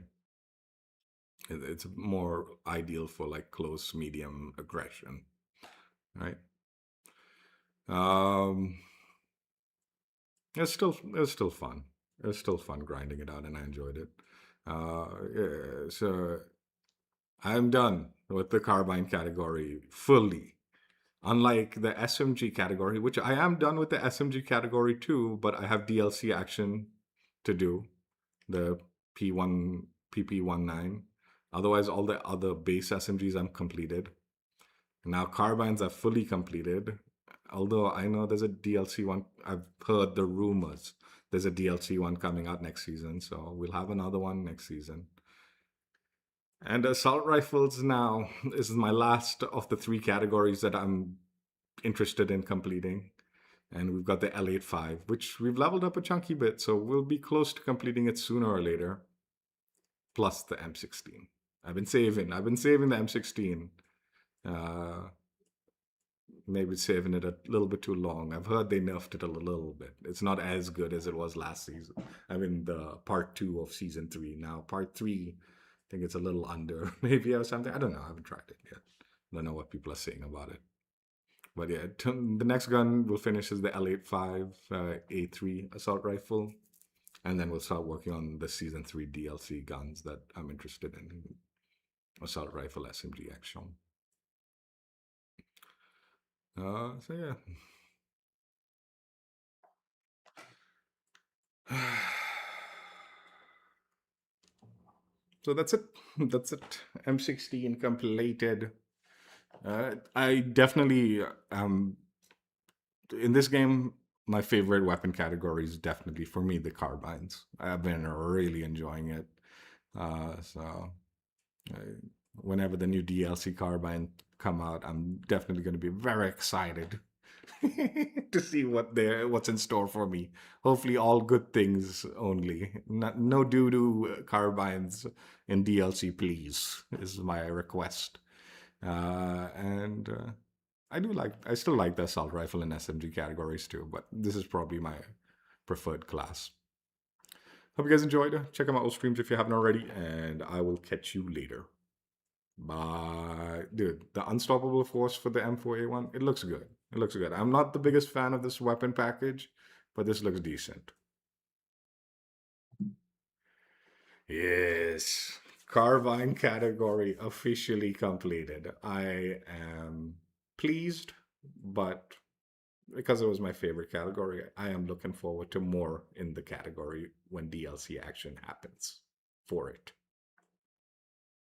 It's more ideal for like close, medium aggression, right? Um, it's still fun. It's still fun grinding it out, and I enjoyed it. Yeah, so I'm done with the carbine category fully. Unlike the SMG category, which I am done with the SMG category too, but I have DLC action to do, the P1 PP19. Otherwise, all the other base SMGs I'm completed. Now carbines are fully completed. Although I know there's a DLC one. I've heard the rumors. There's a DLC one coming out next season, so we'll have another one next season. And assault rifles now this is my last of the three categories that I'm interested in completing. And we've got the L85, which we've leveled up a chunky bit, so we'll be close to completing it sooner or later. Plus the M16. I've been saving the M16. Uh, Maybe saving it a little bit too long. I've heard they nerfed it a little bit. It's not as good as it was last season. I mean, the part two of season three. Now, part three, I think it's a little under maybe or something. I don't know. I haven't tried it yet. I don't know what people are saying about it. But yeah, the next gun we'll finish is the L85 A3 assault rifle. And then we'll start working on the season 3 DLC guns that I'm interested in. Assault rifle, SMG action. So yeah. So that's it. That's it. M16 completed. I definitely in this game. My favorite weapon category is definitely for me the carbines. I've been really enjoying it. So uh, whenever the new DLC carbine come out, I'm definitely going to be very excited to see what's in store for me. Hopefully, all good things only. No doo doo carbines in DLC, please. Is my request. And I still like the assault rifle and SMG categories too, but this is probably my preferred class. Hope you guys enjoyed. Check out my old streams if you haven't already, and I will catch you later. Bye. Dude, the unstoppable force for the M4A1, it looks good. It looks good. I'm not the biggest fan of this weapon package, but this looks decent. Yes. Carbine category officially completed. I am pleased, but because it was my favorite category, I am looking forward to more in the category when DLC action happens for it.